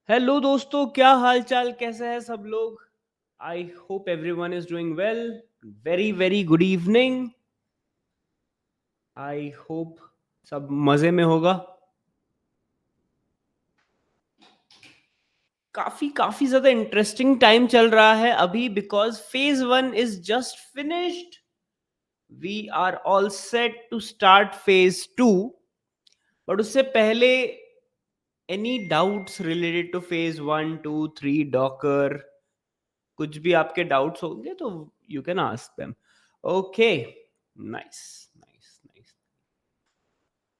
Hello दोस्तों, क्या हाल चाल, कैसे हैं सब लोग। I hope everyone is doing well. Very very good evening. I hope सब मजे में होगा। काफी काफी ज्यादा इंटरेस्टिंग टाइम चल रहा है अभी, because phase 1 is just finished. We are all set to start phase 2। But उससे पहले, any doubts related to phase 1, 2, 3 Docker, कुछ भी आपके डाउट्स होंगे तो you can ask them. Okay, nice nice nice,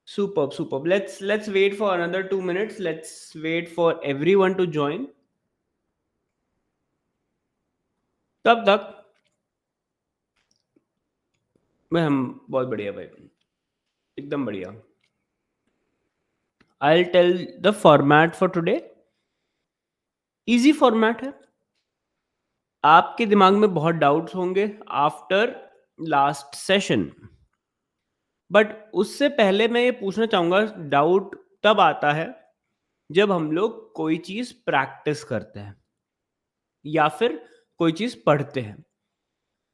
superb superb. Let's wait for another 2 minutes. Let's wait for everyone to join. तब तक मैं हम बहुत बढ़िया भाई, एकदम बढ़िया। I'll tell the format for today. Easy format है। आपके दिमाग में बहुत डाउट्स होंगे आफ्टर लास्ट सेशन, बट उससे पहले मैं ये पूछना चाहूंगा, डाउट तब आता है जब हम लोग कोई चीज प्रैक्टिस करते हैं या फिर कोई चीज पढ़ते हैं।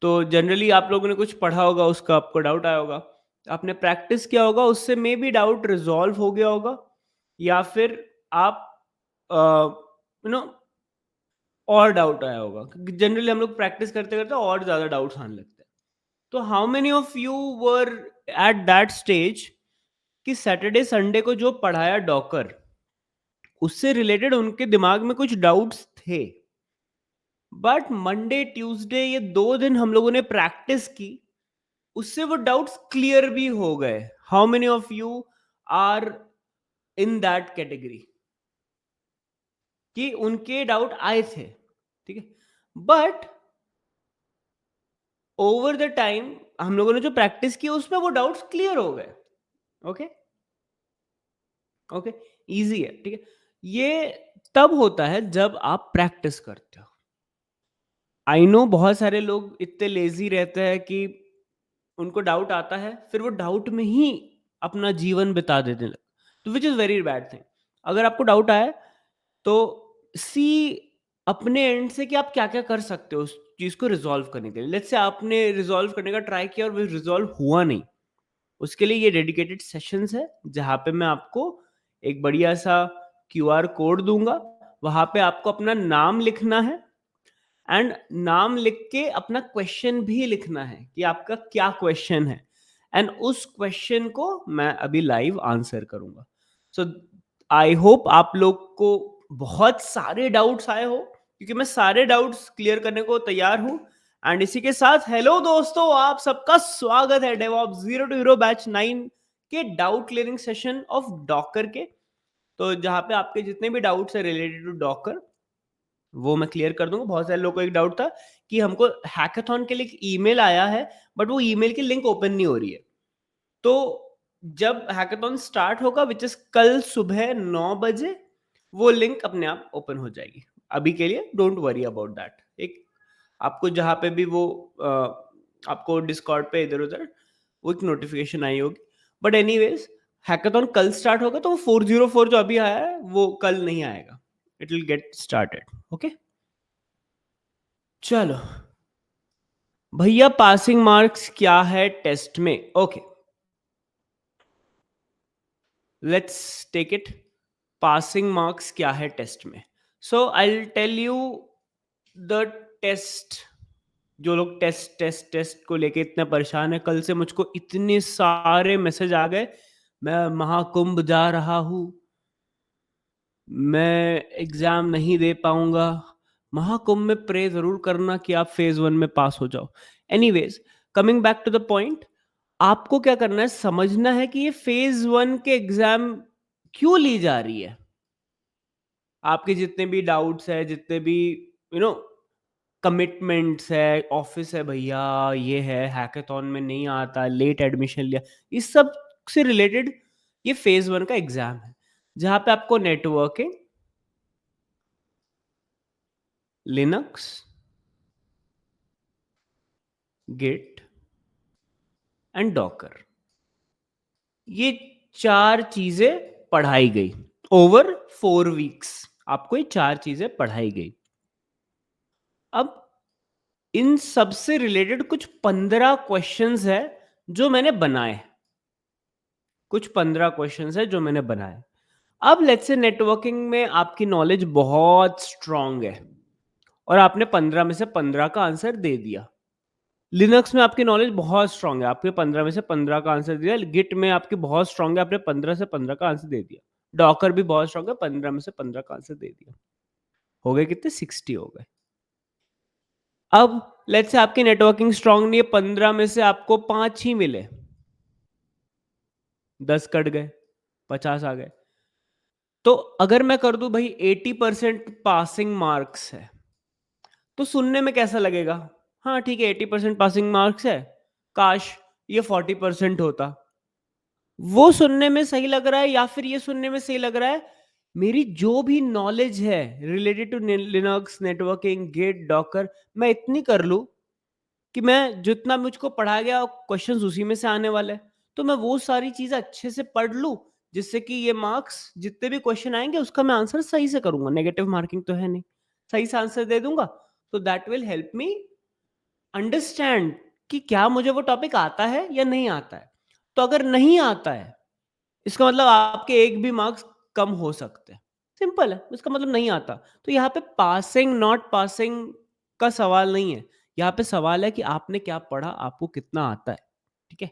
तो जनरली आप लोगों ने कुछ पढ़ा होगा, उसका आपको डाउट आया होगा। आपने प्रैक्टिस किया होगा, उससे मे बी डाउट रिजॉल्व हो गया होगा, या फिर आप यू नो और डाउट आया होगा। जनरली हम लोग प्रैक्टिस करते करते और ज्यादा डाउट्स आने लगते हैं। तो how many of you were at that stage कि सैटरडे संडे को जो पढ़ाया डॉकर, उससे रिलेटेड उनके दिमाग में कुछ डाउट्स थे, बट मंडे ट्यूसडे ये 2 दिन हम लोगों ने प्रैक्टिस की, उससे वो डाउट्स क्लियर भी हो गए। How many of you are in that category कि उनके डाउट आए थे, ठीक है, बट ओवर द टाइम हम लोगों ने जो प्रैक्टिस की उसमें वो डाउट्स क्लियर हो गए। ओके ओके, इजी है, ठीक है। ये तब होता है जब आप प्रैक्टिस करते हो। आई नो बहुत सारे लोग इतने लेजी रहते हैं कि उनको डाउट आता है, फिर वो डाउट में ही अपना जीवन बिता देते हैं, तो which is very bad thing. अगर आपको डाउट आए तो सी अपने एंड से कि आप क्या क्या कर सकते हो उस चीज़ को रिजॉल्व करने के लिए। लेट्स से आपने रिजॉल्व करने का ट्राई किया और वो रिजॉल्व हुआ नहीं, उसके लिए ये डेडिकेटेड सेशंस है जहाँ पे मैं आपको एक बढ़िया सा क्यूआर कोड दूंगा। वहाँ पे आपको अपना नाम लिखना है, एंड नाम लिख के अपना क्वेश्चन भी लिखना है कि आपका क्या क्वेश्चन है, एंड उस क्वेश्चन को मैं अभी लाइव आंसर करूंगा। सो आई होप आप लोग को बहुत सारे डाउट्स आए हो, क्योंकि मैं सारे डाउट्स क्लियर करने को तैयार हूं। एंड इसी के साथ हेलो दोस्तों, आप सबका स्वागत है डेवऑप्स 0 to 0 बैच 9 के doubt clearing session of Docker के। तो जहां पे आपके जितने भी डाउट्स है रिलेटेड टू डॉकर, वो मैं क्लियर कर दूंगा। बहुत सारे लोगों को एक डाउट था कि हमको हैकाथॉन के लिए ईमेल आया है, बट वो ईमेल की लिंक ओपन नहीं हो रही है। तो जब हैकाथॉन स्टार्ट होगा, विच इज कल सुबह 9 बजे, वो लिंक अपने आप ओपन हो जाएगी। अभी के लिए डोंट वरी अबाउट दैट। एक आपको जहां पे भी वो आपको डिस्कॉर्ड पे इधर उधर वो एक नोटिफिकेशन आई होगी। बट एनीवेज, हैकाथॉन कल स्टार्ट होगा, तो वो 404 जो अभी आया है वो कल नहीं आएगा। It will get started. Okay, चलो भैया, पासिंग मार्क्स क्या है टेस्ट में? Okay, let's take it. Passing marks क्या है टेस्ट में? So I will tell you the test. जो लोग टेस्ट टेस्ट टेस्ट को लेके इतने परेशान है, कल से मुझको इतने सारे मैसेज आ गए, मैं महाकुंभ जा रहा हूं, मैं एग्जाम नहीं दे पाऊंगा। महाकुंभ में प्रे जरूर करना कि आप फेज 1 में पास हो जाओ। Anyways, coming back to the point, आपको क्या करना है, समझना है कि ये फेज 1 के एग्जाम क्यों ली जा रही है। आपके जितने भी डाउट्स है, जितने भी यू नो कमिटमेंट्स है, ऑफिस है भैया, ये है, हैकाथॉन में नहीं आता, लेट एडमिशन लिया, इस सब से रिलेटेड ये फेज 1 का एग्जाम है, जहां पे आपको networking, Linux, git and Docker, ये 4 चीजें पढ़ाई गई ओवर 4 वीक्स। आपको ये 4 चीज़ें पढ़ाई गई। अब इन सब से रिलेटेड कुछ 15 क्वेश्चंस हैं जो मैंने बनाए। कुछ 15 क्वेश्चंस हैं जो मैंने बनाए। अब लेट्स से नेटवर्किंग में आपकी नॉलेज बहुत स्ट्रांग है और आपने 15 में से 15 का आंसर दे दिया। लिनक्स में आपकी नॉलेज बहुत स्ट्रांग है, आपने 15 में से 15 का आंसर दिया। गिट में आपकी बहुत स्ट्रांग है, आपने 15 से 15 का आंसर दे दिया। डॉकर भी बहुत स्ट्रांग है, 15 में से 15 का आंसर दे दिया। हो गए कितने? 60 हो गए। अब लेट्स से आपकी नेटवर्किंग स्ट्रांग नहीं है, 15 में से आपको 5 ही मिले, 10 कट गए, 50 आ गए। तो अगर मैं कर दूं भाई 80% पासिंग मार्क्स है, तो सुनने में कैसा लगेगा? हाँ ठीक है, 80% पासिंग मार्क्स है, काश ये 40% होता। वो सुनने में सही लग रहा है या फिर ये सुनने में सही लग रहा है, मेरी जो भी नॉलेज है related to Linux, networking, git, Docker, मैं इतनी कर लूं कि मैं जितना मुझको पढ़ा गया क्वेश्चंस उसी में से आने वाले हैं, तो मैं वो सारी चीजें अच्छे से पढ़ लूं जिससे कि ये मार्क्स जितने भी क्वेश्चन आएंगे उसका मैं आंसर सही से करूंगा। नेगेटिव मार्किंग तो है नहीं, सही से आंसर दे दूंगा। तो that will help me understand कि क्या मुझे वो टॉपिक आता है या नहीं आता है। तो अगर नहीं आता है, इसका मतलब आपके एक भी मार्क्स कम हो सकते हैं। सिंपल है, इसका मतलब नहीं आता। तो यहाँ पे पासिंग नॉट पासिंग का सवाल नहीं है, यहाँ पे सवाल है कि आपने क्या पढ़ा, आपको कितना आता है। ठीक है,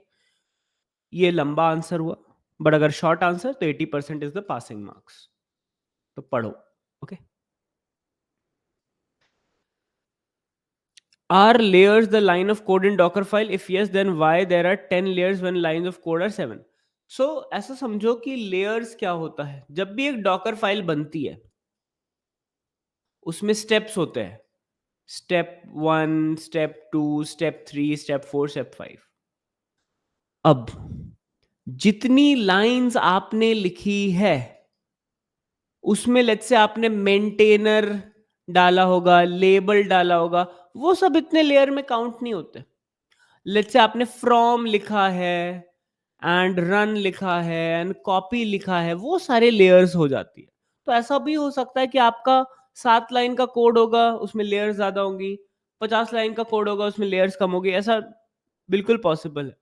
ये लंबा आंसर हुआ, बट अगर शॉर्ट आंसर तो 80% इज द पासिंग मार्क्स। तो पढ़ो। Okay, are layers the line of code in docker file? If yes, then why there are 10 layers when lines of code are 7? So ऐसा समझो कि layers क्या होता है, जब भी एक डॉकर फाइल बनती है उसमें स्टेप्स होते हैं। Step 1, step 2, step 3, step 4, step 5। अब जितनी लाइंस आपने लिखी है उसमें लेट्स से आपने मेंटेनर डाला होगा, लेबल डाला होगा, वो सब इतने लेयर में काउंट नहीं होते। लेट्स से आपने फ्रॉम लिखा है एंड रन लिखा है एंड कॉपी लिखा है, वो सारे लेयर्स हो जाती है। तो ऐसा भी हो सकता है कि आपका 7 लाइन का कोड होगा उसमें लेयर्स ज्यादा होंगी, 50 लाइन का कोड होगा उसमें लेयर्स कम होगी, ऐसा बिल्कुल पॉसिबल है।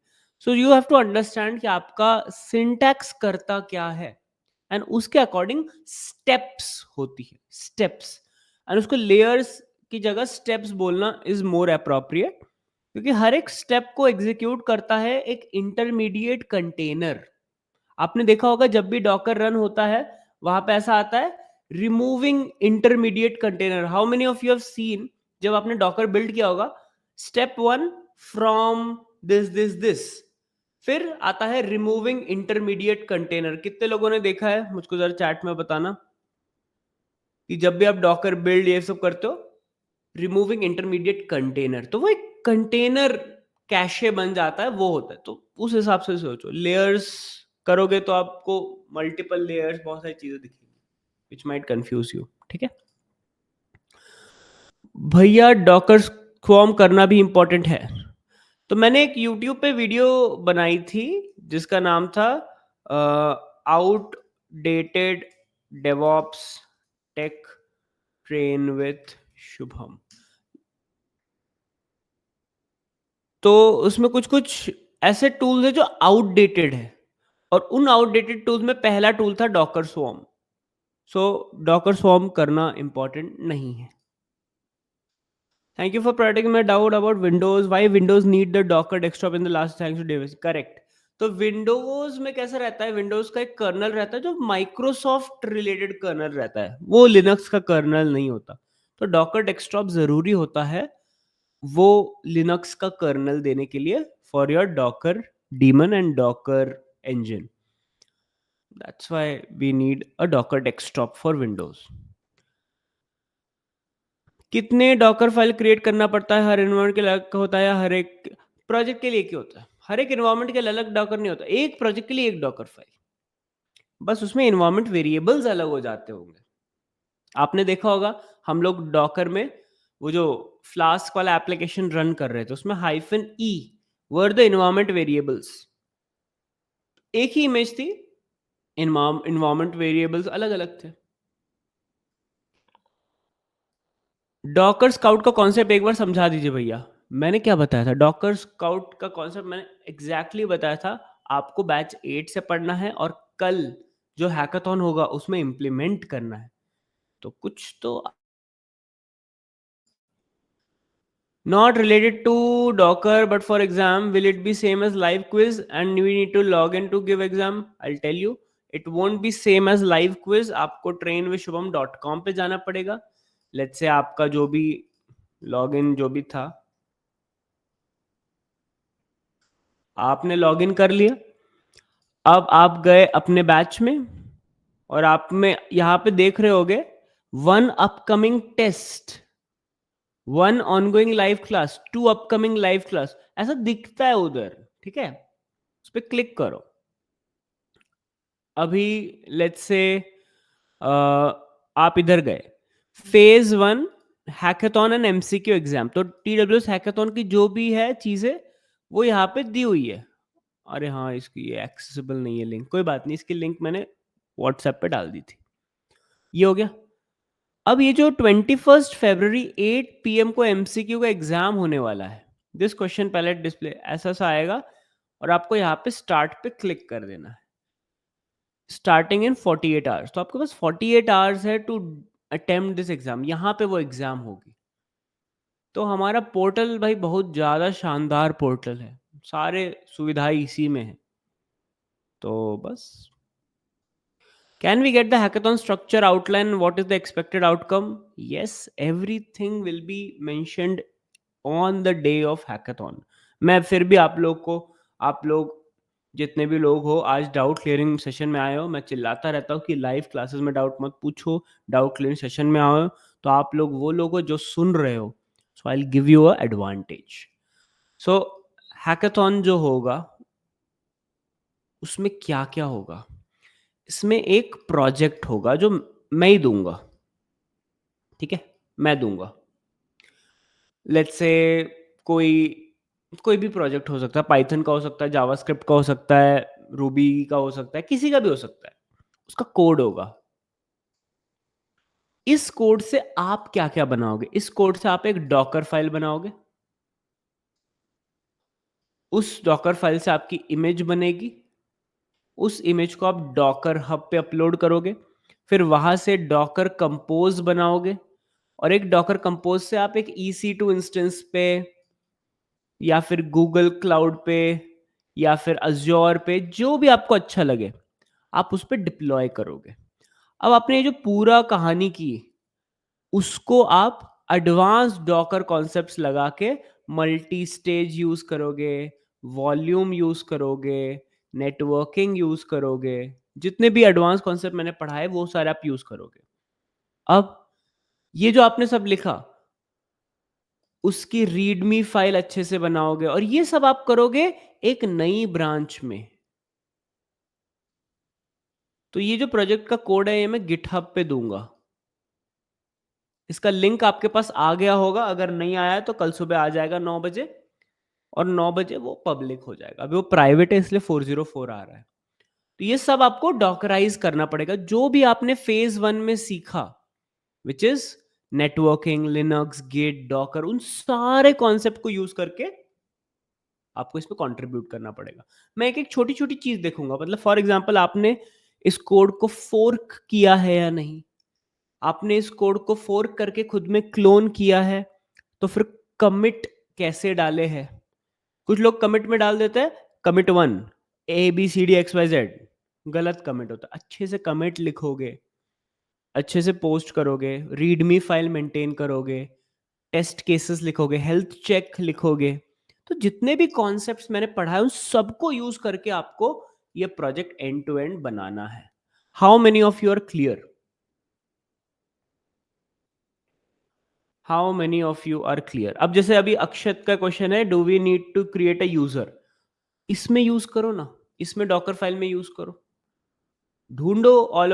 So you have to understand कि आपका सिंटैक्स करता क्या है एंड उसके अकॉर्डिंग स्टेप्स होती है, स्टेप्स। एंड उसको लेयर्स की जगह स्टेप्स बोलना इज मोर अप्रोप्रिएट, क्योंकि हर एक स्टेप को एग्जीक्यूट करता है एक इंटरमीडिएट कंटेनर। आपने देखा होगा जब भी डॉकर रन होता है वहां पे ऐसा आता है, removing intermediate container. How many of you have seen, जब आपने डॉकर बिल्ड किया होगा, step 1 from this this this, फिर आता है रिमूविंग इंटरमीडिएट कंटेनर। कितने लोगों ने देखा है मुझको जरा चैट में बताना कि जब भी आप डॉकर बिल्ड ये सब करते हो, रिमूविंग इंटरमीडिएट कंटेनर, तो वो एक कंटेनर कैशे बन जाता है, वो होता है। तो उस हिसाब से सोचो, लेयर्स करोगे तो आपको मल्टीपल लेयर्स, बहुत सारी चीजें दिखेंगी विच माइट कंफ्यूज यू। ठीक है भैया, डॉकर फॉर्म करना भी इंपॉर्टेंट है। तो मैंने एक यूट्यूब पे वीडियो बनाई थी जिसका नाम था outdated DevOps tech train with Shubham. तो उसमें कुछ कुछ ऐसे टूल्स है जो आउटडेटेड है, और उन आउटडेटेड टूल्स में पहला टूल था Docker Swarm. So Docker Swarm करना इंपॉर्टेंट नहीं है। Thank you for providing my doubt about Windows, why Windows need the Docker desktop in the last, thanks to Davis. Correct. तो विंडोज में कैसा रहता है, विंडोज का एक कर्नल रहता है जो माइक्रोसॉफ्ट रिलेटेड कर्नल रहता है, वो लिनक्स का कर्नल नहीं होता। तो डॉकर डेस्कटॉप जरूरी होता है वो लिनक्स का कर्नल देने के लिए, for your Docker demon and Docker engine. That's why we need a Docker desktop for Windows. कितने डॉकर फाइल क्रिएट करना पड़ता है, हर इन्वायरमेंट के लिए अलग होता है या हर एक प्रोजेक्ट के लिए एक ही होता है? हर एक इन्वायरमेंट के लिए अलग डॉकर नहीं होता, एक प्रोजेक्ट के लिए एक डॉकर फाइल, बस उसमें इन्वायरमेंट वेरिएबल्स अलग हो जाते होंगे। आपने देखा होगा हम लोग डॉकर में वो जो फ्लास्क वाला एप्लीकेशन रन कर रहे थे उसमें -e were the environment variables. एक ही इमेज थी, इन्वायरमेंट वेरिएबल्स अलग अलग थे। डॉकर स्काउट का कॉन्सेप्ट एक बार समझा दीजिए भैया। मैंने क्या बताया था? डॉकर स्काउट का कॉन्सेप्ट मैंने एग्ज़ैक्टली बताया था, आपको बैच 8 से पढ़ना है और कल जो हैकाथॉन होगा उसमें इम्प्लीमेंट करना है। तो कुछ तो not related to Docker but for exam will it be same as live quiz and we need to log in to give exam? I will tell you, it won't be same as live quiz. आपको trainwithshubham.com पे जाना पड़ेगा। Let's say आपका जो भी login जो भी था, आपने लॉगिन कर लिया। अब आप गए अपने बैच में और आप में यहाँ पे देख रहे होगे 1 upcoming test, 1 ongoing live class, 2 upcoming live class, ऐसा दिखता है उधर, ठीक है? उस पे क्लिक करो। अभी लेट्स से आप इधर गए, phase 1 hackathon and MCQ exam. तो टीडब्ल्यूएस हैकाथॉन की जो भी है चीज़ें, वो यहाँ पे दी हुई है। अरे हाँ, इसकी ये एक्सेसिबल नहीं है लिंक, कोई बात नहीं, इसकी लिंक मैंने व्हाट्सएप पे डाल दी थी। ये हो गया। अब ये जो 21 फरवरी 8 पीएम को एमसीक्यू का एग्जाम होने वाला है, दिस क्वेश्चन पैलेट डिस्प्ले ऐसा सा आएगा और आपको यहाँ पे स्टार्ट पे क्लिक कर देना है। स्टार्टिंग इन 48 आवर्स, तो आपके पास 48 आवर्स है टू अटेम्प्ट दिस एग्जाम। यहाँ पे वो एग्जाम होगी। तो हमारा पोर्टल भाई बहुत ज़्यादा शानदार पोर्टल है, सारे सुविधाएं इसी में है। तो बस, can we get the hackathon structure outline? What is the expected outcome? Yes, everything will be mentioned on the day of hackathon. मैं फिर भी आप लोग जितने भी लोग हो आज डाउट क्लियरिंग सेशन में आए हो, मैं चिल्लाता रहता हूँ कि लाइव क्लासेस में डाउट मत पूछो, डाउट क्लियरिंग सेशन में आओ। तो आप लोग वो लोग हो जो सुन रहे हो, so I will give you a advantage. So hackathon जो होगा उसमें क्या क्या होगा? इसमें एक प्रोजेक्ट होगा जो मैं ही दूंगा, ठीक है? मैं दूंगा। लेट्स से कोई कोई भी प्रोजेक्ट हो सकता है, पाइथन का हो सकता है, जावास्क्रिप्ट का हो सकता है, रूबी का हो सकता है, किसी का भी हो सकता है। उसका कोड होगा। इस कोड से आप क्या क्या बनाओगे? इस कोड से आप एक डॉकर फाइल बनाओगे। उस डॉकर फाइल से आपकी इमेज बनेगी। उस इमेज को आप डॉकर हब पे अपलोड करोगे। फिर वहां से डॉकर कंपोज बनाओगे और एक डॉकर कंपोज से आप एक EC2 इंस्टेंस पे या फिर गूगल क्लाउड पे या फिर अज्योर पे, जो भी आपको अच्छा लगे, आप उस पे डिप्लॉय करोगे। अब आपने ये जो पूरा कहानी की, उसको आप एडवांस डॉकर कॉन्सेप्ट्स लगा के मल्टी स्टेज यूज करोगे, वॉल्यूम यूज करोगे, नेटवर्किंग यूज करोगे, जितने भी एडवांस कॉन्सेप्ट मैंने पढ़ाए वो सारे आप यूज करोगे। अब ये जो आपने सब लिखा, उसकी रीडमी फाइल अच्छे से बनाओगे और ये सब आप करोगे एक नई ब्रांच में। तो ये जो प्रोजेक्ट का कोड है ये मैं गिटहब पे दूंगा। इसका लिंक आपके पास आ गया होगा, अगर नहीं आया है तो कल सुबह आ जाएगा 9 बजे, और 9 बजे वो पब्लिक हो जाएगा। अभी वो प्राइवेट है इसलिए 404 आ रहा है। तो ये सब आपको डॉकराइज करना पड़ेगा, जो भी आपने फेज 1 में सीखा, which is networking, Linux, Git, Docker, उन सारे कॉन्सेप्ट को यूज करके आपको इसमें कंट्रीब्यूट करना पड़ेगा। मैं एक एक छोटी छोटी चीज देखूंगा, मतलब फॉर एग्जांपल आपने इस कोड को फोर्क किया है या नहीं, आपने इस कोड को फोर्क करके खुद में क्लोन किया है, तो फिर कमिट कैसे डाले हैं? कुछ लोग कमिट में डाल देते हैं कमिट 1 ABCDXYZ, गलत कमिट होता है। अच्छे से कमिट लिखोगे, अच्छे से पोस्ट करोगे, रीडमी फाइल मेंटेन करोगे, टेस्ट केसेस लिखोगे, हेल्थ चेक लिखोगे, तो जितने भी कॉन्सेप्ट्स मैंने पढ़ा है उन सबको यूज करके आपको ये प्रोजेक्ट एंड टू एंड बनाना है। How many of you are clear? How many of you are clear? अब जैसे अभी अक्षत का क्वेश्चन है, do we need to create a user? इसमें यूज करो ना, इसमें डॉकर फाइल में यूज करो। ढूंढो ऑल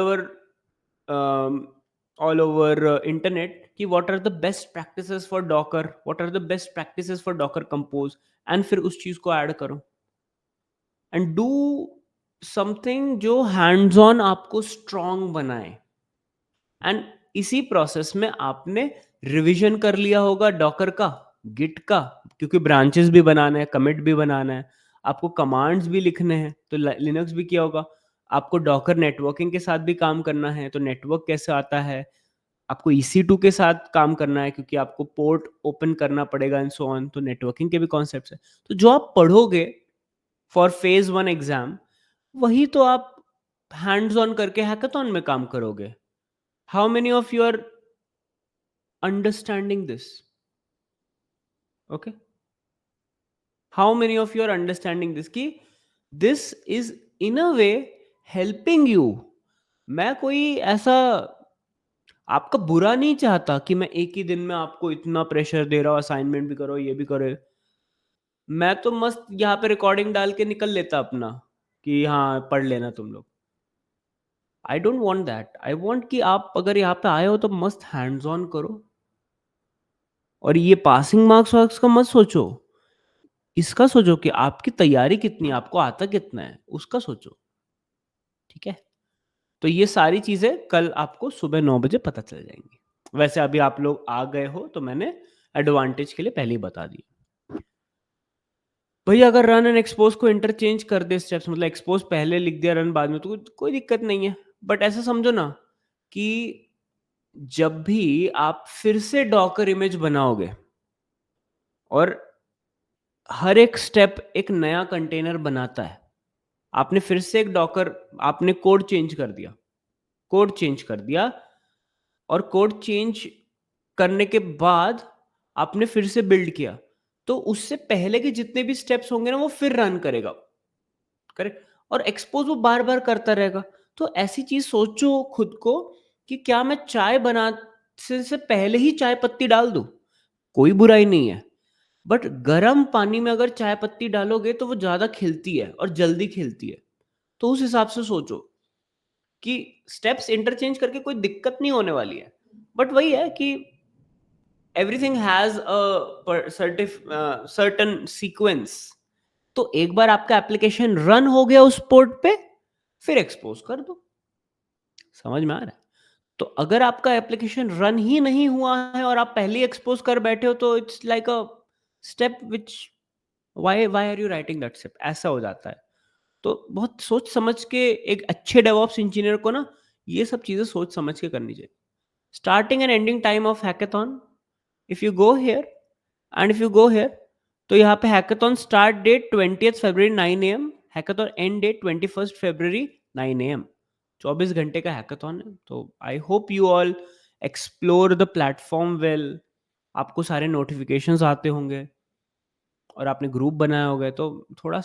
ओवर इंटरनेट कि what are the best practices for Docker, what are the best practices for Docker compose, and फिर उस चीज को ऐड करो एंड डू समथिंग जो हैंड्स ऑन आपको स्ट्रांग बनाए। एंड इसी प्रोसेस में आपने रिवीजन कर लिया होगा डॉकर का, गिट का, क्योंकि ब्रांचेस भी बनाना है, कमिट भी बनाना है, आपको कमांड्स भी लिखने हैं, तो लिनक्स भी किया होगा। आपको डॉकर नेटवर्किंग के साथ भी काम करना है, तो नेटवर्क कैसे आता है, आपको EC2 के साथ काम करना है क्योंकि आपको पोर्ट ओपन करना पड़ेगा एंड सो ऑन, तो नेटवर्किंग के भी कॉन्सेप्ट्स हैं। तो जो आप पढ़ोगे फॉर फेज 1 एग्जाम, वही तो आप हैंड्स ऑन करके हैकाथॉन में काम करोगे। How many of you are understanding this? Okay, how many of you are understanding this कि this is in a way helping you. मैं कोई ऐसा आपका बुरा नहीं चाहता कि मैं एक ही दिन में आपको इतना प्रेशर दे रहा हूँ, असाइनमेंट भी करो, ये भी करो। मैं तो मस्त यहाँ पे रिकॉर्डिंग डाल के निकल लेता अपना कि हाँ पढ़ लेना तुम लोग। I don't want that. I want कि आप अगर यहाँ पे आए हो तो मस्त हैंड्स ऑन करो। और ये पासिंग मार्क्स वार्क्स का मत सोचो, इसका सोचो कि आपकी तैयारी कितनी है, आपको आता कितना है, उसका सोचो। ठीक है, तो ये सारी चीजें कल आपको सुबह 9 बजे पता चल जाएंगी। वैसे अभी आप लोग आ गए हो तो मैंने एडवांटेज के लिए पहले ही बता दिया। भैया अगर रन एंड एक्सपोज को इंटरचेंज कर दे स्टेप्स, मतलब एक्सपोज पहले लिख दिया रन बाद में, तो कोई दिक्कत नहीं है। बट ऐसा समझो ना कि जब भी आप फिर से डॉकर इमेज बनाओगे और हर एक स्टेप एक नया कंटेनर बनाता है, आपने फिर से एक डॉकर, आपने कोड चेंज कर दिया, कोड चेंज कर दिया, और कोड चेंज करने के बाद आपने फिर से बिल्ड किया, तो उससे पहले के जितने भी स्टेप्स होंगे ना वो फिर रन करेगा। करेक्ट। और एक्सपोज वो बार बार करता रहेगा। तो ऐसी चीज सोचो खुद को कि क्या मैं चाय बना से पहले ही चाय पत्ती डाल दूं? कोई बुराई नहीं है, बट गर्म पानी में अगर चाय पत्ती डालोगे तो वो ज्यादा खिलती है और जल्दी खिलती है। तो उस हिसाब से सोचो कि स्टेप्स इंटरचेंज करके कोई दिक्कत नहीं होने वाली है। बट वही है कि everything has a certain sequence. तो एक बार आपका एप्लीकेशन रन हो गया उस पोर्ट पे, फिर एक्सपोज कर दो। समझ में आ रहा है? तो अगर आपका एप्लीकेशन रन ही नहीं हुआ है और आप पहले एक्सपोज कर बैठे हो, तो it's like a step which why are you writing that step, ऐसा हो जाता है। तो बहुत सोच समझ के एक अच्छे डेवऑप्स इंजीनियर को ना ये सब चीजें सोच समझ के करनी चाहिए। Starting and ending time of hackathon, if you go here and if you go here, तो यहाँ पे hackathon start date 20th February 9 AM, hackathon end date 21st February 9 AM। 24 घंटे का हैकाथॉन है। तो I hope you all explore the platform well. आपको सारे notifications आते होंगे और आपने ग्रुप बनाया होगा, तो थोड़ा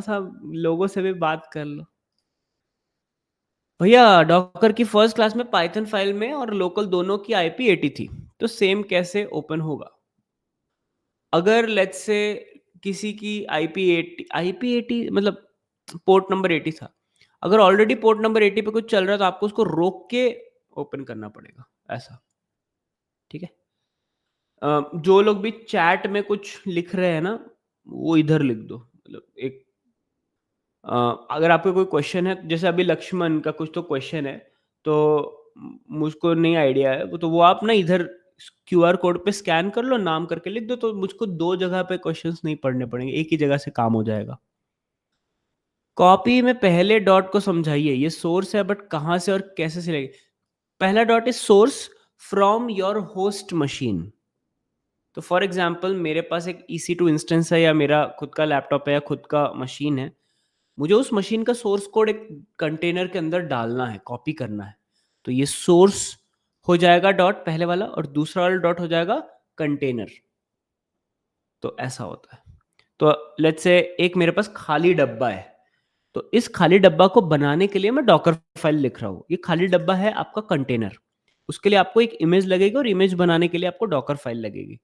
सा लोगों से भी बात कर लो। भैया डॉकर की फर्स्ट क्लास में पाइथन फाइल में और लोकल दोनों की IP80 थी, तो सेम कैसे ओपन होगा? अगर लेट्स से किसी की IP80 मतलब पोर्ट नंबर 80 था, अगर ऑलरेडी पोर्ट नंबर 80 पे कुछ चल रहा है तो आपको उसको रोक के ओपन करना पड़ेगा, ऐसा। ठीक है। जो लोग भी चैट में कुछ लिख रहे हैं ना, वो इधर लिख दो। मतलब एक अगर आपको कोई क्वेश्चन है, जैसे अभी लक्ष्मण का कुछ तो क्वेश्चन है, तो मुझको नहीं आइडिया है, तो वो आप ना इधर QR कोड पे स्कैन कर लो, नाम करके लिख दो, तो मुझको 2 जगह पे क्वेश्चंस नहीं पढ़ने पड़ेंगे, एक ही जगह से काम हो जाएगा। कॉपी में पहले डॉट को समझाइए, ये सोर्स है बट कहाँ से और कैसे से लेंगे? पहला dot is source from your host machine. तो फॉर एग्जाम्पल मेरे पास एक EC2 इंस्टेंस है, या मेरा खुद का लैपटॉप है, या खुद का मशीन है, मुझे उस मशीन का सोर्स कोड एक कंटेनर के अंदर डालना है, कॉपी करना है। तो ये सोर्स हो जाएगा डॉट पहले वाला, और दूसरा वाला डॉट हो जाएगा कंटेनर। तो ऐसा होता है। तो लेट्स से एक मेरे पास खाली डब्बा है, तो इस खाली डब्बा को बनाने के लिए मैं डॉकर फाइल लिख रहा हूँ। ये खाली डब्बा है आपका कंटेनर, उसके लिए आपको एक इमेज लगेगी, और इमेज बनाने के लिए आपको डॉकर फाइल लगेगी।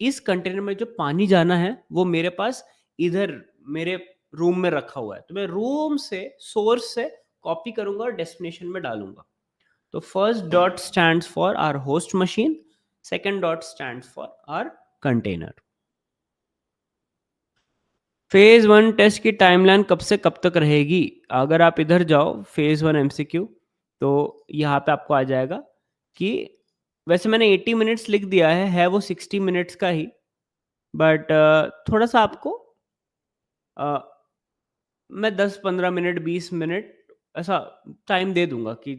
इस कंटेनर में जो पानी जाना है वो मेरे पास इधर मेरे रूम में रखा हुआ है, तो मैं रूम से सोर्स से कॉपी करूंगा और डेस्टिनेशन में डालूंगा। तो first dot stands for our host machine, second dot stands for our container. Phase 1 test की टाइमलाइन कब से कब तक रहेगी? अगर आप इधर जाओ फेज 1 MCQ, तो यहाँ पे आपको आ जाएगा कि वैसे मैंने 80 मिनट्स लिख दिया है वो 60 मिनट्स का ही, बट थोड़ा-सा आपको अ, मैं 10-15 मिनट, 20 मिनट ऐसा टाइम दे दूँगा कि,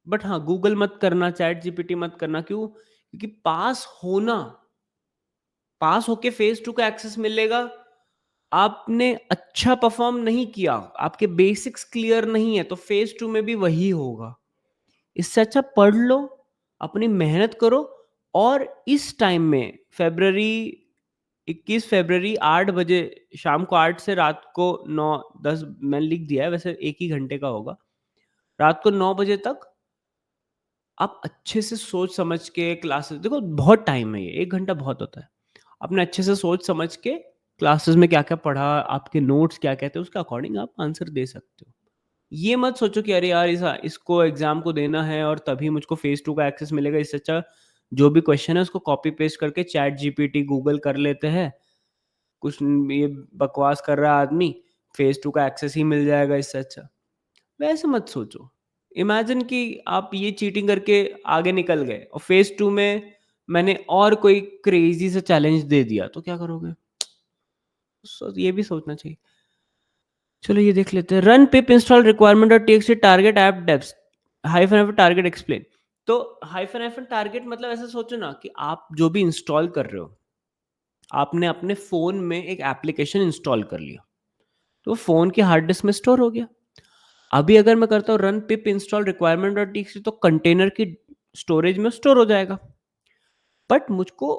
बट हाँ, गूगल मत करना, चैट जीपीटी मत करना, क्यों? क्योंकि पास होके फेज़ 2 का एक्सेस मिलेगा, आपने अच्छा परफ़ॉर्म नहीं किया, आपके बेसिक्स क्लियर नहीं है, तो फेज़ 2 में भी वही होगा। इससे अच्छा पढ़ लो, अपनी मेहनत करो, और इस टाइम में फ़रवरी 21 फ़रवरी 8 बजे, शाम को 8 से रात को 9-10, मैंने लिख दिया है, वैसे 1 ही घंटे का होगा। रात को 9 बजे तक आप अच्छे से सोच समझ के क्लासेस देखो, बहुत टाइम है ये, 1 घंटा बहुत होता है। आपने अच्छे से सोच समझ के क्लासेस में क्या-क्या पढ़ा, आपके नोट्स क्या-क्या थे, उसके अकॉर्डिंग आप आंसर दे सकते हो। ये मत सोचो कि अरे यार इसको एग्ज़ाम को देना है और तभी मुझको फेज़ 2 का एक्सेस मिलेगा, इससे अच्छा जो भी क्वेश्चन है उसको कॉपी पेस्ट करके चैट जीपीटी, गूगल कर लेते हैं। ये बकवास कर रहा है आदमी, फेज़ 2 का एक्सेस ही मिल जाएगा इससे अच्छा। वैसे मत सोचो। इमेजिन कि आप ये चीटिंग करके आगे निकल गए और फेज़ 2 में मैंने और कोई क्रेज़ी सा चैलेंज दे दिया, तो क्या करोगे? ये भी सोचना चाहिए। चलो ये देख लेते हैं। रन पिप इंस्टॉल रिक्वायरमेंट और TXT target app depth hyphen hyphen target explain. तो हाइफन हाइफन टारगेट मतलब ऐसा सोचो ना कि आप जो भी इंस्टॉल कर रहे हो, आपने अपने फ़ोन में एक एप्लीकेशन इंस्टॉल कर लिया, तो फ़ोन के हार्ड डिस्क में स्टोर हो गया। अभी अगर मैं करता हूँ रन पिप इंस्टॉल रिक्वायरमेंट डॉट टीएक्सटी, तो कंटेनर की स्टोरेज में स्टोर हो जाएगा। बट मुझको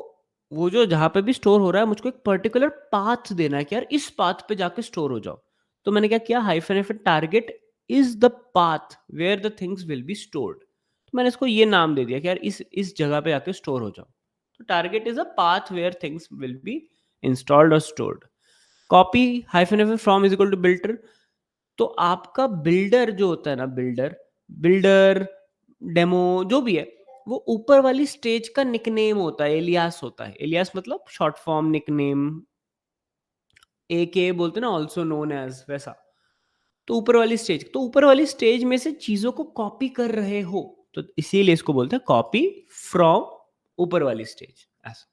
वो जो जहाँ पे भी स्टोर हो रहा है, मुझको एक पर्टिकुलर पाथ देना है कि यार इस पाथ पे जाके स्टोर हो जाओ। तो मैंने क्या किया, hyphen hyphen target is the path where the things will be stored. तो मैंने इसको ये नाम दे दिया कि यार इस जगह पे जाके स्टोर हो जाओ। तो target is a path where things will be installed और stored. Copy hyphen hyphen from is equal to builder. तो आपका बिल्डर जो होता है ना, बिल्डर बिल्डर डेमो जो भी है, वो ऊपर वाली स्टेज का निकनेम होता है, एलियास होता है। एलियास मतलब शॉर्ट फॉर्म निकनेम, ए के बोलते हैं ना, ऑल्सो नोन एज, वैसा। तो ऊपर वाली स्टेज में से चीजों को कॉपी कर रहे हो, तो इसीलिए इसको बोलते हैं कॉपी फ्रॉम ऊपर वाली स्टेज। ऐसा।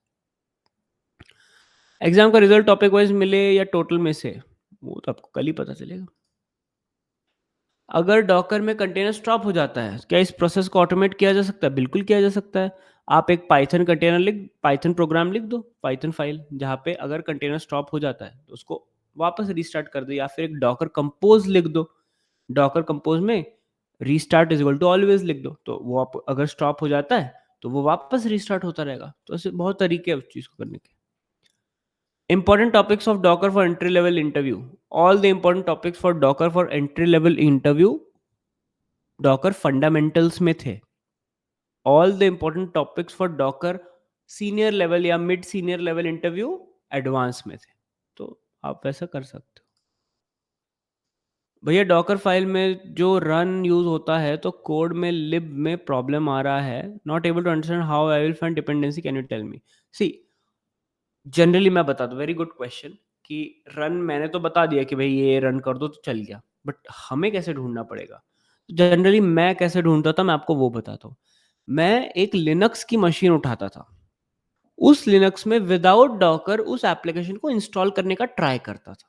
एग्जाम का रिजल्ट टॉपिक वाइज मिले या टोटल में से, वो तो आपको कल ही पता चलेगा। अगर डॉकर में कंटेनर स्टॉप हो जाता है, क्या इस प्रोसेस को ऑटोमेट किया जा सकता है? बिल्कुल किया जा सकता है। आप एक पाइथन प्रोग्राम लिख दो, पाइथन फाइल, जहाँ पे अगर कंटेनर स्टॉप हो जाता है तो उसको वापस रीस्टार्ट कर दो, या फिर एक डॉकर कंपोज लिख दो। डॉकर कंपोज में restart is equal to always लिख दो, तो वो आप अगर स्टॉप हो जाता है तो वो वापस रीस्टार्ट होता रहेगा। तो ऐसे बहुत तरीके हैं उस चीज़ को करने के। Important topics of Docker for entry level interview. All the important topics for Docker for entry level interview Docker fundamentals में थे। All the important topics for Docker senior level या mid senior level interview advance में थे। तो आप वैसा कर सकते हो। भैया डॉकर फाइल में जो रन यूज होता है, तो कोड में लिब में प्रॉब्लम आ रहा है, not able to understand how I will find dependency, can you tell me? See, generally मैं बता दूं, वेरी गुड क्वेश्चन, कि रन मैंने तो बता दिया कि भाई ये रन कर दो तो चल गया, बट हमें कैसे ढूंढना पड़ेगा? जनरली मैं कैसे ढूंढता था, मैं आपको वो बताता हूँ। मैं एक लिनक्स की मशीन उठाता था, उस लिनक्स में विदाउट डॉकर उस एप्लीकेशन को इंस्टॉल करने का ट्राई करता था।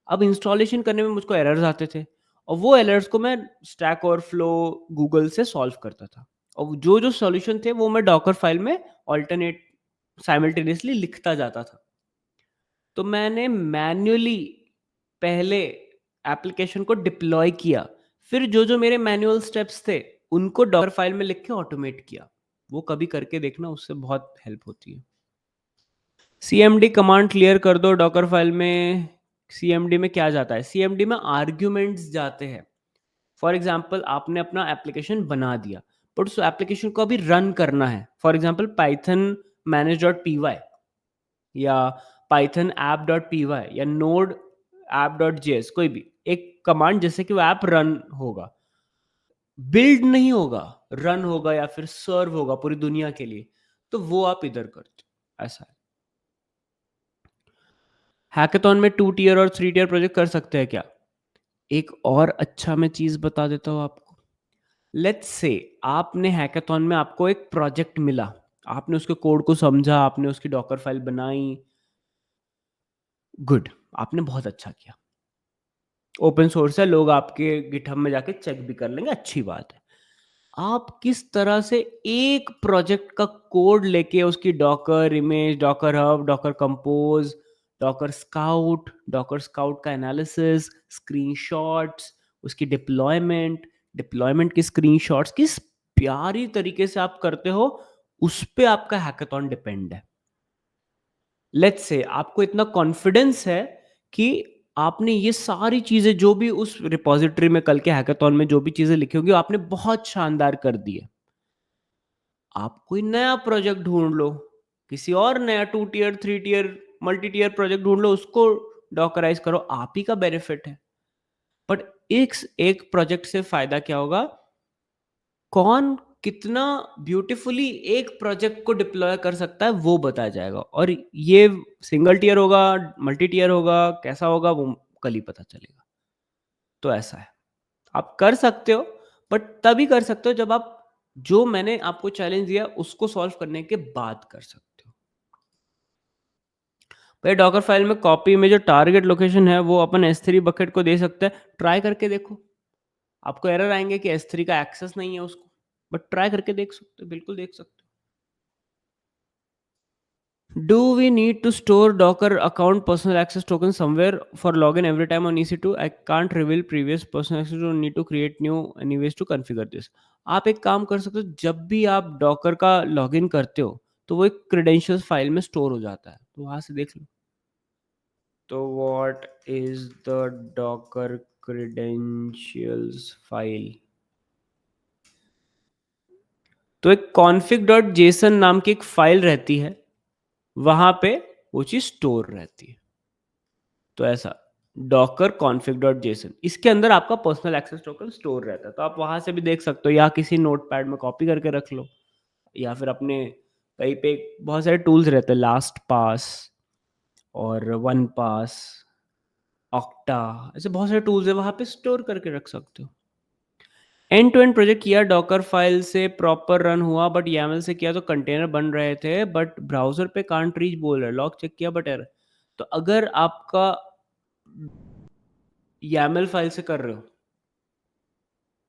अब इंस्टॉलेशन करने में मुझको एरर्स आते थे, और वो एरर्स को मैं स्टैक ओवरफ्लो, गूगल से सॉल्व करता था, और जो जो सॉल्यूशन थे वो मैं डॉकर फाइल में ऑल्टरनेट साइमल्टेनियसली लिखता जाता था। तो मैंने मैन्युअली पहले एप्लीकेशन को डिप्लॉय किया, फिर जो जो मेरे मैनुअल स्टेप्स थे उनको डॉकर फाइल में लिख के ऑटोमेट किया। वो कभी करके देखना, उससे बहुत हेल्प होती है। सीएमडी कमांड क्लियर कर दो डॉकर फाइल में। सीएमडी में क्या जाता है? सीएमडी में आर्ग्यूमेंट्स जाते हैं। फॉर एग्जाम्पल आपने अपना एप्लीकेशन बना दिया, बट उस एप्लीकेशन को अभी रन करना है। For example Python manage dot P Y, या Python app dot P Y, या नोड ऐप डॉट जेएस, कोई भी एक कमांड जिससे कि वो ऐप रन होगा, बिल्ड नहीं होगा, रन होगा या फिर सर्व होगा पूरी दुनिया के लिए। तो वो आप इधर करते हो। ऐसा है। हैकेथॉन में 2 टियर और 3 टियर प्रोजेक्ट कर सकते हैं क्या? एक और अच्छा मैं चीज बता देता हूँ आपको। लेट्स से आपने हैकाथॉन में आपको एक प्रोजेक्ट मिला, आपने उसके कोड को समझा, आपने उसकी डॉकर फाइल बनाई, गुड, आपने बहुत अच्छा किया। ओपन सोर्स है, लोग आपके गिटहब में जाके चेक भी कर लेंगे, अच्छी बात है। आप किस तरह से एक प्रोजेक्ट का कोड लेके उसकी Docker image, Docker hub, Docker compose, Docker scout का एनालिसिस, स्क्रीनशॉट्स, उसकी डिप्लॉयमेंट, डिप्लॉयमेंट की स्क्रीनशॉट्स किस प्यारी तरीके से आप करते हो, उस पे आपका हैकाथॉन डिपेंड है। लेट्स से आपको इतना कॉन्फिडेंस है कि आपने ये सारी चीज़ें जो भी उस रिपॉजिटरी में कल के हैकाथॉन में जो भी चीज़ें लिखी होंगी, आपने बहुत शानदार कर दी है। आप कोई नया प्रोजेक्ट ढूँढ लो, किसी और नया 2 टियर, 3 टियर, मल्टी टियर प्रोजेक्ट ढूँढ लो, उसको डॉकराइज़ करो, आप ही का बेनिफिट है। बट एक प्रोजेक्ट से फ़ायदा क्या होगा, कौन कितना ब्यूटीफुली एक प्रोजेक्ट को डिप्लॉय कर सकता है, वो बताया जाएगा और ये सिंगल टियर होगा, मल्टी टियर होगा, कैसा होगा वो कल ही पता चलेगा। तो ऐसा है। आप कर सकते हो, बट तभी कर सकते हो जब आप जो मैंने आपको चैलेंज दिया उसको सॉल्व करने के बाद कर सकते हो। भाई डॉकर फाइल में कॉपी में जो टारगेट लोकेशन है वो अपन S3 बकेट को दे सकते हैं, ट्राई करके देखो। आपको एरर आएंगे कि S3 का एक्सेस नहीं है उसको, बट ट्राई करके देख सकते हो, बिल्कुल देख सकते हो। Do we need to store Docker account personal access token somewhere for login every time on EC2? I can't reveal previous personal access, don't need to create new anyways to configure this. आप एक काम कर सकते हो, जब भी आप Docker का लॉगिन करते हो तो वो एक क्रेडेंशियल्स फाइल में स्टोर हो जाता है, तो वहां से देख लो। तो what is the Docker credentials file? तो एक config.json नाम की एक फाइल रहती है, वहां पे वो चीज स्टोर रहती है। तो ऐसा डॉकर कॉन्फिग डॉट जेसन, इसके अंदर आपका पर्सनल एक्सेस टोकन स्टोर रहता है, तो आप वहां से भी देख सकते हो, या किसी नोट पैड में कॉपी करके रख लो, या फिर अपने कहीं पे बहुत सारे टूल्स रहते हैं, लास्ट पास और वन पास, ऑक्टा, ऐसे बहुत सारे टूल्स है, वहां पे स्टोर करके रख सकते हो। एंड टू एंड प्रोजेक्ट किया, डॉकर फाइल से प्रॉपर रन हुआ, बट YAML से किया तो कंटेनर बन रहे थे, बट ब्राउजर पे कांट रीच बोल रहा है, लॉग चेक किया बट एरर। तो अगर आपका YAML फाइल से कर रहे हो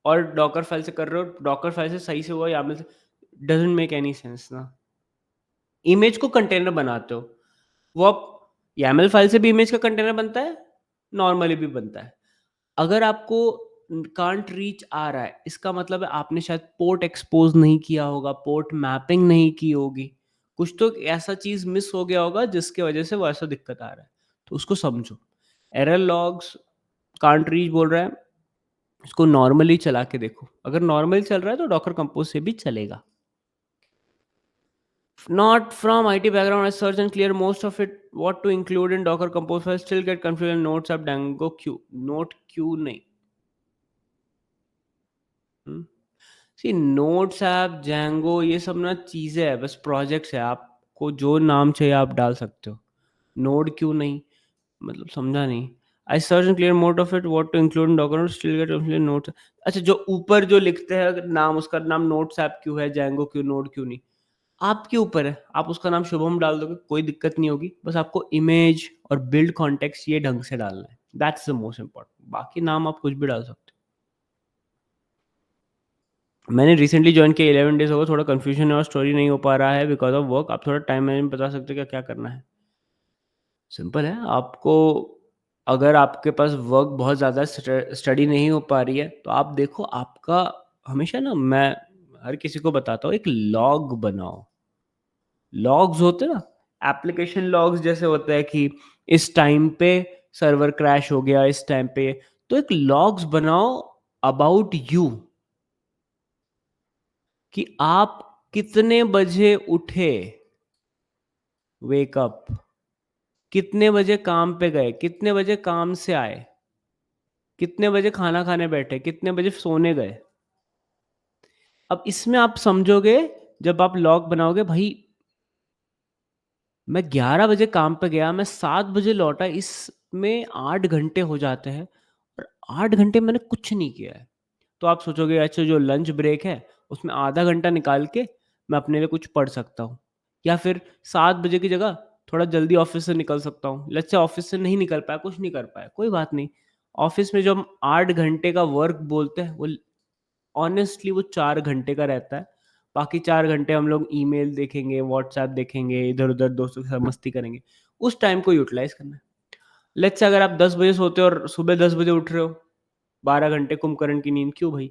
और डॉकर फाइल से कर रहे हो, डॉकर फाइल से सही से हुआ, YAML से, डजंट मेक एनी सेंस ना। इमेज को कंटेनर बनाते हो, वो आप YAML फाइल से भी इमेज का कंटेनर बनता है, नॉर्मली भी बनता है। अगर आपको कांट रीच आ रहा है, इसका मतलब है आपने शायद पोर्ट एक्सपोज नहीं किया होगा, पोर्ट मैपिंग नहीं की होगी, कुछ तो ऐसा चीज मिस हो गया होगा जिसकी वजह से वो ऐसा दिक्कत आ रहा है, तो उसको समझो। एरर लॉग्स कांट रीच बोल रहा है, इसको नॉर्मली चला के देखो, अगर नॉर्मली चल रहा है तो डॉकर कंपोज से भी चलेगा। Not from IT background, I search and clear most of it. What to include in Docker Compose file? Still get confused in Notes app Django Q. Note Q नहीं। सी notes app, Django, ये सब ना चीज़ें है, बस projects है, आपको जो नाम चाहिए आप डाल सकते हो। नोड क्यों नहीं, मतलब समझा नहीं। I search and clear mode of it, what to include in document, still get notes. अच्छा, जो ऊपर जो लिखते हैं नाम, उसका नाम नोट्स ऐप क्यों है, Django क्यों, नोड क्यों नहीं, आपके ऊपर है। आप उसका नाम शुभम डाल दोगे, कोई दिक्कत नहीं होगी, बस आपको इमेज और बिल्ड कॉन्टेक्स्ट ये ढंग से डालना है, दैट्स द मोस्ट इंपॉर्टेंट। बाकी नाम आप कुछ भी डाल सकते हो। मैंने रिसेंटली ज्वाइन किया, 11 डेज होगा, थोड़ा कंफ्यूजन है और स्टोरी नहीं हो पा रहा है बिकॉज ऑफ वर्क। आप थोड़ा टाइम मैनेजमेंट बता सकते हो क्या क्या करना है? सिंपल है, आपको अगर आपके पास वर्क बहुत ज़्यादा स्टडी नहीं हो पा रही है, तो आप देखो आपका, हमेशा ना मैं हर किसी को बताता हूँ, एक लॉग बनाओ। लॉग्स होते हैं ना, एप्लीकेशन लॉग्स जैसे होता है कि इस टाइम पे सर्वर क्रैश हो गया, इस टाइम पे, तो एक लॉग्स बनाओ अबाउट यू, कि आप कितने बजे उठे, वेकअप, कितने बजे काम पे गए, कितने बजे काम से आए, कितने बजे खाना खाने बैठे, कितने बजे सोने गए। अब इसमें आप समझोगे, जब आप लॉग बनाओगे, भाई मैं 11 बजे काम पे गया, मैं 7 बजे लौटा, इसमें 8 घंटे हो जाते हैं और 8 घंटे मैंने कुछ नहीं किया है। तो आप सोचोगे अच्छा जो लंच ब्रेक है उसमें आधा घंटा निकाल के मैं अपने लिए कुछ पढ़ सकता हूँ, या फिर 7 बजे की जगह थोड़ा जल्दी ऑफिस से निकल सकता हूँ। लेट्स से ऑफिस से नहीं निकल पाया, कुछ नहीं कर पाया, कोई बात नहीं। ऑफिस में जो हम 8 घंटे का वर्क बोलते हैं वो ऑनेस्टली वो 4 घंटे का रहता है। बाकी 4 घंटे हम लोग ईमेल देखेंगे, व्हाट्सएप देखेंगे, इधर-उधर दोस्तों के साथ मस्ती करेंगे। उस टाइम को यूटिलाइज़ करना है। लेट्स से अगर आप 10 बजे सोते हो और सुबह 10 बजे उठ रहे हो, 12 घंटे कुंभकर्ण की नींद क्यों भई?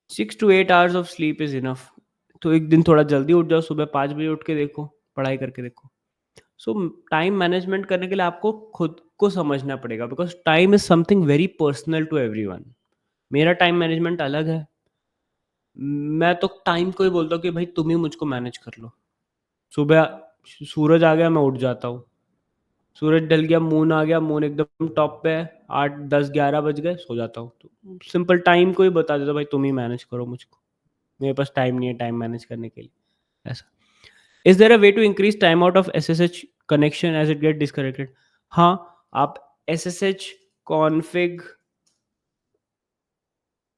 6 to 8 hours of sleep is enough. तो एक दिन थोड़ा जल्दी उठ जाओ, सुबह 5 बजे उठ के देखो, पढ़ाई करके देखो। सो टाइम मैनेजमेंट करने के लिए आपको खुद को समझना पड़ेगा, because time is something very personal to everyone. मेरा टाइम मैनेजमेंट अलग है। मैं तो टाइम को ही बोलता हूँ कि भाई तुम ही मुझको मैनेज कर लो। सुबह सूरज आ गया मैं उठ जाता हूँ। सूरज ढल गया, मून आ गया, मून एकदम टॉप पे है, 8, 10, 11 बज गए, सो जाता हूँ। तो सिंपल टाइम को ही बता देता हूँ भाई तुम ही मैनेज करो मुझको। मेरे पास टाइम नहीं है टाइम मैनेज करने के लिए, ऐसा। Is there a way to increase time out of SSH connection as it get disconnected? हाँ, आप एसएसएच कॉन्फ़िग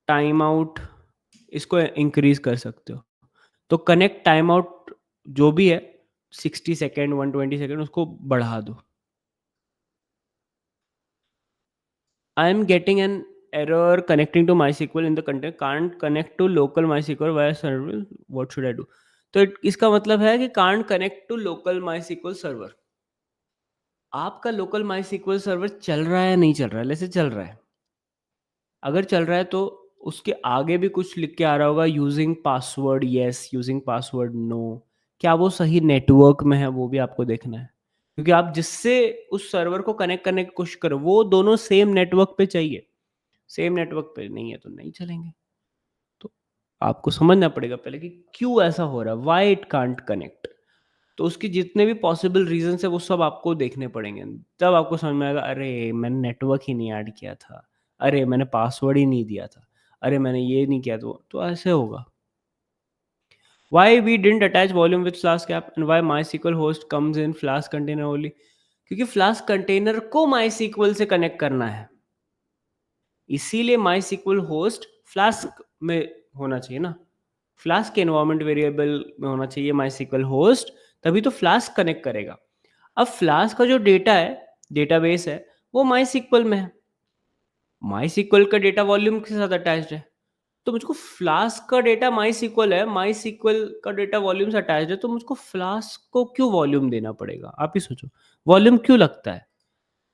टाइम आउट इसको इंक्रीज़ कर सकते हो। तो कनेक्ट टाइम आउट जो भी है 60 सेकंड, 120 सेकंड उसको बढ़ा दो। I am getting an error connecting to MySQL in the content can't connect to local MySQL via server. What should I do? तो इसका मतलब है कि can't connect to local MySQL server. आपका लोकल MySQL सर्वर चल रहा है या नहीं चल रहा है? जैसे चल रहा है। अगर चल रहा है तो उसके आगे भी कुछ लिख के आ रहा होगा using password yes, using password no. क्या वो सही नेटवर्क में है वो भी आपको देखना है। क्योंकि आप जिससे उस सर्वर को कनेक्ट करने की कोशिश करो वो दोनों सेम नेटवर्क पे चाहिए। सेम नेटवर्क पे नहीं है तो नहीं चलेंगे। तो आपको समझना पड़ेगा पहले कि क्यों ऐसा हो रहा है, व्हाई इट कांट कनेक्ट। तो उसके जितने भी पॉसिबल रीज़न्स है वो सब आपको देखने पड़ेंगे। तब आपको समझ में आएगा अरे! मैंने नेटवर्क ही नहीं ऐड किया था। अरे! मैंने पासवर्ड ही नहीं दिया था। अरे! मैंने ये नहीं किया तो ऐसे होगा। Why we didn't attach volume with Flask app and why MySQL host comes in Flask container only? क्योंकि फ्लास्क कंटेनर को मायसीक्वल से कनेक्ट करना है। इसीलिए मायसीक्वल होस्ट फ्लास्क में होना चाहिए ना। फ्लास्क के एनवायरनमेंट वेरिएबल में होना चाहिए मायसीक्वल होस्ट, तभी तो फ्लास्क कनेक्ट करेगा। अब फ्लास्क का जो डेटा है, डेटाबेस है, वो मायसीक्वल में है। मायसीक्वल का डेटा वॉल्यूम के साथ अटैच्ड है। तो मुझको फ्लास्क का डेटा मायसीक्वल है, मायसीक्वल का डेटा वॉल्यूम से अटैच्ड है, तो मुझको फ्लास्क को क्यों वॉल्यूम देना पड़ेगा? आप ही सोचो। वॉल्यूम क्यों लगता है?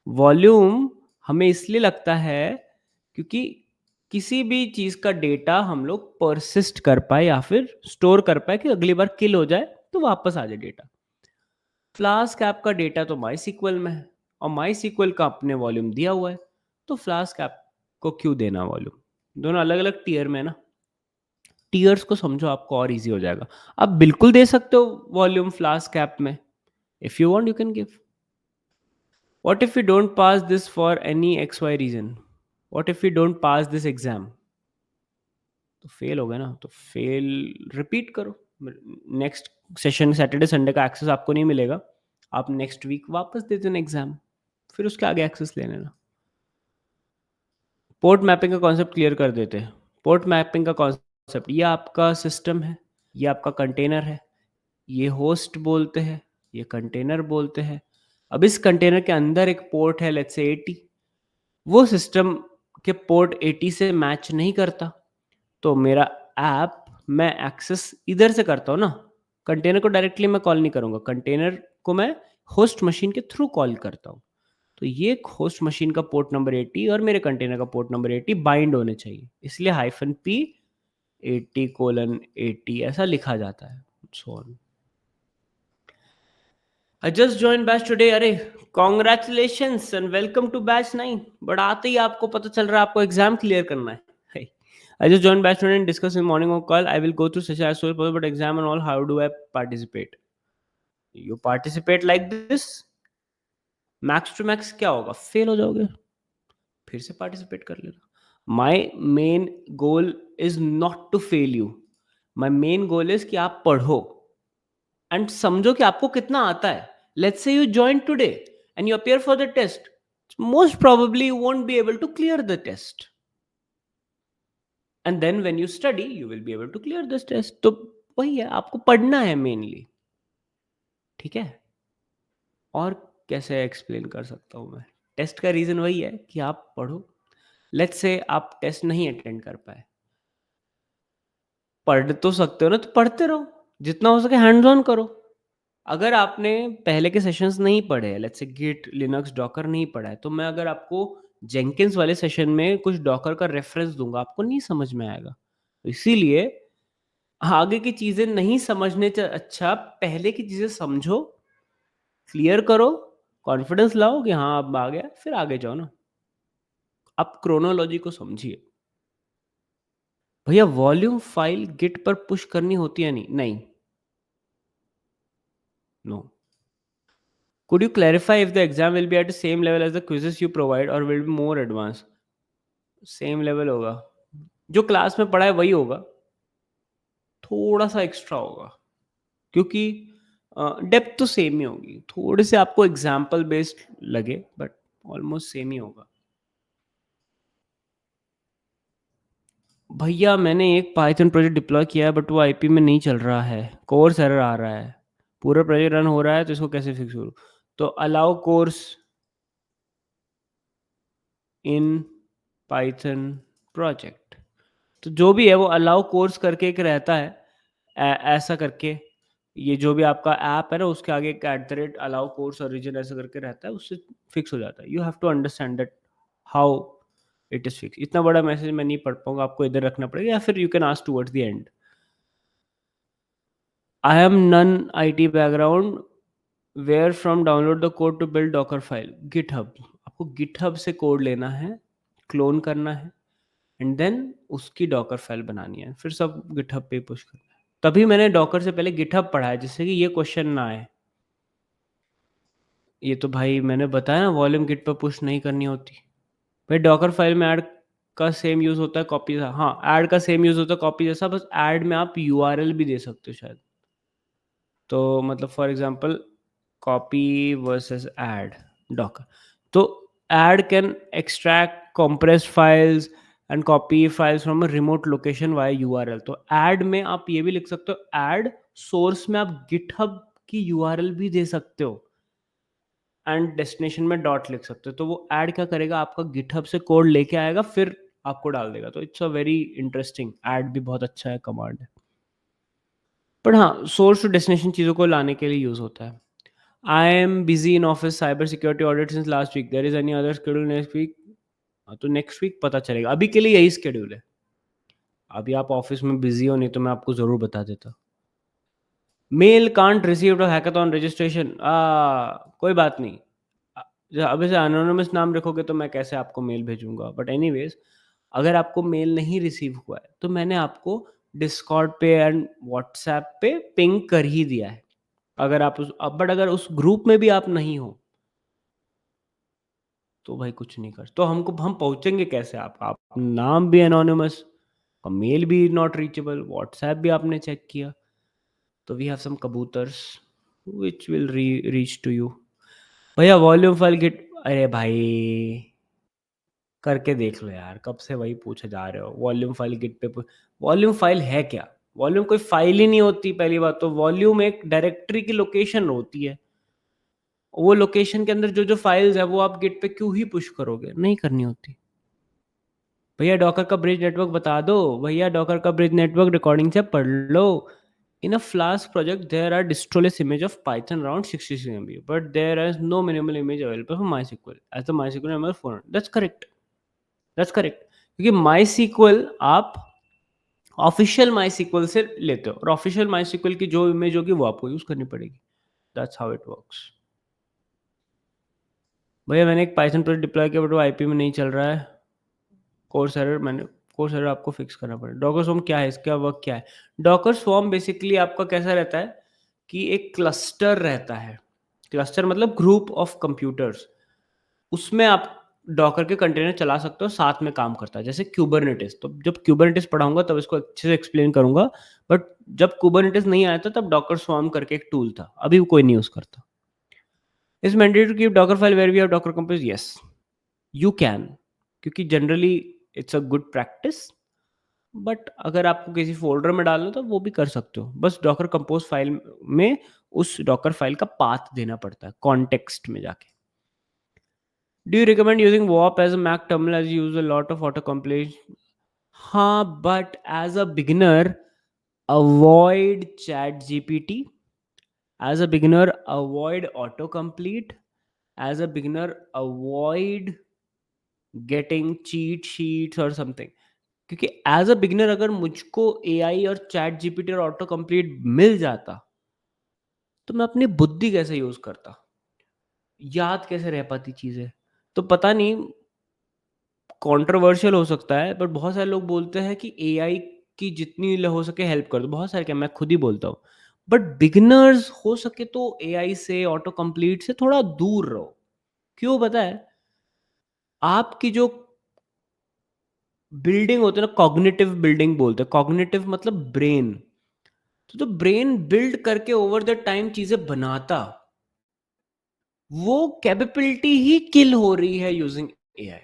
वॉल्यूम हमें इसलिए लगता है क्योंकि किसी भी चीज़ का डेटा हम लोग परसिस्ट कर पाएँ या फिर स्टोर कर पाएँ कि अगली बार किल हो जाए तो वापस आ जाए डेटा। फ्लास्क ऐप का डेटा तो मायसीक्वल में है और मायसीक्वल का अपने वॉल्यूम दिया हुआ है, तो फ्लास्क ऐप को क्यों देना वॉल्यूम? दोनों अलग-अलग टियर में है ना। टियर्स को समझो आपको और ईज़ी हो जाएगा। आप बिल्कुल दे सकते हो वॉल्यूम फ्लास्क ऐप में। If you want you can give. What if we don't pass this for any XY reason? What if we don't pass this exam? तो फेल हो गए ना, तो फेल रिपीट करो। नेक्स्ट सेशन सैटरडे संडे का access आपको नहीं मिलेगा। आप नेक्स्ट वीक वापस दे देना एग्जाम, फिर उसके आगे एक्सेस ले लेना। पोर्ट मैपिंग का कॉन्सेप्ट क्लियर कर देते हैं। पोर्ट मैपिंग का कॉन्सेप्ट, ये आपका सिस्टम है, ये आपका कंटेनर है, ये होस्ट बोलते हैं, ये कंटेनर बोलते हैं। अब इस कंटेनर के अंदर एक पोर्ट है, लेट्स से 80। वो सिस्टम के पोर्ट 80 से मैच नहीं करता, तो मेरा ऐप मैं एक्सेस इधर से करता हूँ ना। कंटेनर को डायरेक्टली मैं कॉल नहीं करूँगा, कंटेनर को मैं होस्ट मशीन के थ्रू कॉल करता हूँ। तो ये होस्ट मशीन का पोर्ट नंबर 80 और मेरे कंटेनर का पोर्ट नंबर 80 बाइंड होने चाहिए, इसलिए हाइफन पी 80:80 ऐसा लिखा जाता है। So on. I just join batch today. अरे congratulations and welcome to batch 9। But आते ही आपको पता चल रहा है आपको एग्जाम क्लियर करना है। Hey, I just joined batch today and discuss in morning of call. I will go through session as soon as possible, but exam and all, how do I participate? You participate like this, max to max क्या होगा? Fail हो जाओगे, फिर से participate कर लेना। My main goal is not to fail you. My main goal is कि आप पढ़ो एंड समझो कि आपको कितना आता है। Let's say you join today and you appear for the test, most probably you won't be able to clear the test. And then when you study you will be able to clear this test. तो वही है, आपको पढ़ना है mainly, ठीक है? और कैसे एक्सप्लेन कर सकता हूँ मैं? टेस्ट का रीज़न वही है कि आप पढ़ो। लेट्स से आप टेस्ट नहीं अटेंड कर पाए, पढ़ तो सकते हो ना, तो पढ़ते रहो, जितना हो सके हैंड्स ऑन करो। अगर आपने पहले के सेशंस नहीं पढ़े हैं, let's say Git, Linux, Docker नहीं पढ़ा है, तो मैं अगर आपको जेंकिन्स वाले सेशन में कुछ डॉकर का रेफरेंस दूँगा, आपको नहीं समझ में आएगा। तो इसीलिए आगे की चीज़ें नहीं समझने से अच्छा पहले की चीज़ें समझो, क्लियर करो, कॉन्फिडेंस लाओ कि हाँ, अब आ गया, फिर आगे जाओ ना। आप क्रोनोलॉजी को समझिए। भैया वॉल्यूम फाइल गिट पर पुश करनी होती है नहीं? नहीं, no. Could you clarify if the exam will be at the same level as the quizzes you provide or will be more advanced? Same level होगा। जो क्लास में पढ़ा है वही होगा, थोड़ा-सा एक्स्ट्रा होगा। क्योंकि डेप्थ तो सेम ही होगी। थोड़े से आपको एग्ज़ाम्पल बेस्ड लगे बट ऑलमोस्ट सेम ही होगा। भैया मैंने एक पाइथन प्रोजेक्ट डिप्लॉय किया है बट वो आईपी में नहीं चल रहा है। कोर्स एरर आ रहा है। पूरा प्रोजेक्ट रन हो रहा है तो इसको कैसे फिक्स करूँ? तो allow course in Python project. तो जो भी है वो अलाउ कोर्स करके एक रहता है, ऐसा करके, ये जो भी आपका ऐप है ना उसके आगे एक at the rate allow cross origin ऐसा करके रहता है, उससे फिक्स हो जाता है। You have to understand that how it is fix. इतना बड़ा मैसेज मैं नहीं पढ़ पाऊंगा, आपको इधर रखना पड़ेगा, या फिर you can ask towards the end. I am non IT background, where from download the code to build docker file? GitHub. आपको गिटहब से कोड लेना है, क्लोन करना है, एंड देन उसकी डॉकर फाइल बनानी है, फिर सब गिटहब पे पुश करना है। तभी मैंने डॉकर से पहले गिटहब पढ़ा है, जिससे कि ये क्वेश्चन ना आए। ये तो भाई मैंने बताया ना, वॉल्यूम गिट पर पुश नहीं करनी होती। भाई डॉकर फाइल में ऐड का सेम यूज़ होता है कॉपी, हाँ, ऐड का सेम यूज़ होता है कॉपी जैसा, बस ऐड में आप यूआरएल भी दे सकते हो शायद। तो मतलब for example copy versus add Docker. तो add can extract compressed files and copy files from a remote location via URL। तो ऐड में आप ये भी लिख सकते हो, ऐड सोर्स में आप गिटहब की यूआरएल भी दे सकते हो, एंड डेस्टिनेशन में डॉट लिख सकते हो। तो वो ऐड क्या करेगा, आपका गिटहब से कोड लेके आएगा, फिर आपको डाल देगा। तो it's a very interesting, add भी बहुत अच्छा है कमांड है। पर हाँ, सोर्स टू डेस्टिनेशन चीज़ों को लाने के लिए यूज़ होता है। I am busy in office cyber security audit since last week, there is any other schedule next week? तो नेक्स्ट वीक पता चलेगा, अभी के लिए यही शेड्यूल है। अभी आप ऑफिस में बिजी हो, नहीं तो मैं आपको ज़रूर बता देता। Mail can't received hackathon registration, कोई बात नहीं। अ, अब ऐसे एनोनिमस नाम रखोगे तो मैं कैसे आपको मेल भेजूँगा? बट एनीवेज़, अगर आपको मेल नहीं रिसीव हुआ है, तो मैंने आपको डिस्कॉर्ड पे एंड व्हाट्सऐप पे पिंग कर ही दिया है। अगर आप बट अगर उस ग्रुप में भी आप नहीं हो, तो भाई कुछ नहीं कर, तो हम पहुँचेंगे कैसे? आप नाम भी एनोनिमस और मेल भी नॉट रीचेबल, व्हाट्सऐप भी आपने चेक किया। तो वी हैव सम कबूतर्स which will reach to you. भैया वॉल्यूम फाइल गिट, अरे भाई करके देख लो यार, कब से वही पूछे जा रहे हो। वॉल्यूम फाइल गिट पे वॉल्यूम फाइल है क्या? वॉल्यूम कोई फाइल ही नहीं होती। पहली बात तो वॉल्यूम एक डायरेक्टरी की लोकेशन होती है। वो लोकेशन के अंदर जो जो फाइल्स है वो आप गिट पे क्यों ही पुश करोगे? नहीं करनी होती। भैया डॉकर का ब्रिज नेटवर्क बता दो। भैया डॉकर का ब्रिज नेटवर्क रिकॉर्डिंग से पढ़ लो। In a Flask project, there are distroless image of Python around 66 MB, but there is no minimal image available for MySQL as the MySQL number 400. That's correct. That's correct. क्योंकि MySQL आप official MySQL से लेते हो, और official MySQL की जो image होगी वो आपको यूज करनी पड़ेगी। That's how it works. भैया मैंने एक Python प्रोजेक्ट डिप्लॉय किया बट वो आईपी में नहीं चल रहा है। कोर्स एरर आपको फिक्स करना पड़ेगा। डॉकर स्वॉर्म क्या है? इसका वर्क क्या है? डॉकर स्वॉर्म बेसिकली आपका कैसा रहता है कि एक क्लस्टर रहता है। क्लस्टर मतलब ग्रुप ऑफ कंप्यूटर्स। उसमें आप डॉकर के कंटेनर चला सकते हो, साथ में काम करता है, जैसे कुबरनेटिस। तो जब कुबरनेटिस पढ़ाऊंगा तब इसको अच्छे से एक्सप्लेन करूंगा। बट जब कुबरनेटिस नहीं आया था तब डॉकर स्वॉर्म करके एक टूल था, अभी कोई नहीं यूज करता। Is mandatory to keep Docker file where we have Docker compose? Yes, you can, क्योंकि generally it's a good practice. But अगर आपको किसी फ़ोल्डर में डालना है तो वो भी कर सकते हो। बस डॉकर कंपोज़ फ़ाइल में उस डॉकर फ़ाइल का पाथ देना पड़ता है कॉन्टेक्स्ट में जाके। Do you recommend using Warp as a Mac terminal as you use a lot of autocomplete? हाँ, but as a beginner avoid ChatGPT, as a beginner avoid autocomplete, as a beginner avoid getting cheat sheets और something. क्योंकि as a beginner अगर मुझको AI और ChatGPT और autocomplete मिल जाता, तो मैं अपनी बुद्धि कैसे यूज़ करता? याद कैसे रह पाती चीज़ें? तो पता नहीं, कंट्रोवर्शियल हो सकता है, बट बहुत सारे लोग बोलते हैं कि एआई की जितनी हो सके हेल्प कर दो। बहुत सारे क्या, मैं खुद ही बोलता हूँ। बट बिगिनर्स हो सके तो एआई से, ऑटो कंप्लीट से थोड़ा दूर रहो। क्यों पता है? आपकी जो बिल्डिंग होती है ना, कॉग्निटिव बिल्डिंग बोलते हैं। कॉग्निटिव मतलब ब्रेन। तो जो ब्रेन बिल्ड करके ओवर द टाइम चीजें बनाता, वो कैपेबिलिटी ही किल हो रही है यूजिंग एआई।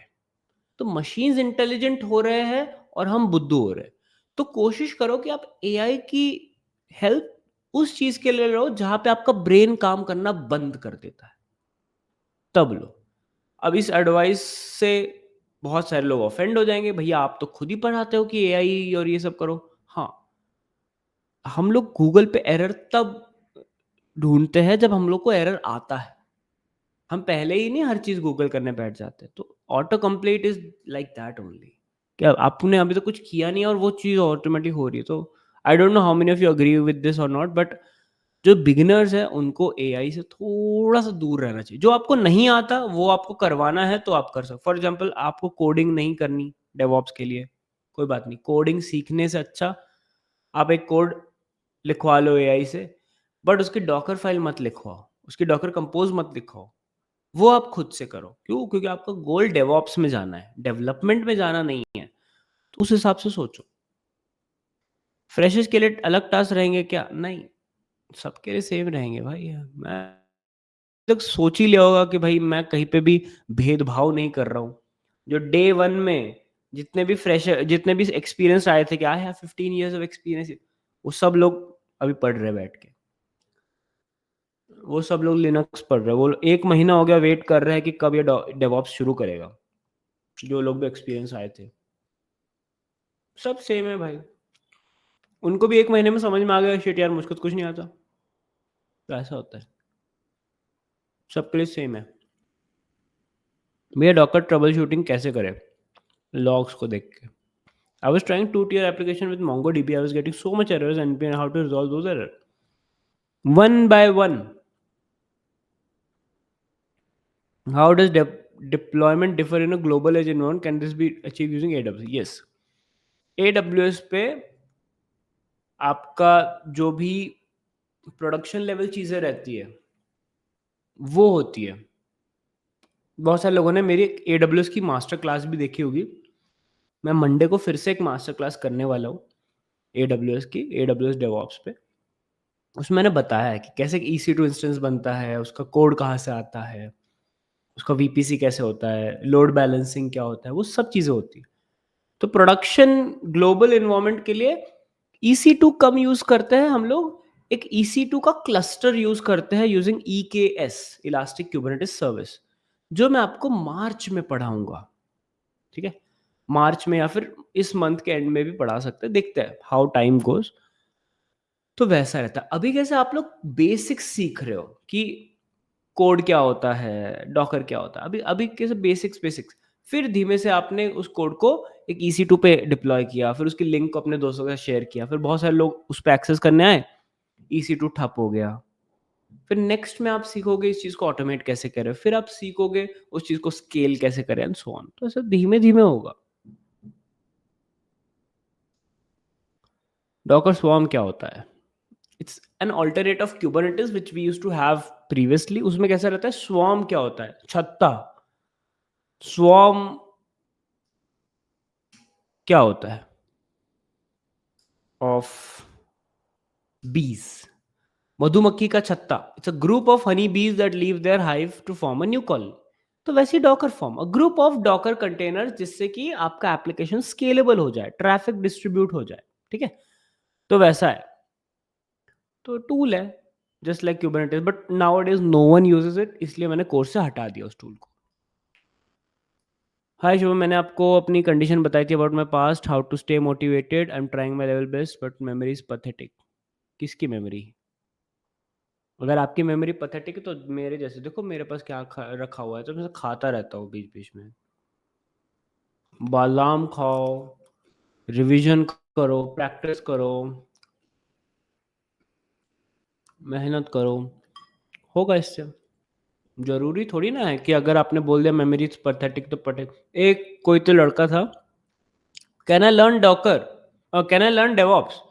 तो मशीन्स इंटेलिजेंट हो रहे हैं और हम बुद्धू हो रहे हैं। तो कोशिश करो कि आप एआई की हेल्प उस चीज के लिए लो जहां पे आपका ब्रेन काम करना बंद कर देता है, तब लो। अब इस एडवाइस से बहुत सारे लोग ऑफेंड हो जाएंगे, भैया आप तो खुद ही पढ़ाते हो कि एआई और ये सब करो। हाँ, हम लोग गूगल पे एरर तब ढूंढते हैं जब हम लोग को एरर आता है। हम पहले ही नहीं हर चीज गूगल करने बैठ जाते, तो auto complete is like that only. क्या आपने अभी तो कुछ किया नहीं और वो चीज ऑटोमेटिक हो रही है? तो I don't know how many of you agree with this और नॉट, बट जो बिगिनर्स है उनको एआई से थोड़ा सा दूर रहना चाहिए। जो आपको नहीं आता वो आपको करवाना है तो आप कर सकते। फॉर एग्जाम्पल, आपको कोडिंग नहीं करनी डेवॉप्स के लिए, कोई बात नहीं। कोडिंग सीखने से अच्छा आप एक कोड लिखवा लो एआई से, बट उसकी डॉकर फाइल मत लिखवाओ, उसकी डॉकर कंपोज मत लिखवाओ। वो आप खुद से करो। क्यों? क्योंकि आपका गोल डेवऑप्स में जाना है, डेवलपमेंट में जाना नहीं है। तो उस हिसाब से सोचो। फ्रेशर्स के लिए अलग टास्क रहेंगे क्या? नहीं, सबके लिए सेम रहेंगे भाई। मैं तक सोच ही लिया होगा कि भाई मैं कहीं पे भी भेदभाव नहीं कर रहा हूँ। जो डे 1 में जितने भी एक्सपीरियंस आए थे कि I have 15 years of experience, वो सब लोग अभी पढ़ रहे हैं बैठ के। वो सब लोग लिनक्स पढ़ रहे हैं। वो 1 महीना हो गया वेट कर रहे हैं कि कब ये डेवऑप्स शुरू करेगा। जो लोग भी एक्सपीरियंस आए थे, सब सेम है भाई। उनको भी 1 महीने में समझ में आ गया, शिट यार मुझको तो कुछ नहीं आता। तो ऐसा होता है, सबके लिए सेम है। भैया डॉकर ट्रबल शूटिंग कैसे करें? लॉग्स को देख के। I was trying to tier application with MongoDB, I was getting so much errors and how to resolve those error one by one. How does deployment differ in a global edge environment? Can this be achieve using AWS? Yes, AWS पे आपका जो भी production level चीज़ें रहती है वो होती है। बहुत सारे लोगों ने मेरी AWS की मास्टर क्लास भी देखी होगी। मैं मंडे को फिर से एक मास्टर क्लास करने वाला हूँ AWS की, AWS डेवऑप्स पे। उसमें मैंने बताया है कि कैसे EC2 इंस्टेंस बनता है, उसका कोड कहाँ से आता है, उसका VPC कैसे होता है, लोड बैलेंसिंग क्या होता है, वो सब चीज़ें होती हैं। तो प्रोडक्शन ग्लोबल एनवायरनमेंट के लिए EC2 कम यूज़ करते हैं हम लोग। एक EC2 का क्लस्टर यूज़ करते हैं using EKS, elastic Kubernetes service, जो मैं आपको मार्च में पढ़ाऊँगा। ठीक है? मार्च में या फिर इस मंथ के एंड में भी पढ़ा सकते हैं, देखते हैं हाउ टाइम गोज़। तो वैसा रहता है। अभी कैसे आप लोग बेसिक्स सीख रहे हो कि कोड क्या होता है, डॉकर क्या होता है। अभी अभी कैसे बेसिक्स बेसिक्स। फिर धीमे से आपने उस कोड को एक EC2 पे डिप्लॉय किया, फिर उसकी लिंक को अपने दोस्तों के साथ शेयर किया, फिर बहुत सारे लोग उस पे एक्सेस करने आए, EC2 ठप हो गया। फिर नेक्स्ट में आप सीखोगे इस चीज़ को ऑटोमेट कैसे करें, फिर आप सीखोगे उस चीज़ को स्केल कैसे करें एंड सो ऑन। तो ऐसा धीमे-धीमे होगा। डॉकर स्वॉर्म क्या होता है? It's an alternate of Kubernetes which we used to have previously. उसमें कैसा रहता है? स्वॉर्म क्या होता है? छत्ता। स्वॉर्म क्या होता है? ऑफ बीज, मधुमक्खी का छत्ता। It's a group of honey bees that leave their hive to form a new colony. तो वैसे ही Docker form, group of Docker container, जिससे कि आपका एप्लीकेशन स्केलेबल हो जाए, ट्रैफिक डिस्ट्रीब्यूट हो जाए, ठीक है? तो वैसा है। तो टूल है, just like Kubernetes, but nowadays no one uses it, इसलिए मैंने कोर्स से हटा दिया उस टूल को। हाय शुभम, मैंने आपको अपनी कंडीशन बताई थी about my past, how to stay motivated, I am trying my level best but memory is pathetic. किसकी मेमोरी? अगर आपकी मेमोरी पथेटिक है तो मेरे जैसे देखो, मेरे पास क्या रखा हुआ है, तो मैं खाता रहता हूँ बीच बीच में। बादाम खाओ, रिवीजन करो, प्रैक्टिस करो, मेहनत करो, होगा इससे। जरूरी थोड़ी ना है कि अगर आपने बोल दिया मेमोरी पैथेटिक तो पटेक। एक कोई तो लड़का था, कैन आई लर्न डॉकर और can I learn DevOps,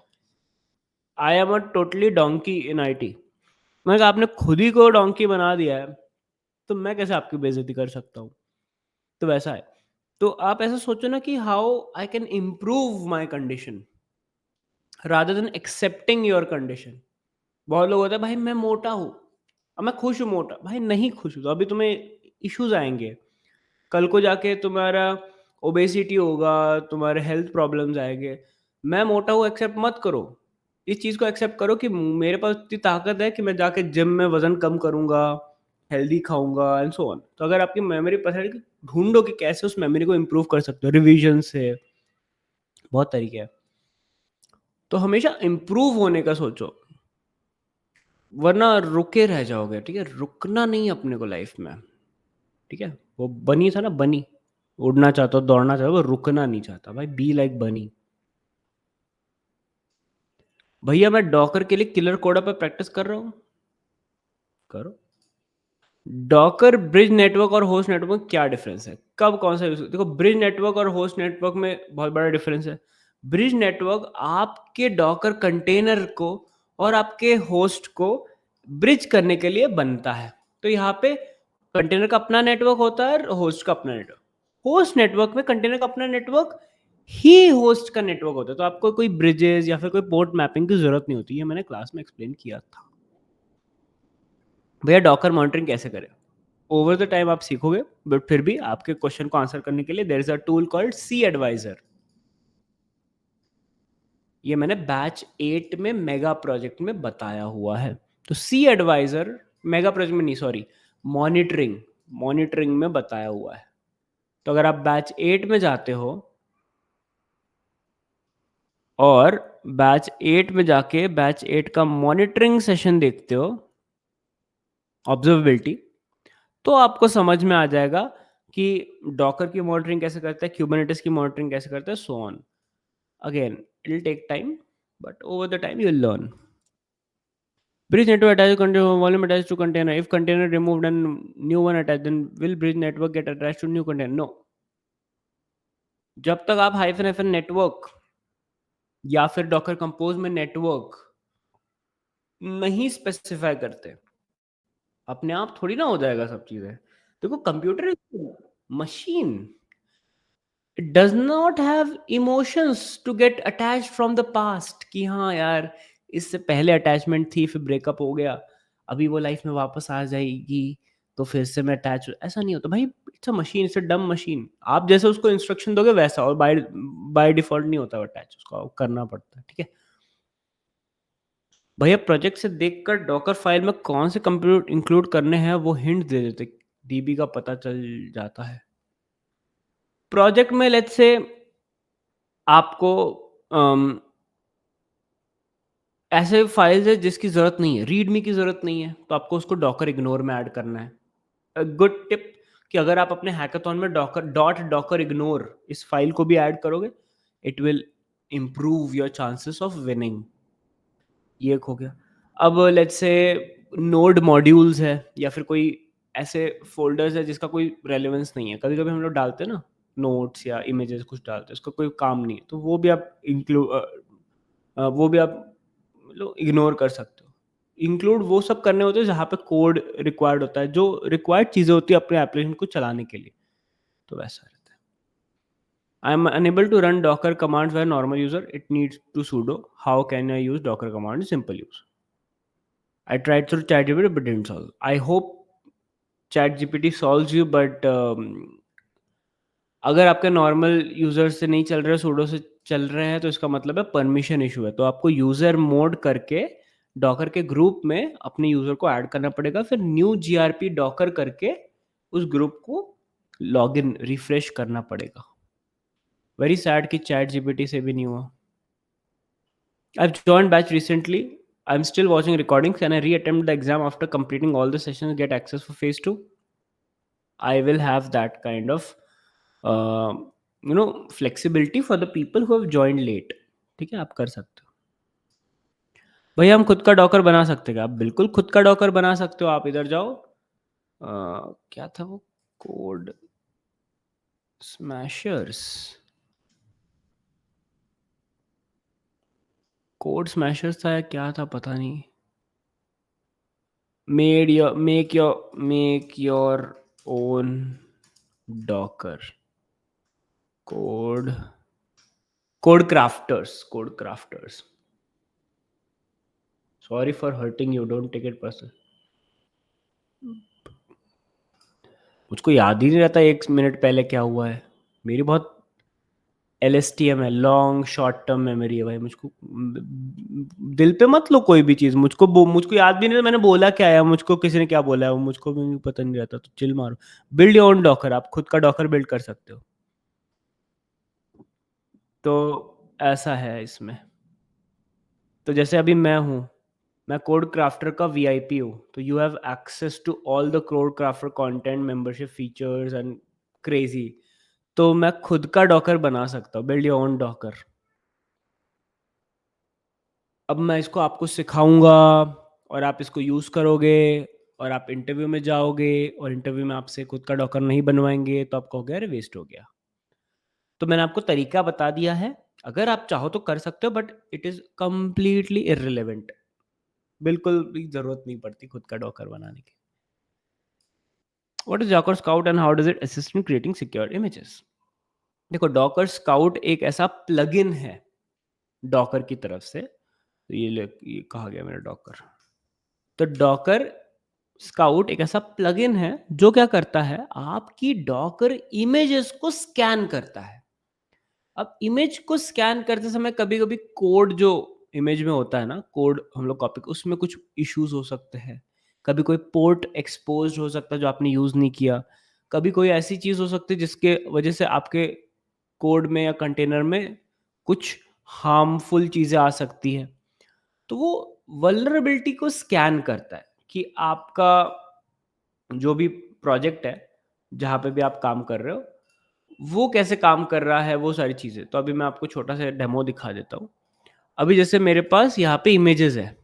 I am a totally donkey in IT. मैंने कहा आपने खुद ही को डोंकी बना दिया है, तो मैं कैसे आपकी बेइज्जती कर सकता हूँ? तो वैसा है। तो आप ऐसा सोचो ना कि how I can improve my condition rather than accepting your condition. बहुत लोग होते हैं भाई मैं मोटा हूँ, अब मैं खुश हूँ मोटा, भाई नहीं खुश हूँ तो अभी तुम्हें इश्यूज आएंगे, कल को जाके तुम्हारा ओबेसिटी होगा, तुम्हारे हेल्थ प्रॉब्लम्स आएंगे। मैं मोटा हूँ एक्सेप्ट मत करो, इस चीज़ को एक्सेप्ट करो कि मेरे पास इतनी ताकत है कि मैं जाके जिम में वजन कम करूंगा, हेल्दी खाऊंगा एंड सो ऑन। तो अगर आपकी मेमोरी पसंद है, ढूंढो कि कैसे उस मेमोरी को इम्प्रूव कर सकते हो, रिवीजन से, बहुत तरीके हैं। तो हमेशा इम्प्रूव होने का सोचो, वरना रुके रह जाओगे, ठीक है? रुकना नहीं अपने को लाइफ में, ठीक है? वो बनी था ना, बनी, उड़ना चाहता हो, दौड़ना चाहता हो, वो रुकना नहीं चाहता भाई, बी लाइक बनी। भैया मैं डॉकर के लिए किलर कोडा पे प्रैक्टिस कर रहा हूँ, करो। डॉकर ब्रिज नेटवर्क और होस्ट नेटवर्क में क्या डिफरेंस है, कब कौन सा यूज? देखो, ब्रिज नेटवर्क और होस्ट नेटवर्क में बहुत बड़ा डिफरेंस है। ब्रिज नेटवर्क आपके डॉकर कंटेनर को और आपके होस्ट को ब्रिज करने के लिए बनता है। तो यहाँ पे कंटेनर का अपना नेटवर्क होता है और होस्ट का अपना नेटवर्क। होस्ट नेटवर्क में कंटेनर का अपना नेटवर्क ही होस्ट का नेटवर्क होता है, तो आपको कोई ब्रिजेस या फिर कोई पोर्ट मैपिंग की जरूरत नहीं होती है, मैंने क्लास में एक्सप्लेन किया था। भैया डॉकर मॉनिटरिंग कैसे करें? ओवर द टाइम आप सीखोगे, बट फिर भी आपके क्वेश्चन को आंसर करने के लिए there is a tool called C advisor. ये मैंने बैच 8 में मेगा प्रोजेक्ट में बताया हुआ है। तो सी एडवाइजर मेगा प्रोजेक्ट में नहीं, सॉरी, मॉनिटरिंग, मॉनिटरिंग में बताया हुआ है। तो अगर आप बैच 8 में जाते हो और बैच 8 में जाके बैच 8 का मॉनिटरिंग सेशन देखते हो, ऑब्जर्वेबिलिटी, तो आपको समझ में आ जाएगा कि डॉकर की मॉनिटरिंग कैसे करता है, क्यूबरनेटिस की मॉनिटरिंग कैसे करता है, so on. Again it will take time, but over the time you will learn. Bridge network attaches container volume attached to container. If container removed and new one attached, then will bridge network get attached to new container? No. जब तक आप hyphen hyphen network या फिर Docker compose में network नहीं specify करते, अपने आप थोड़ी ना हो जाएगा सब चीजें। देखो, computer machine, it does not have emotions to get attached from the past कि हाँ यार, इससे पहले अटैचमेंट थी, फिर ब्रेकअप हो गया, अभी वो लाइफ में वापस आ जाएगी, तो फिर से मैं अटैच, ऐसा नहीं होता भाई। It's a machine, it's a डम मशीन। आप जैसे उसको इंस्ट्रक्शन दोगे वैसा, और बाय बाय डिफॉल्ट नहीं होता अटैच, उसको करना पड़ता है, ठीक है? भैया प्रोजेक्ट से देखकर डॉकर फाइल में कौन से कंप्यूटर इंक्लूड करने हैं वो हिंट दे देते, डीबी का पता चल जाता है। प्रोजेक्ट में लेट्स से आपको अम, ऐसे फाइल्स है जिसकी ज़रूरत नहीं है, रीडमी की ज़रूरत नहीं है, तो आपको उसको डॉकर इग्नोर में ऐड करना है। गुड टिप कि अगर आप अपने हैकाथॉन में डॉकर डॉट डॉकर इग्नोर इस फाइल को भी ऐड करोगे, it will improve your chances of winning. ये एक हो गया। अब लेट्स से नोड मॉड्यूल्स है या फिर कोई ऐसे फ़ोल्डर्स है जिसका कोई रेलेवेंस नहीं है। कभी-कभी हम लोग डालते हैं ना, नोट्स या इमेजेस कुछ डालते हैं, उसका कोई काम नहीं है, तो वो भी आप वो भी आप मतलब इग्नोर कर सकते हो। इंक्लूड वो सब करने होते हैं जहाँ पे कोड रिक्वायर्ड होता है, जो रिक्वायर्ड चीज़ें होती है अपने एप्लीकेशन को चलाने के लिए, तो वैसा रहता है। I am unable to run docker commands by normal user, it needs to sudo, how can I use docker command? Simple use. I tried through ChatGPT but didn't solve. I hope chat GPT solves you, but अगर आपका normal user से नहीं चल रहा है, pseudo से चल रहे हैं, तो इसका मतलब है परमिशन इशू है। तो आपको यूज़र मोड करके डॉकर के ग्रुप में अपने यूज़र को ऐड करना पड़ेगा, फिर न्यू जीआरपी डॉकर करके उस ग्रुप को लॉगिन रिफ्रेश करना पड़ेगा। वेरी सैड कि चैट जीपीटी से भी नहीं हुआ। I've joined batch recently. I'm still watching recordings. Can I reattempt the exam after completing all the sessions, get access for phase 2? I will have that kind of flexibility for the people who have joined late. ठीक है, आप कर सकते हो। भैया हम खुद का डॉकर बना सकते हैं क्या? आप बिल्कुल खुद का डॉकर बना सकते हो। आप इधर जाओ, क्या था वो, कोड स्मैशर्स, कोड स्मैशर्स था या क्या था पता नहीं। Make your own docker, code crafters. Sorry for hurting you, don't take it personal. मुझको याद ही नहीं रहता 1 मिनट पहले क्या हुआ है। मेरी बहुत LSTM है, लॉन्ग शॉर्ट टर्म मेमोरी है भाई। मुझको दिल पे मत लो कोई भी चीज़। मुझको याद भी नहीं था मैंने बोला क्या है, मुझको किसी ने क्या बोला है, वो मुझको भी पता नहीं रहता। तो चिल मारो। बिल्ड योर ओन डॉकर, आप खुद का डॉकर बिल्ड कर सकते हो। तो ऐसा है इसमें। तो जैसे अभी मैं कोड क्राफ्टर का वीआईपी हूँ, तो you have access to all the code crafter content, membership features and crazy. तो मैं खुद का डॉकर बना सकता हूँ, बिल्ड योर ओन डॉकर। अब मैं इसको आपको सिखाऊंगा और आप इसको यूज़ करोगे और आप इंटरव्यू में जाओगे और इंटरव्यू में आपसे खुद का डॉकर नहीं बनवाएंगे, तो आप कहोगे अरे वेस्ट हो गया। तो मैंने आपको तरीका बता दिया है। अगर आप चाहो तो कर सकते हो, but it is completely irrelevant. बिल्कुल भी ज़रूरत नहीं पड़ती खुद का डॉकर बनाने की। What is Docker scout and how does it assist in creating secure images? देखो, डॉकर स्काउट एक ऐसा प्लगइन है डॉकर की तरफ से। तो ये कहा गया मेरा डॉकर। तो डॉकर स्काउट एक ऐसा प्लगइन है जो क्या करता है, आपकी डॉकर इमेजेस को स्कैन करता है। अब इमेज को स्कैन करते समय कभी कभी कोड जो इमेज में होता है ना, कोड हम लोग कॉपी, उसमें कुछ इश्यूज हो सकते हैं। कभी कोई पोर्ट एक्सपोज हो सकता है जो आपने यूज नहीं किया। कभी कोई ऐसी चीज हो सकती है जिसके वजह से आपके कोड में या कंटेनर में कुछ हार्मफुल चीजें आ सकती है। तो वो वल्नरेबिलिटी को स्कैन करता है कि आपका जो भी प्रोजेक्ट है, जहाँ पे भी आप काम कर रहे हो, वो कैसे काम कर रहा है, वो सारी चीज़ें। तो अभी मैं आपको छोटा सा डेमो दिखा देता हूँ। अभी जैसे मेरे पास यहाँ पे इमेजेस है,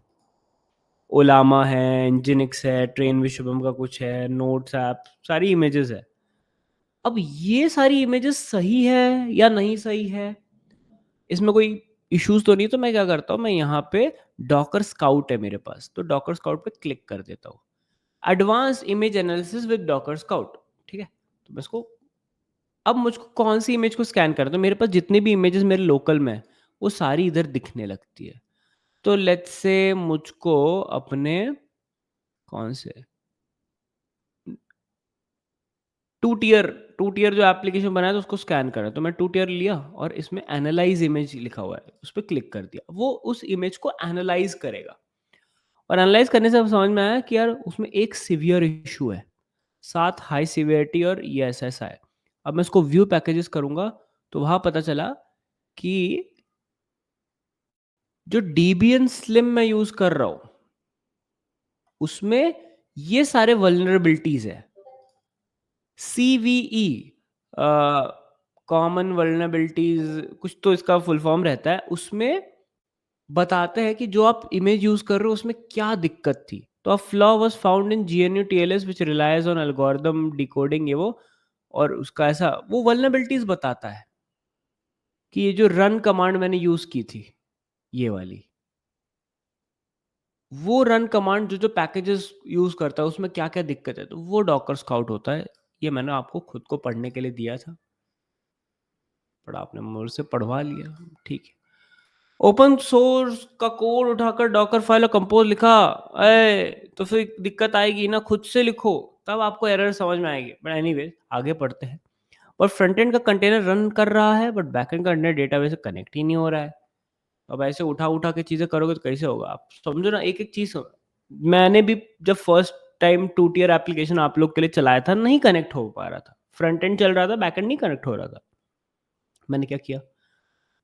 ओलामा है, इंजिनिक्स है, ट्रेन विश्वम का कुछ है, नोट्स ऐप, सारी इमेजेस है। अब ये सारी इमेजेस सही है या नहीं सही है, इसमें कोई इश्यूज तो नहीं। तो मैं क्या करता हूँ, मैं यहाँ पे डॉकर स्काउट है मेरे पास, तो डॉकर स्काउट पे क्लिक कर देता हूँ। Advance image analysis with Docker scout, ठीक है। तो मैं इसको, अब मुझको कौन सी इमेज को स्कैन करना है, तो मेरे पास जितनी भी इमेजेस मेरे लोकल में हैं, वो सारी इधर दिखने लगती है। तो लेट्स से मुझको अपने कौन से टू टियर टू टियर जो एप्लीकेशन बनाया था उसको स्कैन करना है। तो मैं टू टियर लिया और इसमें एनालाइज इमेज लिखा हुआ है, उस पर क्लिक कर दिया। वो उस इमेज को एनालाइज करेगा और एनालाइज करने से अब समझ में आया कि यार उसमें एक सीवियर इशू है, 7 हाई सिवियरिटी और ESSi। अब मैं इसको व्यू पैकेजेस करूंगा, तो वहां पता चला कि जो Debian Slim मैं यूज कर रहा हूं, उसमें ये सारे वल्नरेबिलिटीज है। CVE, कॉमन वल्नरेबिलिटीज कुछ तो इसका फुल फॉर्म रहता है। उसमें बताते हैं कि जो आप इमेज यूज कर रहे हो उसमें क्या दिक्कत थी। तो a flaw was found in GNU TLS which relies on algorithm decoding, ये वो। और उसका ऐसा वो वल्नरेबिलिटीज बताता है कि ये जो रन कमांड मैंने यूज की थी, ये वाली, वो रन कमांड जो जो पैकेजेस यूज करता है उसमें क्या क्या दिक्कत है, तो वो डॉकर स्काउट होता है। ये मैंने आपको खुद को पढ़ने के लिए दिया था, पर आपने मुझसे पढ़वा लिया, ठीक है। ओपन सोर्स का कोड उठाकर डॉकर फाइल और कंपोज लिखा, तो फिर दिक्कत आएगी ना, खुद से लिखो, तब आपको एरर समझ में आएगी। बट एनीवेज आगे पढ़ते हैं। और फ्रंट एंड का कंटेनर रन कर रहा है बट बैक एंड का कंटेनर डेटाबेस से कनेक्ट ही नहीं हो रहा है। अब ऐसे उठा के चीज़ें करोगे तो कैसे होगा? आप समझो ना, एक-एक चीज़ मैंने भी जब फर्स्ट टाइम 2 टियर एप्लीकेशन आप लोग के लिए चलाया था, नहीं कनेक्ट हो पा रहा था। फ्रंट एंड चल रहा था, बैक एंड नहीं कनेक्ट हो रहा था। मैंने क्या किया?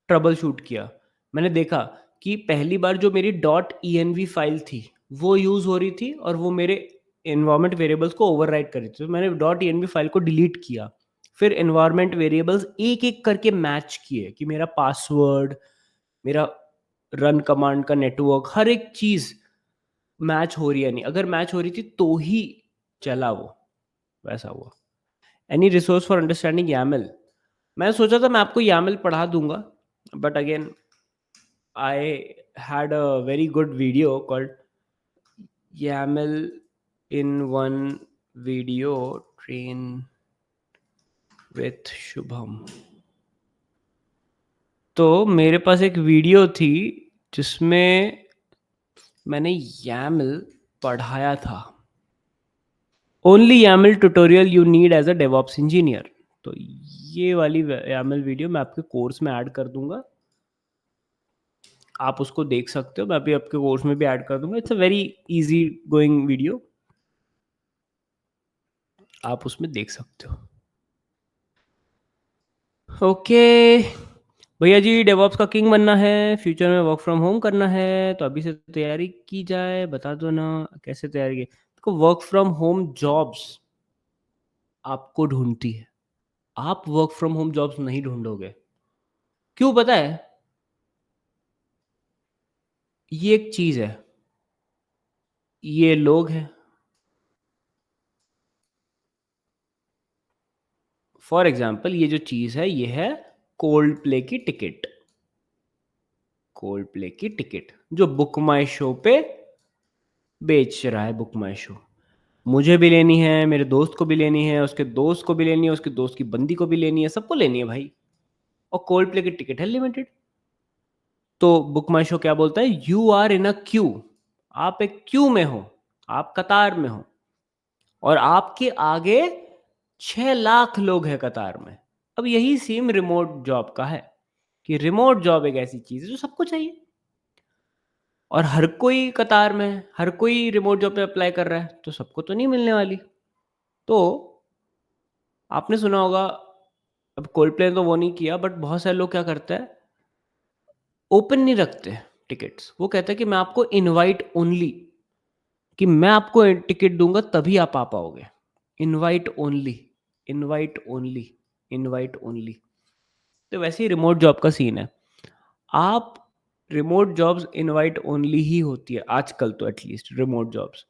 ट्रबल शूट किया। मैंने देखा कि पहली बार जो मेरी .env फाइल थी, वो यूज़ हो रही थी और वो मेरे एनवायरनमेंट वेरिएबल्स को ओवरराइड कर रही थी। तो मैंने .env फाइल को डिलीट किया। फिर एनवायरनमेंट वेरिएबल्स एक-एक करके मैच किए कि मेरा पासवर्ड, मेरा रन कमांड का नेटवर्क, हर एक चीज़ मैच हो रही है नहीं। अगर मैच हो रही थी तो ही चला वो, वैसा हुआ। Any resource for understanding YAML? मैं सोचा था मैं आपको YAML पढ़ा दूँगा, but again I had a very good video called YAML in one video train with Shubham. तो मेरे पास एक वीडियो थी जिसमें मैंने YAML पढ़ाया था। Only YAML tutorial you need as a DevOps engineer. तो ये वाली YAML वीडियो मैं आपके कोर्स में ऐड कर दूंगा, आप उसको देख सकते हो। मैं अभी आपके कोर्स में भी ऐड कर दूंगा। It's a very easy going video, आप उसमें देख सकते हो। ओके भैया जी, डेवऑप्स का किंग बनना है, फ्यूचर में वर्क फ्रॉम होम करना है, तो अभी से तैयारी की जाए, बता दो ना कैसे तैयारी की। देखो, वर्क फ्रॉम होम जॉब्स आपको ढूंढती है, आप वर्क फ्रॉम होम जॉब्स नहीं ढूंढोगे। क्यों पता है? ये एक चीज है, ये लोग हैं। फॉर एग्जाम्पल ये जो चीज है, ये है कोल्ड प्ले की टिकट। कोल्ड प्ले की टिकट जो बुक माई शो पे बेच रहा है, बुक माई शो। मुझे भी लेनी है, मेरे दोस्त को भी लेनी है, उसके दोस्त को भी लेनी है, उसके दोस्त की बंदी को भी लेनी है, सबको लेनी है भाई। और कोल्ड प्ले की टिकट है लिमिटेड। तो बुक माई शो क्या बोलता है? You are in a queue. आप एक क्यू में हो, आप कतार में हो, और आपके आगे 6 लाख लोग हैं कतार में। अब यही सेम रिमोट जॉब का है कि रिमोट जॉब एक ऐसी चीज है जो सबको चाहिए, और हर कोई कतार में है, हर कोई रिमोट जॉब पे अप्लाई कर रहा है, तो सबको तो नहीं मिलने वाली। तो आपने सुना होगा, अब कोल्डप्ले ने तो वो नहीं किया, बट बहुत सारे लोग क्या करते हैं, ओपन नहीं रखते टिकट्स। वो कहते हैं कि मैं आपको इनवाइट ओनली, कि मैं आपको टिकट दूंगा तभी आप आ पाओगे। Invite only, invite only, invite only. तो वैसे ही रिमोट जॉब का सीन है। आप रिमोट जॉब्स इनवाइट ओनली ही होती है आजकल, तो एटलीस्ट रिमोट जॉब्स।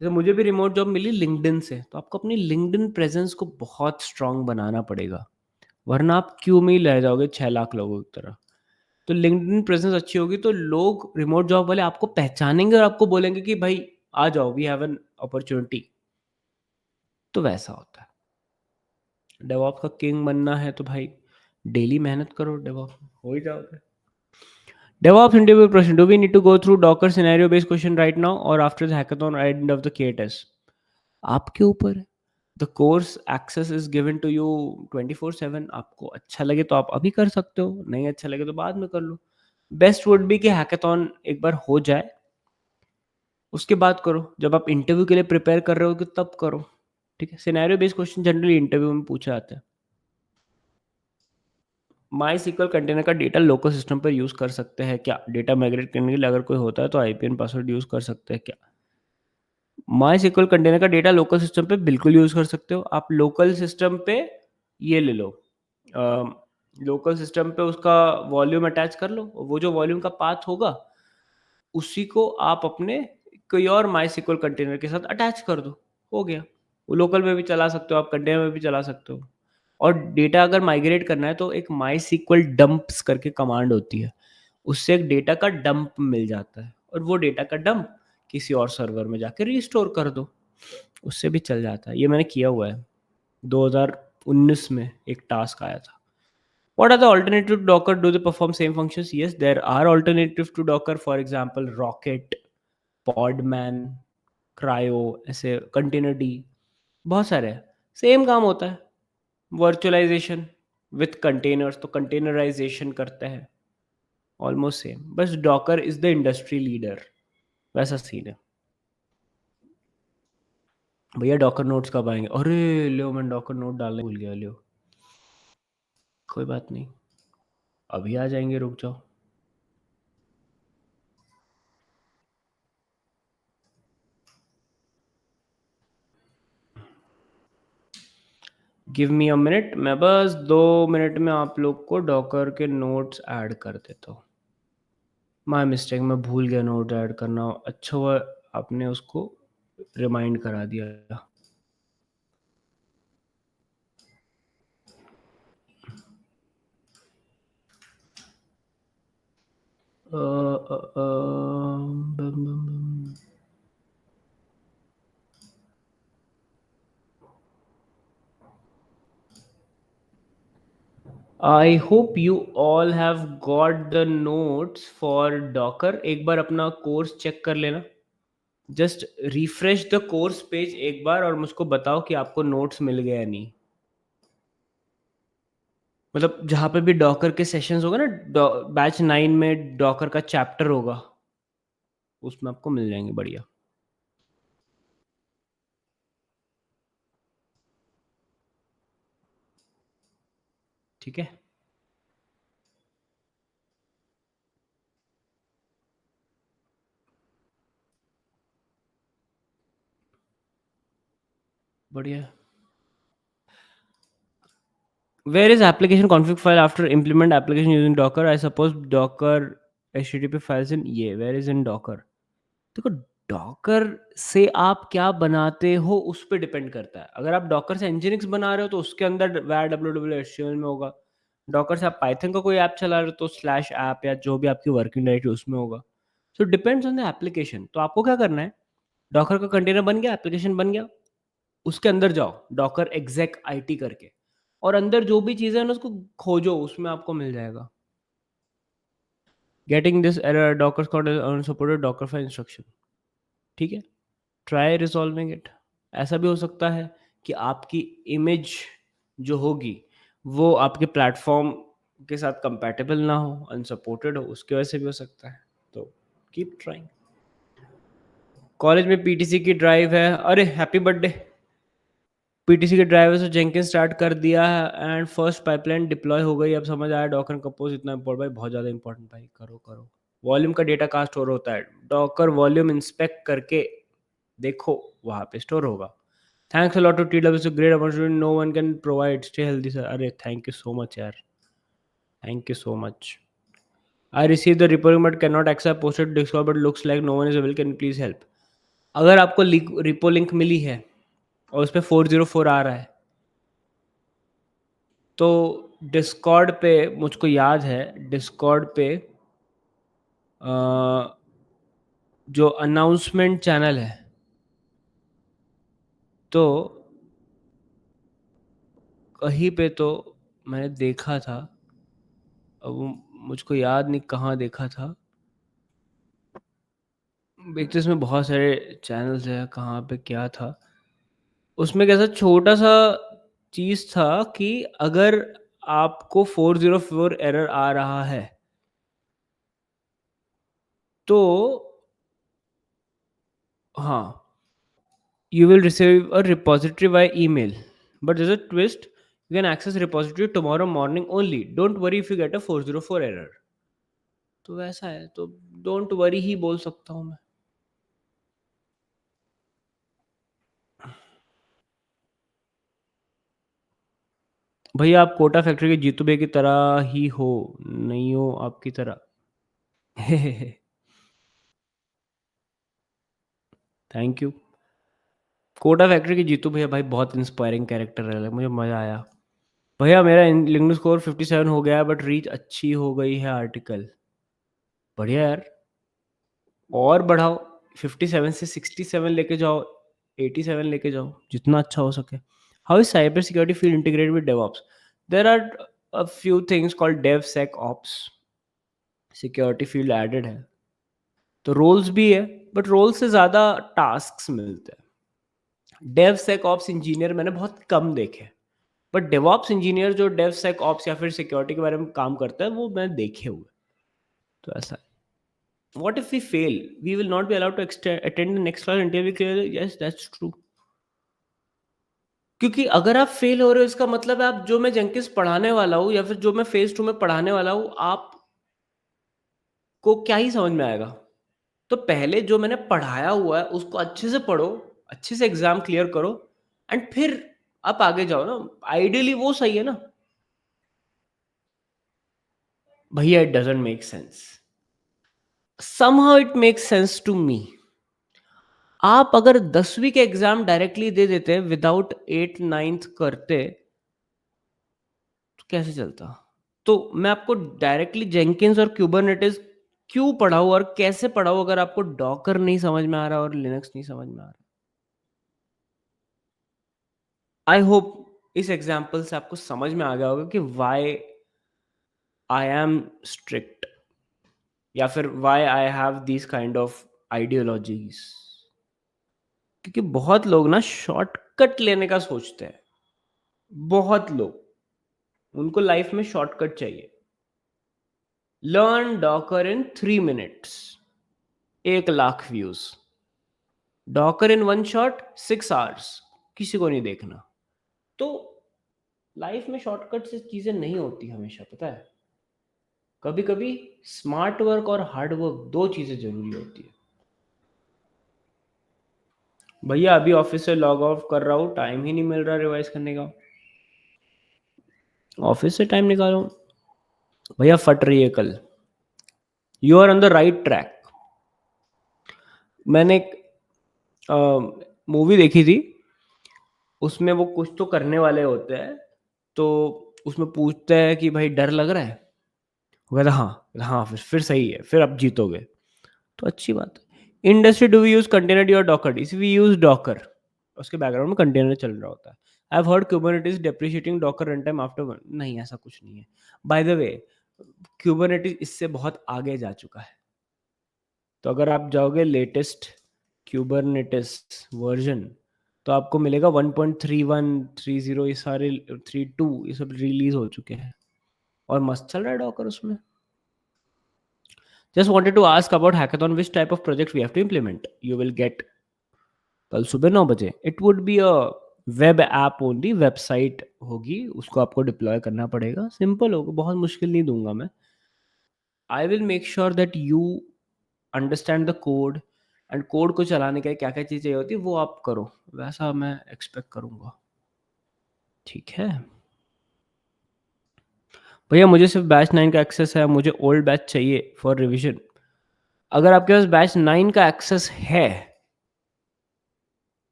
जैसे मुझे भी रिमोट जॉब मिली लिंक्डइन से, तो आपको अपनी लिंक्डइन प्रेजेंस को बहुत स्ट्रांग बनाना पड़ेगा, वरना आप क्यू में ही रह जाओगे 6 लाख लोगों की तरह। तो लिंक्डइन प्रेजेंस अच्छी होगी तो लोग, रिमोट जॉब वाले आपको पहचानेंगे और आपको बोलेंगे कि भाई आ जाओ, वी हैव एन अपॉर्चुनिटी। तो वैसा होता है। डेवऑप्स का किंग बनना है तो भाई डेली मेहनत करो, डेवऑप्स हो ही जाओगे। DevOps interview question. Do we need to go through Docker scenario based question right now or after the hackathon at end of the K test? आपके ऊपर है। The course access is given to you 24/7। आपको अच्छा लगे तो आप अभी कर सकते हो, नहीं अच्छा लगे तो बाद में कर लो। बेस्ट वुड बी कि हैकाथन एक बार हो जाए, उसके बाद करो। जब आप इंटरव्यू के लिए प्रिपेयर कर रहे हो कि तब करो। ठीक है, scenario based question generally interview में पूछा जाता है। माई SQL कंटेनर का डेटा लोकल सिस्टम पर यूज़ कर सकते हैं क्या? डेटा माइग्रेट करने के लिए अगर कोई होता है तो आईपीएन पासवर्ड यूज़ कर सकते हैं क्या? माई SQL कंटेनर का डेटा लोकल सिस्टम पे बिल्कुल यूज़ कर सकते हो। आप लोकल सिस्टम पे ये ले लो, लोकल सिस्टम पे उसका वॉल्यूम अटैच कर लो, वो जो वॉल्यूम का पाथ होगा उसी को आप अपने कोई और माई SQL कंटेनर के साथ अटैच कर दो, हो गया। वो लोकल में भी चला सकते हो, आप कंटेनर में भी चला सकते हो। और डेटा अगर माइग्रेट करना है तो एक माई SQL डंप्स करके कमांड होती है, उससे एक डेटा का डंप मिल जाता है, और वो डेटा का डंप किसी और सर्वर में जाके रिस्टोर कर दो, उससे भी चल जाता है। ये मैंने किया हुआ है, 2019 में एक टास्क आया था। What are the alternative to Docker? Do they perform same functions? Yes, there are alternatives to Docker. For example, Rocket, Podman, Cryo, ऐसे Container D, बहुत सारे हैं. सेम काम होता है. वर्चुअलाइजेशन विथ कंटेनर्स, तो कंटेनराइजेशन करते हैं. ऑलमोस्ट सेम, बस Docker is the industry leader. वैसा सीन है. भैया डॉकर नोट्स कब आएंगे? अरे लियो, मैं डॉकर नोट डालने भूल गया. लियो, कोई बात नहीं, अभी आ जाएंगे, रुक जाओ. गिव मी अ मिनट, मैं बस 2 मिनट में आप लोग को डॉकर के नोट्स ऐड कर देता हूँ. माय मिस्टेक, मैं भूल गया नोट ऐड करना. अच्छा हुआ आपने उसको रिमाइंड करा दिया. बम बम बम. I hope you all have got the notes for Docker. एक बार अपना कोर्स चेक कर लेना. Just refresh the course page एक बार और मुझको बताओ कि आपको नोट्स मिल गए या नहीं. मतलब जहाँ पे भी डॉकर के सेशंस होगा ना, बैच 9 में डॉकर का चैप्टर होगा, उसमें आपको मिल जाएंगे. बढ़िया. ठीक है. बढ़िया. Where is application config file after implement application using Docker? I suppose Docker HTTP files in ये. Where is in Docker? देखो, डॉकर से आप क्या बनाते हो उस पे डिपेंड करता है. अगर आप डॉकर से nginx बना रहे हो तो उसके अंदर var www HTML में होगा. डॉकर से आप पाइथन का कोई ऐप चला रहे हो तो स्लैश ऐप या जो भी आपकी वर्किंग डायरेक्टरी उसमें होगा. So depends on the application. तो आपको क्या करना है, डॉकर का कंटेनर बन गया, एप्लीकेशन बन गया, उसके अंदर जाओ डॉकर exec IT करके, और अंदर जो भी चीज़ें हैं ना उसको खोजो, उसमें आपको मिल जाएगा. Getting this error, Docker unsupported Docker file instruction. ठीक है. Try resolving it. ऐसा भी हो सकता है कि आपकी इमेज जो होगी वो आपके प्लेटफॉर्म के साथ कंपैटिबल ना हो, अनसपोर्टेड हो, उसकी वजह से भी हो सकता है. तो कीप ट्राइंग. कॉलेज में पीटीसी की ड्राइव है. अरे हैप्पी बर्थडे. पीटीसी के ड्राइवर से जेंकिन स्टार्ट कर दिया है एंड फर्स्ट पाइपलाइन डिप्लॉय हो गई. अब समझ आया डॉकर कंपोज इतना इंपॉर्टेंट. भाई बहुत ज़्यादा इंपॉर्टेंट भाई, करो करो. वॉल्यूम का डेटा कहाँ स्टोर होता है? डॉकर वॉल्यूम इंस्पेक्ट करके देखो, वहाँ पे स्टोर होगा. Thanks a lot to TWS, great opportunity no one can provide. Stay healthy sir. अरे थैंक यू सो मच यार, thank you so much. I receive the report but can not accept posted discord but looks like no one is available, can please help. अगर आपको repo link मिली है और उस पर 404 आ रहा है तो डिस्कॉर्ड पे, मुझको याद है डिस्कॉर्ड पे जो अनाउंसमेंट चैनल है, तो कहीं पे तो मैंने देखा था. अब वो मुझको याद नहीं कहाँ देखा था. एक तो इसमें बहुत सारे चैनल्स हैं, कहाँ पे क्या था. उसमें कैसा छोटा सा चीज़ था कि अगर आपको 404 एरर आ रहा है तो हाँ, you will receive a repository by email. But there's a twist. You can access repository tomorrow morning only. Don't worry if you get a 404 error. तो वैसा है, तो डोंट वरी ही बोल सकता हूँ मैं. भैया आप कोटा फैक्ट्री के जीतू भाई की तरह ही हो, नहीं हो आपकी तरह. Thank you. कोटा फैक्ट्री के जीतू भैया भाई बहुत इंस्पायरिंग कैरेक्टर है, मुझे मज़ा आया. भैया मेरा लिंक्डइन स्कोर 57 हो गया है बट रीच अच्छी हो गई है आर्टिकल. बढ़िया यार, और बढ़ाओ. 57 से 67 लेके जाओ, 87 लेके जाओ, जितना अच्छा हो सके. How is cyber security field integrated with DevOps? There are a few things called DevSecOps, security field added है, तो रोल्स भी है, बट रोल से ज़्यादा टास्क्स मिलते हैं। DevSecOps इंजीनियर मैंने बहुत कम देखे, बट डेवऑप्स इंजीनियर जो DevSecOps या फिर सिक्योरिटी के बारे में काम करता है, वो मैंने देखे हुए। तो ऐसा है। What if we fail? We will not be allowed to attend the next class interview clear. Yes, that's true. क्योंकि अगर आप फेल हो रहे हो, इसका मतलब है आप जो मैं जेंकिंस पढ़ाने वाला हूँ या फिर जो मैं फेज 2 में पढ़ाने वाला हूँ, आपको क्या ही समझ में आएगा? तो पहले जो मैंने पढ़ाया हुआ है उसको अच्छे से पढ़ो, अच्छे से एग्ज़ाम क्लियर करो एंड फिर आप आगे जाओ ना। आइडियली वो सही है ना? भैया it doesn't make sense. Somehow it makes sense to me. आप अगर 10वीं के एग्ज़ाम डायरेक्टली दे देते विदाउट 8th 9th करते, तो कैसे चलता? तो मैं आपको डायरेक्टली जेंकिंस और कुबरनेटिस क्यों पढ़ाऊँ और कैसे पढ़ाऊँ अगर आपको डॉकर नहीं समझ में आ रहा और लिनक्स नहीं समझ में आ रहा? आई होप इस एग्जाम्पल से आपको समझ में आ गया होगा कि व्हाई आई एम स्ट्रिक्ट या फिर why I have these kind of ideologies. क्योंकि बहुत लोग ना शॉर्टकट लेने का सोचते हैं। बहुत लोग, उनको लाइफ में शॉर्टकट चाहिए। Learn Docker in 3 minutes, 1 lakh views. Docker in one shot 6 hours, किसी को नहीं देखना। तो लाइफ में शॉर्टकट से चीजें नहीं होती हमेशा, पता है। कभी कभी स्मार्ट वर्क और हार्ड वर्क, दो चीजें जरूरी होती है। भैया अभी ऑफिस से लॉग ऑफ कर रहा हूँ, टाइम ही नहीं मिल रहा रिवाइज करने का। ऑफिस से टाइम निकालो। भैया फट रही है कल। You are on the right track. मैंने एक मूवी देखी थी, उसमें वो कुछ तो करने वाले होते हैं, तो उसमें पूछते हैं कि भाई डर लग रहा है? वो कहता हाँ, हाँ फिर सही है, फिर आप जीतोगे। तो अच्छी बात है। Industry do we use container और docker? Yes we use docker, उसके बैकग्राउंड में कंटेनर चल रहा होता है। I have heard Kubernetes depreciating docker run time after one. नहीं, ऐसा कुछ नहीं है। बाय द वे, कुबरनेटिस इससे बहुत आगे जा चुका है। तो अगर आप जाओगे लेटेस्ट कुबरनेटिस वर्जन, तो आपको मिलेगा 1.31 30, ये सारे 32, ये सब रिलीज हो चुके हैं और मस्त चल रहा है डॉकर उसमें। Just wanted to ask about hackathon, which type of project we have to implement? You will get कल सुबह 9 बजे। It would be a web app only, website होगी, उसको आपको डिप्लॉय करना पड़ेगा। सिंपल होगा, बहुत मुश्किल नहीं दूंगा मैं। I will make sure that you understand the code and code को चलाने के लिए क्या क्या चीज़ चाहिए होती है वो आप करो, वैसा मैं एक्सपेक्ट करूंगा। ठीक है भैया, मुझे सिर्फ बैच 9 का एक्सेस है, मुझे ओल्ड बैच चाहिए फॉर रिविजन। अगर आपके पास बैच 9 का एक्सेस है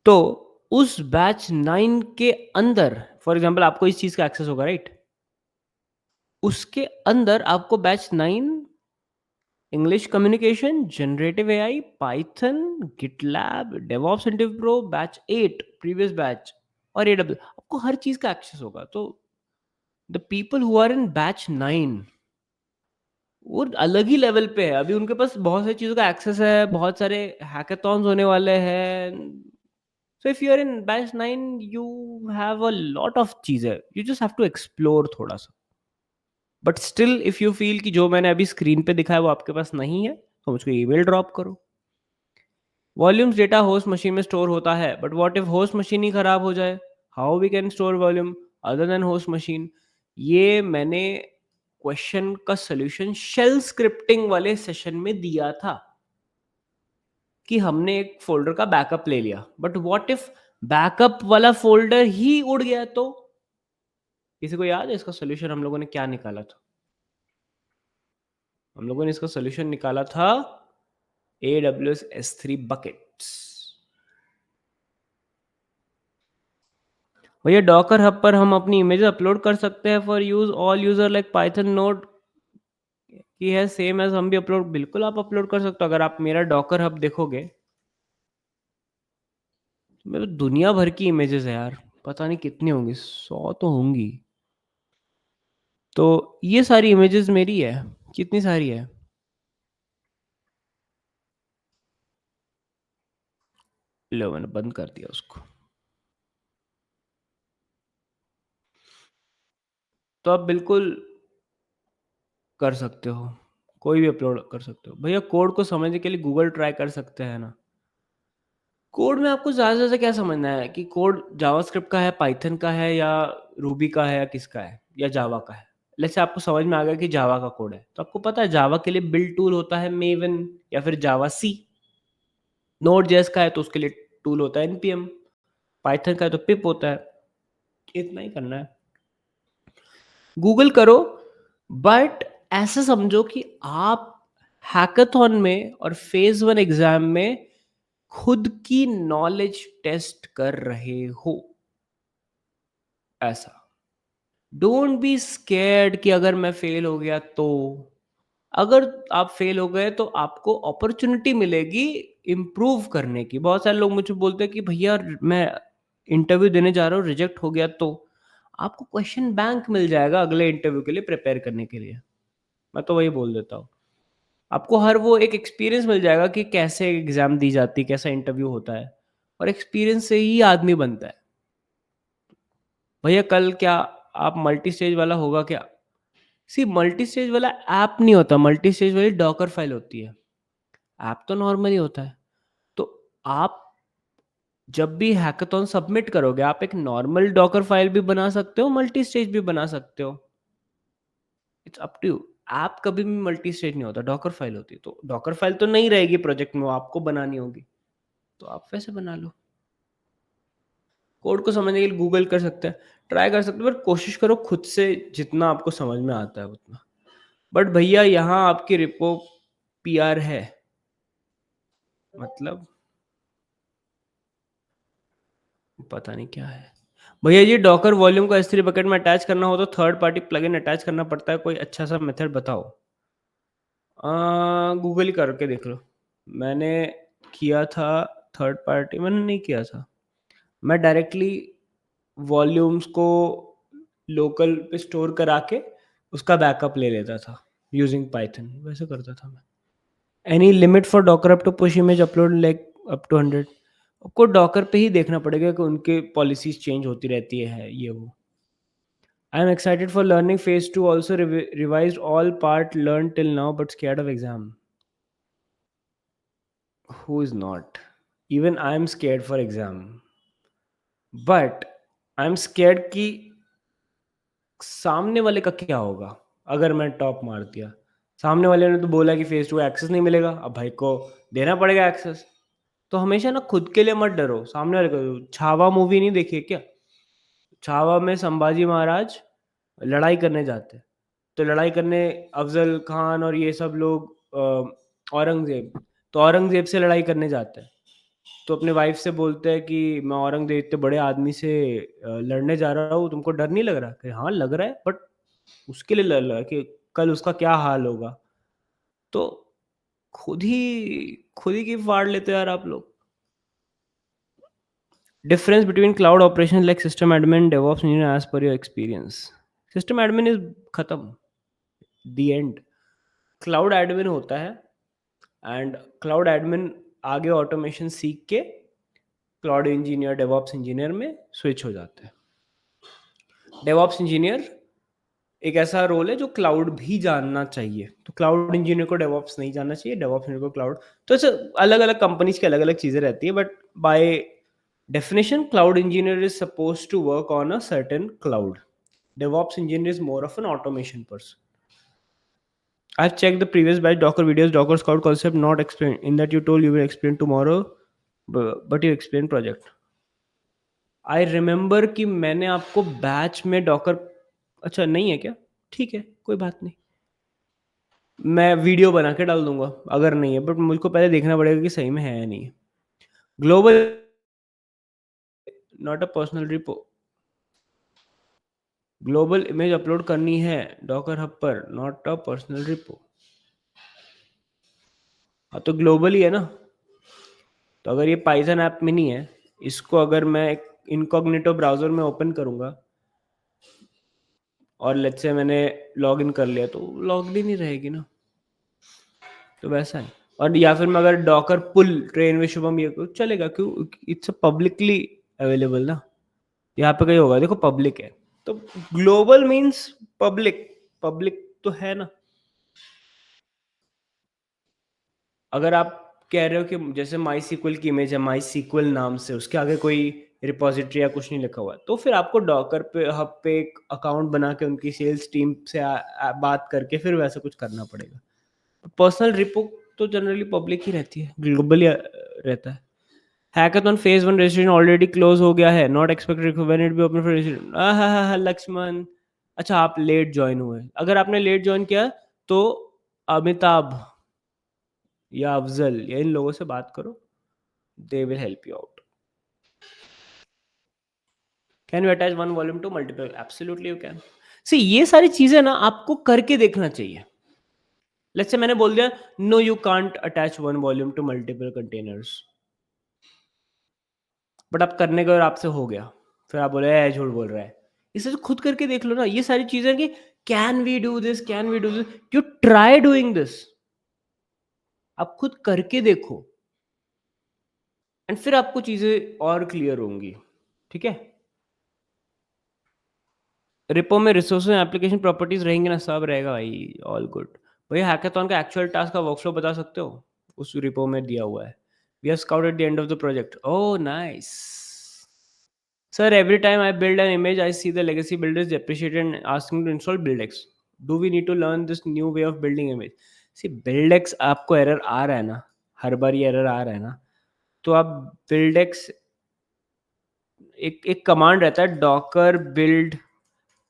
तो उस बैच 9 के अंदर, फॉर एग्जाम्पल आपको इस चीज का एक्सेस होगा, राइट? उसके अंदर आपको batch 9 English communication, generative AI, Python, GitLab, DevOps interview pro, batch 8 previous batch और एडब्ल्यू, आपको हर चीज का एक्सेस होगा। तो the people who are in batch 9 वो अलग ही लेवल पे है। अभी उनके पास बहुत सारी चीजों का एक्सेस है, बहुत सारे हैकाथॉन्स होने वाले हैं। So if you're in batch 9, you have a lot of चीजें, you just have to explore थोड़ा सा। But still if you feel कि जो मैंने अभी स्क्रीन पे दिखाया वो आपके पास नहीं है, तो मुझको ईमेल ड्रॉप करो। वॉल्यूम्स डेटा होस्ट मशीन में स्टोर होता है, but what if host machine ही खराब हो जाए? How we can store volume other than host machine? ये मैंने क्वेश्चन का सोल्यूशन शेल स्क्रिप्टिंग वाले सेशन में दिया था कि हमने एक फोल्डर का बैकअप ले लिया, बट व्हाट इफ बैकअप वाला फोल्डर ही उड़ गया? तो किसी को याद है इसका सोल्यूशन हम लोगों ने क्या निकाला था? हम लोगों ने इसका सोल्यूशन निकाला था AWS S3 buckets। भैया डॉकर हब पर हम अपनी इमेज अपलोड कर सकते हैं for use all user like Python node की है सेम एज हम भी अपलोड? बिल्कुल आप अपलोड कर सकते हो। अगर आप मेरा डॉकर हब देखोगे तो मेरे दुनिया भर की इमेजेस है यार, पता नहीं कितनी होंगी, 100 तो होंगी। तो ये सारी इमेजेस मेरी है, कितनी सारी है। लो मैंने बंद कर दिया उसको। तो आप बिल्कुल कर सकते हो, कोई भी अपलोड कर सकते हो। भैया कोड को समझने के लिए गूगल ट्राई कर सकते हैं ना। कोड में आपको ज़्यादा से ज़्यादा क्या समझना है कि कोड जावास्क्रिप्ट का है, पाइथन का है या रूबी का है या किसका है या जावा का है। लेट्स से आपको समझ में आ गया कि जावा का कोड है, तो आपको पता है जावा के लिए बिल्ड टूल होता है मेवन या फिर जावा सी। नोड जेएस का है तो उसके लिए टूल होता है एनपीएम। पाइथन का है तो पिप होता है। इतना ही करना है। गूगल करो, बट ऐसे समझो कि आप हैकाथॉन में और फेज वन एग्जाम में खुद की नॉलेज टेस्ट कर रहे हो, ऐसा। डोंट बी स्कैर्ड कि अगर मैं फेल हो गया तो। अगर आप फेल हो गए तो आपको अपॉर्चुनिटी मिलेगी इम्प्रूव करने की। बहुत सारे लोग मुझे बोलते हैं कि भैया मैं इंटरव्यू देने जा रहा हूँ, रिजेक्ट हो गया तो आपको क्वेश्चन बैंक मिल जाएगा अगले इंटरव्यू के लिए प्रिपेयर करने के लिए। मैं तो वही बोल देता हूँ। आपको हर वो एक एक्सपीरियंस मिल जाएगा कि कैसे एग्जाम दी जाती है, कैसा इंटरव्यू होता है, और एक्सपीरियंस से ही आदमी बनता है। भैया कल क्या आप मल्टी स्टेज वाला होगा क्या? सी मल्टी स्टेज वाला ऐप नहीं होता, मल्टी स्टेज वाली डॉकर फाइल होती है। ऐप तो नॉर्मल ही होता है। तो आप जब भी हैकाथॉन सबमिट करोगे आप एक नॉर्मल डॉकर फाइल भी बना सकते हो, मल्टी स्टेज भी बना सकते हो। It's up to you. App कभी भी मल्टी स्टेज नहीं होता, डॉकर फाइल होती है। तो डॉकर फाइल तो नहीं रहेगी प्रोजेक्ट में, वो आपको बनानी होगी, तो आप वैसे बना लो। कोड को समझने के लिए गूगल कर सकते हैं, ट्राई कर सकते हो, पर कोशिश करो खुद से जितना आपको समझ में आता है उतना। बट भैया यहाँ आपकी रिपो पीआर है, मतलब पता नहीं क्या है। भैया ये डॉकर वॉल्यूम को S3 बकेट में अटैच करना हो तो थर्ड पार्टी प्लगइन अटैच करना पड़ता है, कोई अच्छा सा मेथड बताओ। गूगल ही करके देख लो। मैंने किया था, थर्ड पार्टी मैंने नहीं किया था। मैं डायरेक्टली वॉल्यूम्स को लोकल पे स्टोर करा के उसका बैकअप ले लेता था यूजिंग पाइथन, वैसे करता था मैं। Any limit for docker up to push image upload like up to 100? आपको डॉकर पे ही देखना पड़ेगा कि उनके पॉलिसीज चेंज होती रहती है ये वो। I am excited for learning phase two also revise all part learn till now but scared of exam. Who is not? Even I am scared for exam, but I am scared कि सामने वाले का क्या होगा अगर मैं top मार दिया। सामने वाले ने तो बोला कि फेज टू एक्सेस नहीं मिलेगा, अब भाई को देना पड़ेगा एक्सेस। तो हमेशा ना खुद के लिए मत डरो, सामने वाले को। छावा मूवी नहीं देखी है क्या? छावा में संभाजी महाराज लड़ाई करने जाते हैं, तो लड़ाई करने अफजल खान और ये सब लोग औरंगजेब, तो औरंगजेब से लड़ाई करने जाते हैं। तो अपने वाइफ से बोलते हैं कि मैं औरंगजेब इतने बड़े आदमी से लड़ने जा रहा हूँ, तुमको डर नहीं लग रहा? कि हाँ लग रहा है, बट उसके लिए लड़ रहा है कि कल उसका क्या हाल होगा। तो खुद ही की फाड़ लेते हो यार आप लोग। Difference between cloud operation like system admin DevOps engineer as per your experience. System admin is खत्म, द एंड। क्लाउड एडमिन होता है, एंड क्लाउड एडमिन आगे ऑटोमेशन सीख के क्लाउड इंजीनियर डेवऑप्स इंजीनियर में स्विच हो जाते हैं। डेवऑप्स इंजीनियर एक ऐसा रोल है जो क्लाउड भी जानना चाहिए, तो क्लाउड इंजीनियर को डेवऑप्स नहीं जानना चाहिए, डेवऑप्स इंजीनियर को क्लाउड। तो ऐसे अलग अलग कंपनीज की अलग अलग चीज़ें रहती है, but by definition cloud engineer is supposed to work on a certain cloud. DevOps engineer is more of an automation person. I've checked the previous batch Docker videos, Docker Scout concept not explained. In that you told you will explain tomorrow, but you explain project. I remember कि मैंने आपको batch में Docker, अच्छा नहीं है क्या? ठीक है, कोई बात नहीं। मैं वीडियो बना के डाल दूंगा अगर नहीं है, बट मुझको पहले देखना पड़ेगा कि सही में है या नहीं है। Global not a personal repo. Global image upload करनी है डॉकर हब पर, नॉट अ पर्सनल रिपो। हाँ तो ग्लोबल ही है ना। तो अगर ये पाइथन ऐप में नहीं है, इसको अगर मैं इनकॉग्निटो ब्राउजर में ओपन करूंगा और लेट्स से मैंने लॉगिन कर लिया तो लॉग्ड इन ही रहेगी ना, तो वैसा है। और या फिर मैं अगर डॉकर पुल ट्रेन में शुभम ये करूँ चलेगा, क्यों? इट्स पब्लिकली अवेलेबल ना, यहाँ पे कहीं होगा देखो पब्लिक है, तो ग्लोबल मीन्स पब्लिक, पब्लिक तो है ना। अगर आप कह रहे हो कि जैसे माई सीक्वल की इमेज है माई सीक्वल नाम से, उसके आगे कोई रिपोजिटरी या कुछ नहीं लिखा हुआ है, तो फिर आपको डॉकर पे हब पे एक अकाउंट बना के उनकी सेल्स टीम से बात करके फिर वैसा कुछ करना पड़ेगा। पर्सनल रिपो तो जनरली पब्लिक ही रहती है, ग्लोबली रहता है। Hackathon phase 1 registration already close हो गया है, not expected when it be open for registration. Lakshman, अच्छा आप लेट ज्वाइन हुए, अगर आपने लेट ज्वाइन किया तो अमिताभ या अफजल या इन लोगों से बात करो, they will help you out. Can you attach one volume to multiple? Absolutely you can. See ये सारी चीजें ना आपको करके देखना चाहिए। लेट्स से मैंने बोल दिया no you can't attach one volume to multiple containers, but आप करने गए और आपसे हो गया, फिर आप बोले "ए, झूठ बोल रहा है"। इसे तो खुद करके देख लो ना, ये सारी चीजें कि can we do this, can we do this, you try doing this, आप खुद करके देखो एंड फिर आपको चीजें और क्लियर होंगी। ठीक है, रिपो में रिसोर्स एप्लीकेशन प्रॉपर्टीज रहेंगे ना, सब रहेगा भाई, ऑल गुड। भैया हैकाथॉन का एक्चुअल टास्क का वर्कफ्लो बता सकते हो? उस रिपो में दिया हुआ है। We have scouted the end of the project, oh nice. Sir, every time I build an image, I see the legacy builders depreciated and asking to install BuildX. Do we need to learn this new way of building image? See, BuildX आपको error आ रहा है ना, हर बार ये error आ रहा है ना, तो आप BuildX एक एक कमांड रहता है, docker build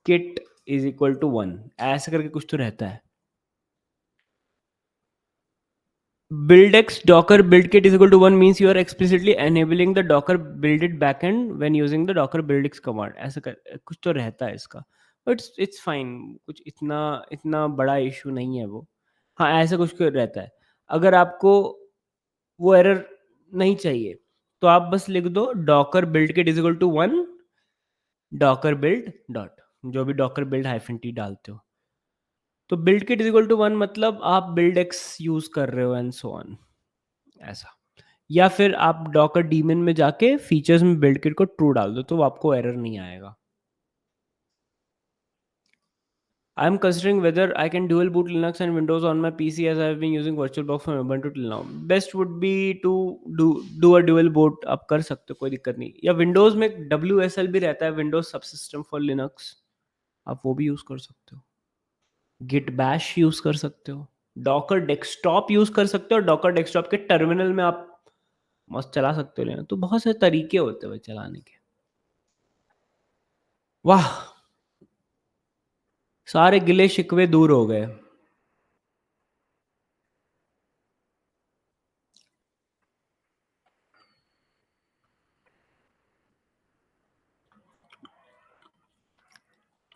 kit is equal to 1, ऐसे करके कुछ तो रहता है। BuildX Docker build kit is equal to 1 means you are explicitly enabling the Docker build it backend when using the Docker buildx command। ऐसा कुछ तो रहता है इसका, बट इट्स फाइन, कुछ इतना इतना बड़ा इशू नहीं है वो। हाँ, ऐसा कुछ तो रहता है। अगर आपको वो एरर नहीं चाहिए तो आप बस लिख दो docker build kit is equal to 1 docker build dot, जो भी डॉकर बिल्ड हाइफन टी डालते हो, तो build kit is equal to 1 मतलब आप बिल्ड एक्स यूज कर रहे हो एंड सो ऑन, ऐसा। या फिर आप डॉकर डीमन में जाके फीचर्स में बिल्ड किट को ट्रू डाल दो तो आपको एरर नहीं आएगा। I am considering whether I can dual boot Linux and Windows on my PC as I have been using VirtualBox from Ubuntu till now. Best would be to do a dual boot, आप कर सकते हो, कोई दिक्कत नहीं। या Windows में WSL भी रहता है, विंडोज सबसिस्टम फॉर लिनक्स, आप वो भी यूज कर सकते हो। गिट बैश यूज कर सकते हो, डॉकर डेस्कटॉप यूज कर सकते हो, डॉकर डेस्कटॉप के टर्मिनल में आप मस्त चला सकते हो। तो बहुत से तरीके होते हैं भाई चलाने के। वाह, सारे गिले शिकवे दूर हो गए।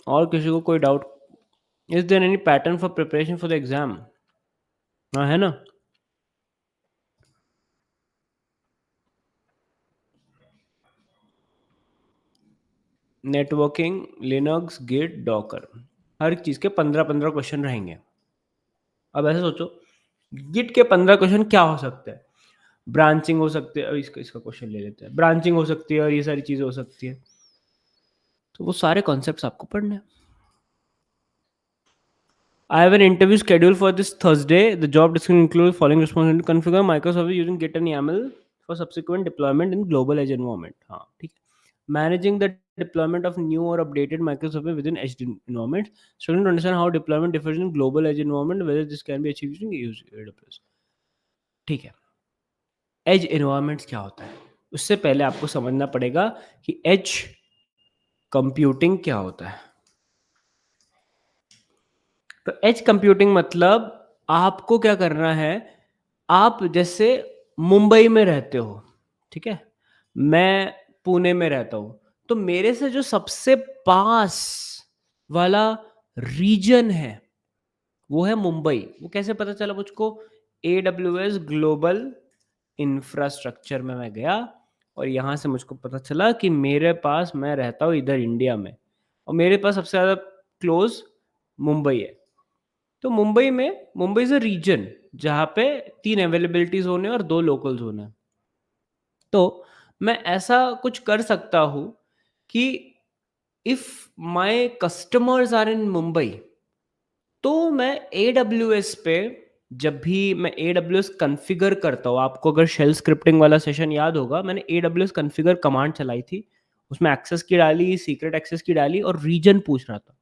और किसी को कोई doubt? Is there any pattern for preparation for the exam? हाँ, है ना। नेटवर्किंग, लिनक्स, गिट, डॉकर, हर चीज के 15-15 क्वेश्चन रहेंगे। अब ऐसे सोचो, गिट के 15 क्वेश्चन क्या हो सकते हैं? ब्रांचिंग हो सकती है, इसका इसका क्वेश्चन ले लेते हैं, ब्रांचिंग हो सकती है और ये सारी चीजें हो सकती है, तो वो सारे कॉन्सेप्ट्स आपको पढ़ने हैं। I have an interview scheduled for this Thursday. The job description includes following responsibility: configure microservice using Git and YAML for subsequent deployment in global edge environment. हाँ, ठीक है। Managing the deployment of new or updated microservice within edge environment. Struggling to understand how deployment differs in global edge environment, whether this can be achieved using AWS. ठीक है। As environments क्या होता है? उससे पहले आपको समझना पड़ेगा कि एज कंप्यूटिंग क्या होता है। तो एज कंप्यूटिंग मतलब आपको क्या करना है, आप जैसे मुंबई में रहते हो, ठीक है, मैं पुणे में रहता हूँ, तो मेरे से जो सबसे पास वाला रीजन है वो है मुंबई। वो कैसे पता चला मुझको? AWS ग्लोबल इंफ्रास्ट्रक्चर में मैं गया और यहाँ से मुझको पता चला कि मेरे पास, मैं रहता हूँ इधर इंडिया में, और मेरे पास सबसे ज़्यादा क्लोज मुंबई है। तो मुंबई इज़ अ रीजन जहाँ पे 3 अवेलेबिलिटी ज़ोन है और 2 लोकल ज़ोन है। तो मैं ऐसा कुछ कर सकता हूँ कि if my customers are in Mumbai, तो मैं एडब्ल्यूएस पे जब भी मैं एडब्ल्यूएस कॉन्फ़िगर करता हूँ, आपको अगर शेल स्क्रिप्टिंग वाला सेशन याद होगा, मैंने एडब्ल्यूएस कॉन्फ़िगर कमांड चलाई थी। उसमें एक्सेस की डाली, सीक्रेट एक्सेस की डाली और रीजन पूछ रहा था।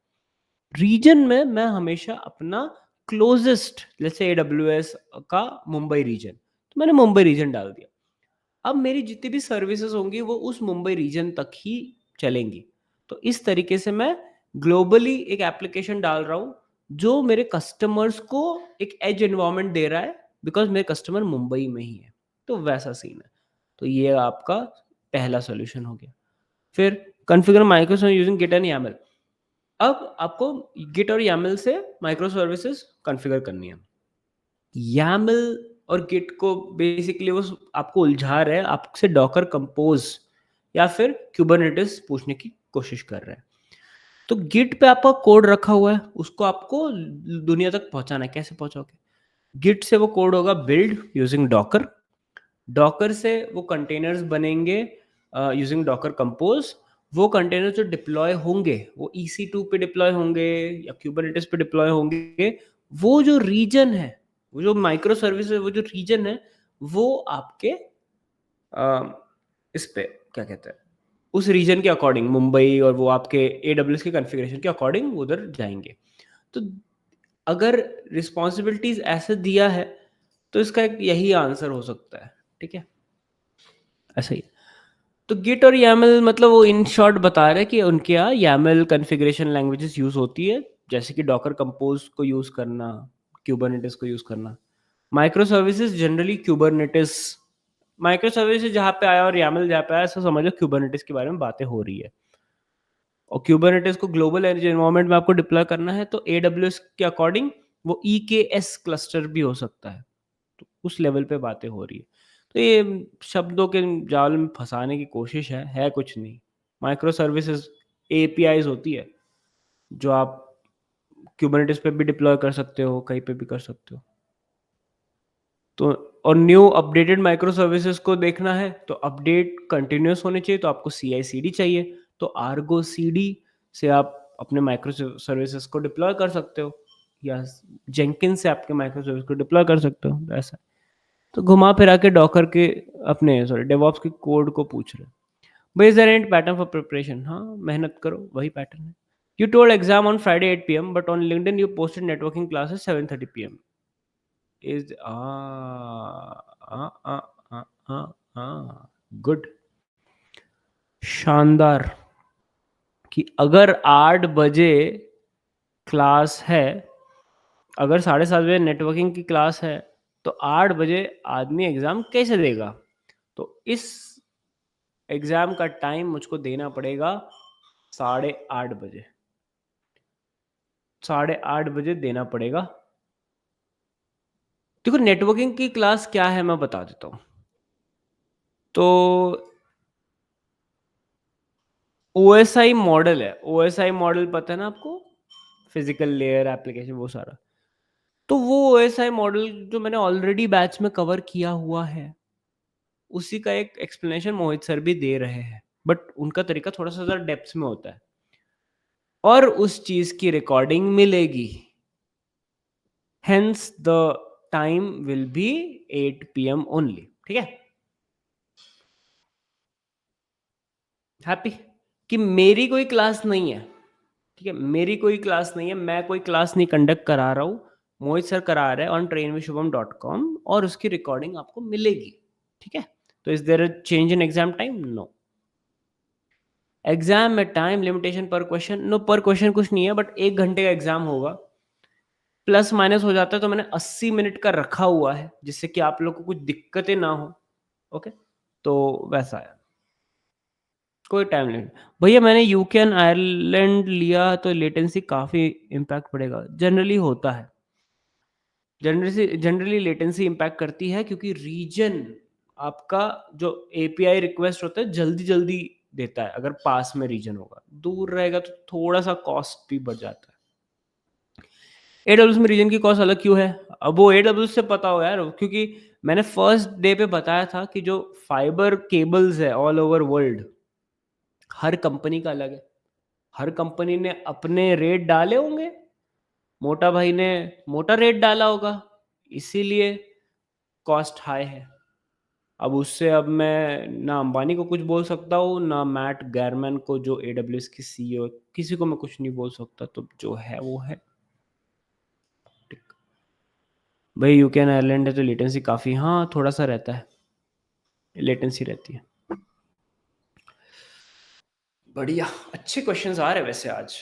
रीजन में मैं हमेशा अपना क्लोज़ेस्ट लेट्स से एडब्ल्यूएस का मुंबई रीजन, तो मैंने मुंबई रीजन डाल दिया। अब मेरी जितनी भी सर्विसेज़ होंगी वो उस मुंबई रीजन तक ही चलेंगी। तो इस तरीके से मैं ग्लोबली एक एप्लीकेशन डाल रहा हूँ, जो मेरे कस्टमर्स को एक एज एनवायरनमेंट दे रहा है, बिकॉज़ मेरे कस्टमर मुंबई में ही है। तो वैसा सीन है। तो ये आपका पहला सॉल्यूशन हो गया। फिर configure microservice using Git and YAML. अब आपको गिट और यामल से माइक्रो सर्विसेज़ कॉन्फ़िगर करनी है। YAML और गिट को बेसिकली वो आपको उलझा रहा है, आपसे डॉकर कंपोज या फिर कुबरनेटिस पूछने की कोशिश कर रहा है। तो गिट पे आपका कोड रखा हुआ है, उसको आपको दुनिया तक पहुंचाना है। कैसे पहुंचाओगे? गिट से वो कोड होगा बिल्ड यूजिंग डॉकर। डॉकर से वो कंटेनर्स बनेंगे यूजिंग डॉकर कंपोज। वो कंटेनर जो डिप्लॉय होंगे वो EC2 पे डिप्लॉय होंगे या कुबरनेटिस पे डिप्लॉय होंगे। वो जो रीजन है, वो जो माइक्रो सर्विस है, वो जो रीजन है, वो आपके इस पे क्या कहते हैं, उस रीजन के अकॉर्डिंग मुंबई और वो आपके एडब्ल्यूएस के कॉन्फ़िगरेशन के अकॉर्डिंग उधर जाएंगे। तो अगर रिस्पॉन्सिबिलिटीज ऐसे दिया है, तो इसका एक यही आंसर हो सकता है। ठीक है, ऐसा ही। तो गिट और YAML मतलब वो इन शॉर्ट बता रहे हैं कि उनके यहाँ YAML कॉन्फ़िगरेशन लैंग्वेजेस यूज़ होती है, जैसे कि डॉकर कंपोज को यूज़ करना, कुबरनेटिस को यूज़ करना। Micro services generally Kubernetes, micro services जहाँ पे आया और YAML जहाँ पे आया, ऐसा समझो कुबरनेटिस के बारे में बातें हो रही है। और कुबरनेटिस को ग्लोबल एज एनवायरनमेंट में आपको डिप्लॉय करना है, तो AWS के अकॉर्डिंग वो EKS क्लस्टर भी हो सकता है। तो उस लेवल पे बातें हो रही है। तो ये शब्दों के जाल में फँसाने की कोशिश है कुछ नहीं। माइक्रो सर्विसेज़ APIs होती है, जो आप कुबरनेटिस पे भी डिप्लॉय कर सकते हो, कहीं पे भी कर सकते हो। तो और न्यू अपडेटेड माइक्रो सर्विसेज़ को देखना है, तो अपडेट कंटीन्यूअस होने चाहिए, तो आपको CI/CD चाहिए। तो आर्गो CD से आप अपने माइक्रो सर्विसेज़ को डिप्लॉय कर सकते हो, या जेंकिन्स से आपके माइक्रो सर्विस को डिप्लॉय कर सकते हो, तो ऐसा। तो घुमा फिरा के डॉकर के अपने सॉरी डेवऑप्स के कोड को पूछ रहे हैं। Base there and pattern for preparation, हाँ, मेहनत करो, वही पैटर्न है। You told exam on Friday 8 PM but on LinkedIn you posted networking classes 7:30 PM। Is good, शानदार। कि अगर 8 बजे क्लास है, अगर 7:30 बजे नेटवर्किंग की क्लास है, तो 8 बजे आदमी एग्जाम कैसे देगा? तो इस एग्जाम का टाइम मुझको देना पड़ेगा 8:30 बजे, 8:30 बजे देना पड़ेगा। देखो नेटवर्किंग की क्लास क्या है मैं बता देता हूँ। तो OSI मॉडल है, OSI मॉडल पता है ना आपको? फिजिकल लेयर एप्लीकेशन वो सारा। तो वो OSI मॉडल जो मैंने ऑलरेडी बैच में कवर किया हुआ है, उसी का एक एक्सप्लेनेशन मोहित सर भी दे रहे हैं, बट उनका तरीका थोड़ा सा ज़्यादा डेप्थ में होता है और उस चीज़ की रिकॉर्डिंग मिलेगी। Hence the time will be 8 PM only। ठीक है, हैप्पी कि मेरी कोई क्लास नहीं है। ठीक है, मेरी कोई क्लास नहीं है, मैं कोई क्लास नहीं कंडक्ट करा रहा हूँ, मोहित सर करा रहे हैं ऑन trainvishubham.com और उसकी रिकॉर्डिंग आपको मिलेगी। ठीक है, तो is there a change in exam time? No. Exam में time limitation per question? No, per question कुछ नहीं है, बट 1 घंटे का एग्जाम होगा, प्लस माइनस हो जाता है, तो मैंने 80 मिनट का रखा हुआ है जिससे कि आप लोग को कुछ दिक्कतें ना हो। ओके, तो वैसा है, कोई टाइम लिमिट। भैया मैंने यूके एंड आयरलैंड लिया तो लेटेंसी काफ़ी इम्पैक्ट पड़ेगा, जनरली होता है। जनरली लेटेंसी इम्पैक्ट करती है क्योंकि रीजन आपका जो एपीआई रिक्वेस्ट होता है जल्दी जल्दी देता है, अगर पास में रीजन होगा, दूर रहेगा तो थोड़ा सा कॉस्ट भी बढ़ जाता है। एडब्ल्यूएस में रीजन की कॉस्ट अलग क्यों है? अब वो एडब्ल्यूएस से पता होगा यार, क्योंकि मैंने फर्स्ट डे पे बताया था कि जो फाइबर केबल्स है ऑल ओवर वर्ल्ड, हर कंपनी का अलग है। हर कंपनी ने अपने रेट डाले होंगे, मोटा भाई ने मोटा रेट डाला होगा, इसीलिए कॉस्ट हाई है। अब उससे अब मैं ना अंबानी को कुछ बोल सकता हूँ, ना मैट गैरमैन को जो एडब्ल्यूएस की सीईओ, किसी को मैं कुछ नहीं बोल सकता, तो जो है वो है। भाई यूके एंड आयरलैंड है तो लेटेंसी काफ़ी, हाँ थोड़ा सा रहता है, लेटेंसी रहती है। बढ़िया, अच्छे क्वेश्चंस आ रहे हैं वैसे आज।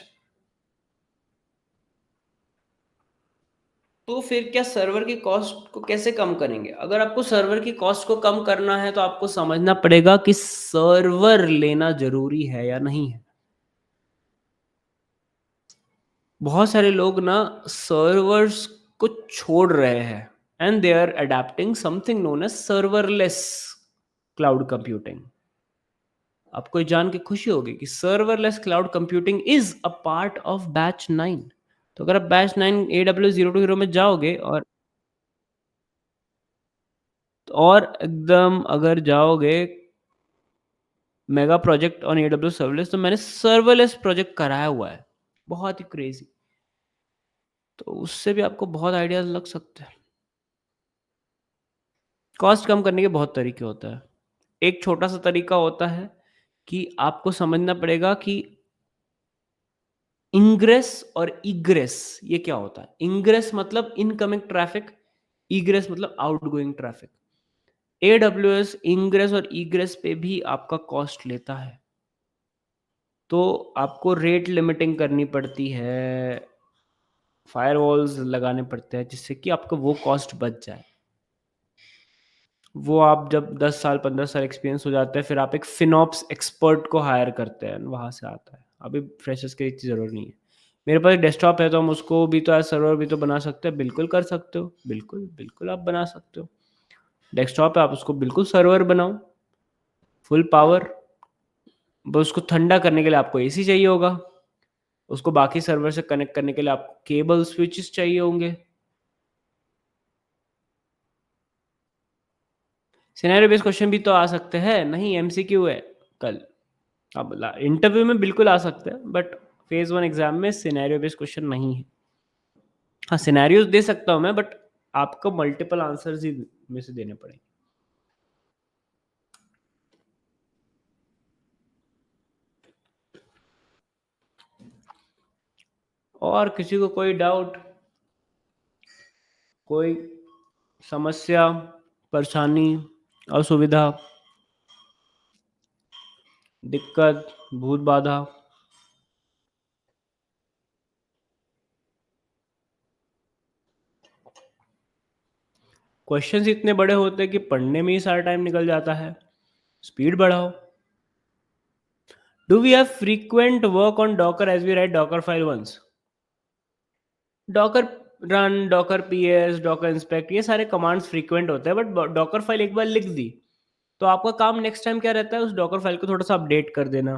तो फिर क्या सर्वर की कॉस्ट को कैसे कम करेंगे? अगर आपको सर्वर की कॉस्ट को कम करना है तो आपको समझना पड़ेगा कि सर्वर लेना ज़रूरी है या नहीं है। बहुत सारे लोग ना सर्वर्स को छोड़ रहे हैं and they are adapting something known as serverless cloud computing. आपको ये जान के खुशी होगी कि serverless cloud computing is a part of batch 9। तो अगर आप बैच 9 AWS 0 to 0 में जाओगे और एकदम अगर जाओगे mega project on AWS serverless, तो मैंने सर्वलेस प्रोजेक्ट कराया हुआ है, बहुत ही क्रेजी। तो उससे भी आपको बहुत आइडियाज लग सकते हैं। कॉस्ट कम करने के बहुत तरीके होता है। एक छोटा सा तरीका होता है कि आपको समझना पड़ेगा कि इंग्रेस और इग्रेस ये क्या होता है। इंग्रेस मतलब इनकमिंग ट्रैफिक, इग्रेस मतलब आउटगोइंग ट्रैफिक। AWS इंग्रेस और इग्रेस पे भी आपका कॉस्ट लेता है, तो आपको रेट लिमिटिंग करनी पड़ती है, फायरवॉल्स लगाने पड़ते हैं जिससे कि आपका वो कॉस्ट बच जाए। वो आप जब 10 साल 15 साल एक्सपीरियंस हो जाता है, फिर आप एक फिनॉप्स एक्सपर्ट को हायर करते हैं, वहाँ से आता है। अभी फ्रेशर्स की इतनी ज़रूरत नहीं है। मेरे पास डेस्कटॉप है तो हम उसको भी तो एज सर्वर भी तो बना सकते हैं। बिल्कुल कर सकते हो, बिल्कुल बिल्कुल आप बना सकते हो। डेस्कटॉप है, आप उसको बिल्कुल सर्वर बनाओ, फुल पावर। बस उसको ठंडा करने के लिए आपको एसी चाहिए होगा, उसको बाकी सर्वर से कनेक्ट करने के लिए आपको केबल स्विचेस चाहिए होंगे। सिनेरियो बेस्ड क्वेश्चन भी तो आ सकते हैं, नहीं एमसीक्यू है कल। अब इंटरव्यू में बिल्कुल आ सकते हैं, बट फेज 1 एग्जाम में सिनेरियो बेस्ड क्वेश्चन नहीं है। हाँ सिनेरियोज दे सकता हूँ मैं, बट आपको मल्टीपल आंसर्स ही में से देने पड़ेंगे। और किसी को कोई डाउट, कोई समस्या, परेशानी, असुविधा, दिक्कत, भूत बाधा? क्वेश्चंस इतने बड़े होते हैं कि पढ़ने में ही सारा टाइम निकल जाता है। स्पीड बढ़ाओ। Do we have frequent work on docker as we write docker file once? Docker run, docker PS, docker inspect, ये सारे कमांड्स फ्रीक्वेंट होते हैं, बट डॉकर फाइल एक बार लिख दी तो आपका काम नेक्स्ट टाइम क्या रहता है, उस डॉकर फाइल को थोड़ा सा अपडेट कर देना,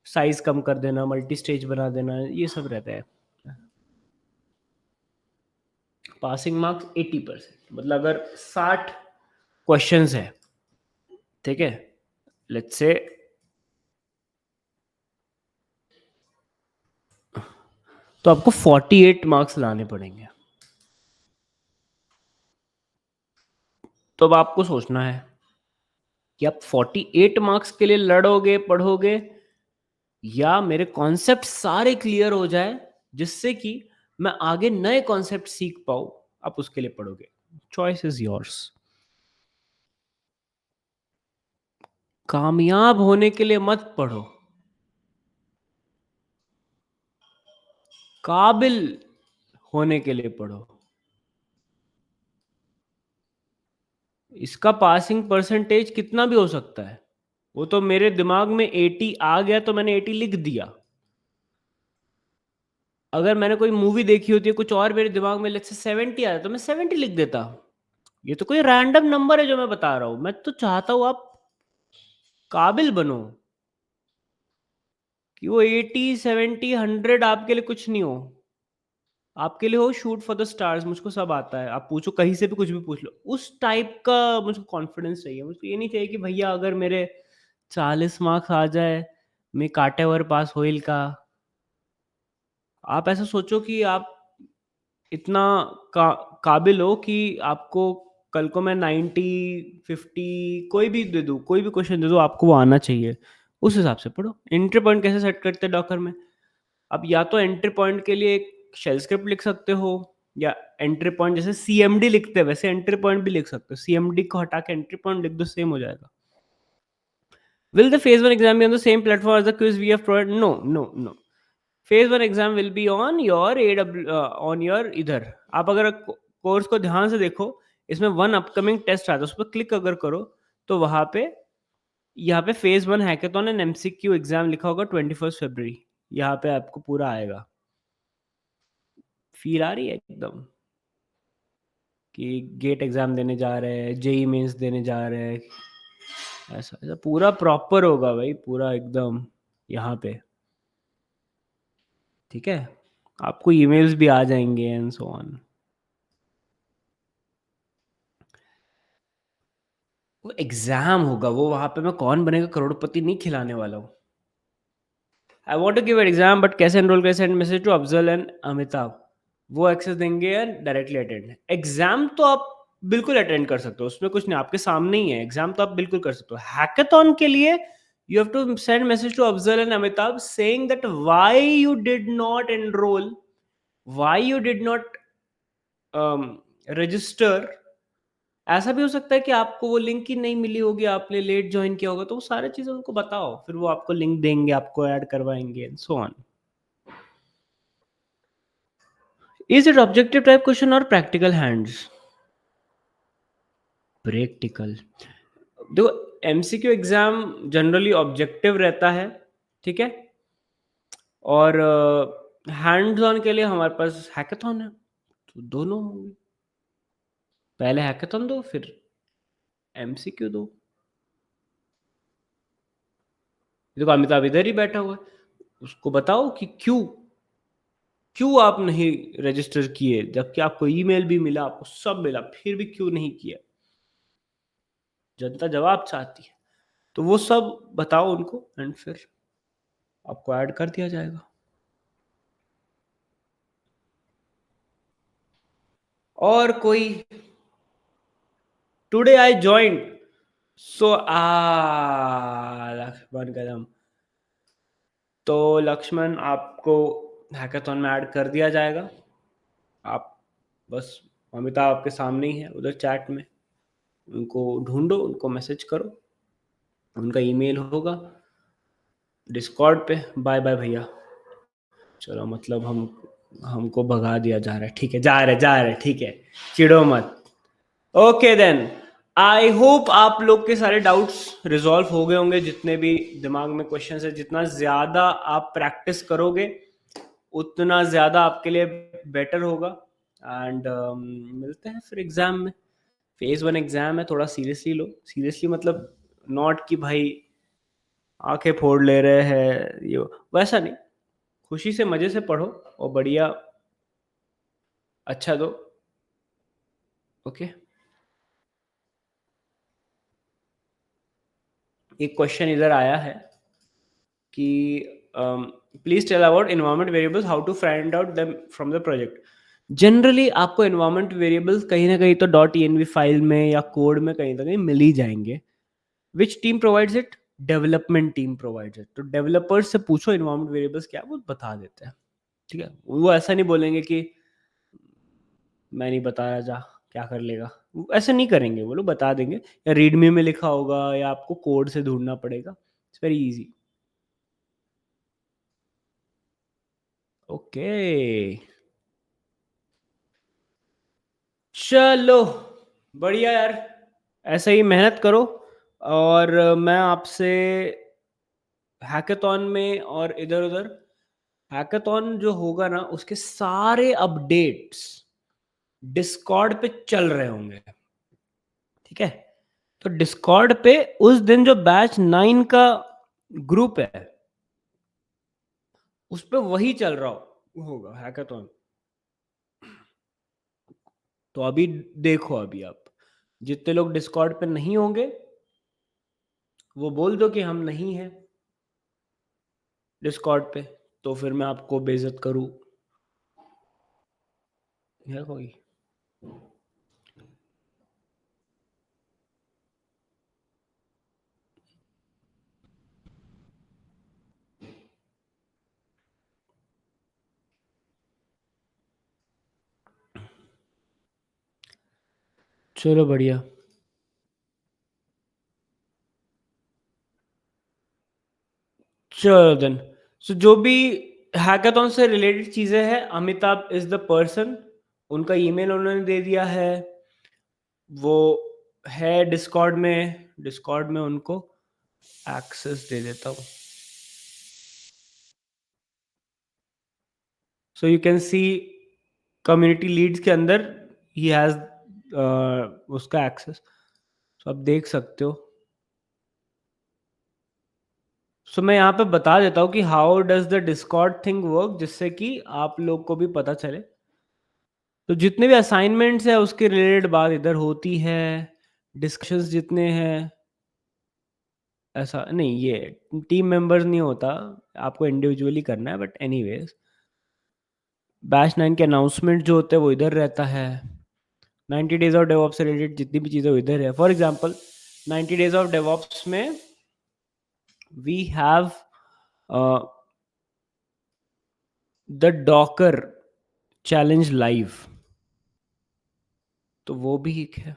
साइज कम कर देना, मल्टी स्टेज बना देना, ये सब रहता है। पासिंग मार्क्स 80%, मतलब अगर 60 क्वेश्चंस है, ठीक है, लेट्स से, तो आपको 48 मार्क्स लाने पड़ेंगे। तो अब आपको सोचना है कि आप 48 मार्क्स के लिए लड़ोगे, पढ़ोगे, या मेरे कॉन्सेप्ट सारे क्लियर हो जाए जिससे कि मैं आगे नए कॉन्सेप्ट सीख पाऊँ, आप उसके लिए पढ़ोगे। Choice is yours. कामयाब होने के लिए मत पढ़ो, काबिल होने के लिए पढ़ो। इसका पासिंग परसेंटेज कितना भी हो सकता है, वो तो मेरे दिमाग में 80 आ गया तो मैंने 80 लिख दिया। अगर मैंने कोई मूवी देखी होती है, कुछ और मेरे दिमाग में लेट्स से 70 आया तो मैं 70 लिख देता। ये तो कोई रैंडम नंबर है जो मैं बता रहा हूँ। मैं तो चाहता हूँ आप काबिल बनो, कि वो 80 70 100 आपके लिए कुछ नहीं हो। आपके लिए हो शूट फॉर द स्टार्स, मुझको सब आता है, आप पूछो कहीं से भी कुछ भी पूछ लो, उस टाइप का मुझको कॉन्फिडेंस चाहिए। मुझको ये नहीं चाहिए कि भैया अगर मेरे 40 मार्क्स आ जाए, मैं काटेवर पास होईल का। आप ऐसा सोचो कि आप इतना का काबिल हो कि आपको कल को मैं 90, 50 कोई भी दे दूँ, कोई भी क्वेश्चन दे दूँ, आपको वो आना चाहिए। उस हिसाब से पढ़ो। एंट्री पॉइंट कैसे सेट करते हैं डॉकर में? अब या तो एंट्री पॉइंट के लिए एक शेल स्क्रिप्ट लिख सकते हो, या एंट्री पॉइंट जैसे सीएमडी लिखते हैं वैसे एंट्री पॉइंट भी लिख सकते हो। सीएमडी को हटा के एंट्री पॉइंट लिख दो, सेम हो जाएगा। Will the phase 1 exam be on the same platform as the quiz we have provided? No, no, no. Phase 1 exam will be on your AW, on your इधर। आप अगर कोर्स को ध्यान से देखो, इसमें 1 अपकमिंग टेस्ट आता है, उस पर क्लिक अगर करो तो वहाँ पे यहाँ पे phase 1 hackathon and MCQ exam लिखा होगा 21 फरवरी। यहाँ पे आपको पूरा आएगा। फील आ रही है एकदम कि गेट एग्जाम देने जा रहे हैं, जेई मेंस देने जा रहे हैं, ऐसा ऐसा पूरा प्रॉपर होगा भाई, पूरा एकदम यहाँ पे। ठीक है, आपको ईमेल्स भी आ जाएंगे एंड सो ऑन। वो एग्जाम होगा, वो वहां पे मैं कौन बनेगा करोड़पति नहीं खिलाने वाला हूँ। I want to give an exam but कैसे एनरोल कैसे send message to Afzal and Amitabh, वो एक्सेस देंगे या डायरेक्टली अटेंड? एग्जाम तो आप बिल्कुल अटेंड कर सकते हो, उसमें कुछ नहीं, आपके सामने ही है एग्जाम, तो आप बिल्कुल कर सकते हो। हैकाथॉन के लिए you have to send message to Afzal and Amitabh saying that why you did not enroll, why you did not register. ऐसा भी हो सकता है कि आपको वो लिंक ही नहीं मिली होगी, आपने लेट ज्वाइन किया होगा, तो वो सारी चीजें उनको बताओ, फिर वो आपको लिंक देंगे, आपको ऐड करवाएंगे and so on. Is it objective type question और प्रैक्टिकल हैंड्स? प्रैक्टिकल, देखो एमसीक्यू एग्जाम जनरली ऑब्जेक्टिव रहता है, ठीक है, और हैंड्स ऑन के लिए हमारे पास हैकाथॉन है, तो दोनों होंगे। पहले हैकाथॉन दो, फिर एमसीक्यू दो। देखो अमिताभ इधर ही बैठा हुआ है, उसको बताओ कि क्यों क्यों आप नहीं रजिस्टर किए, जबकि आपको ईमेल भी मिला, आपको सब मिला, फिर भी क्यों नहीं किया? जनता जवाब चाहती है, तो वो सब बताओ उनको एंड फिर आपको ऐड कर दिया जाएगा। और कोई? टुडे आई ज्वाइंट, सो लक्ष्मण कदम, तो लक्ष्मण आपको हैकाथॉन में ऐड कर दिया जाएगा। आप बस, अमिताभ आपके सामने ही है उधर चैट में, उनको ढूंढो, उनको मैसेज करो, उनका ईमेल होगा डिस्कॉर्ड पे। बाय बाय भैया, चलो मतलब हमको भगा दिया जा रहा है, ठीक है, जा रहे ठीक है, चिढ़ो मत। ओके देन, आई होप आप लोग के सारे डाउट्स रिजॉल्व हो गए होंगे, जितने भी दिमाग में क्वेश्चंस है। जितना ज्यादा आप प्रैक्टिस करोगे उतना ज्यादा आपके लिए बेटर होगा। एंड मिलते हैं फिर एग्जाम में। फेज 1 एग्जाम है, थोड़ा सीरियसली लो, सीरियसली मतलब नॉट कि भाई आंखें फोड़ ले रहे हैं, ये वैसा नहीं, खुशी से मजे से पढ़ो और बढ़िया अच्छा दो। ओके, एक क्वेश्चन इधर आया है कि please tell about environment variables, how to find out them from the project. Generally आपको एनवायरमेंट वेरिएबल्स कहीं ना कहीं तो डॉट env फाइल में या कोड में कहीं ना कहीं मिल ही जाएंगे। Which team provides it? Development team provides it. तो डेवलपर्स से पूछो एनवायरमेंट वेरिएबल्स क्या, वो बता देते हैं। ठीक है, वो ऐसा नहीं बोलेंगे कि मैं नहीं बताया, जा क्या कर लेगा, वो ऐसे नहीं करेंगे, वो लोग बता देंगे, या रीडमी में लिखा होगा या आपको कोड से ढूंढना पड़ेगा। It's very easy. ओके, चलो बढ़िया यार, ऐसे ही मेहनत करो। और मैं आपसे हैकाथॉन में और इधर उधर, हैकाथॉन जो होगा ना उसके सारे अपडेट्स डिस्कॉर्ड पे चल रहे होंगे, ठीक है? तो डिस्कॉर्ड पे उस दिन जो बैच 9 का ग्रुप है उस पे वही चल रहा होगा हैकाथॉन। तो अभी देखो, अभी आप जितने लोग डिस्कॉर्ड पे नहीं होंगे, वो बोल दो कि हम नहीं हैं डिस्कॉर्ड पे, तो फिर मैं आपको बेइज्जत करूँ? है कोई? चलो बढ़िया। चलो देन। सो जो भी हैकाथॉन से रिलेटेड चीज़ें हैं, अमिताभ इज़ द पर्सन, उनका ईमेल उन्होंने दे दिया है, वो है डिस्कॉर्ड में उनको एक्सेस दे देता हूँ। So you can see community leads के अंदर ही हैज़ उसका एक्सेस, सो आप देख सकते हो। सो मैं यहाँ पे बता देता हूँ कि how does the Discord thing work, जिससे कि आप लोग को भी पता चले। तो जितने भी असाइनमेंट्स हैं उसके रिलेटेड बात इधर होती है, डिस्कशंस जितने हैं, ऐसा नहीं, ये टीम मेंबर्स नहीं होता, आपको इंडिविजुअली करना है, बट एनीवेज बैच 9 के अनाउंसमेंट जो होते हैं वो इधर रहता है। 90 डेज ऑफ डेवॉप्स से रिलेटेड जितनी भी चीज़ें वो इधर है। फॉर एग्जांपल 90 डेज ऑफ डेवॉप्स में we have the Docker challenge live, तो वो भी एक है।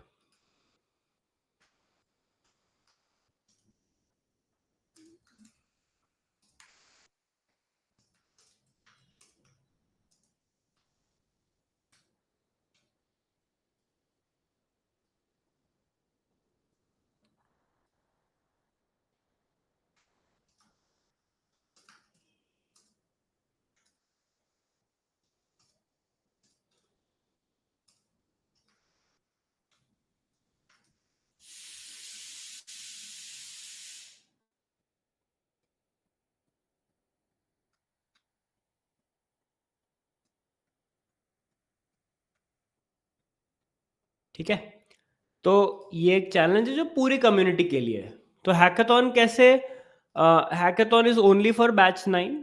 ठीक है, तो ये एक चैलेंज है जो पूरी कम्युनिटी के लिए है। तो हैकाथॉन कैसे, hackathon is only for batch 9,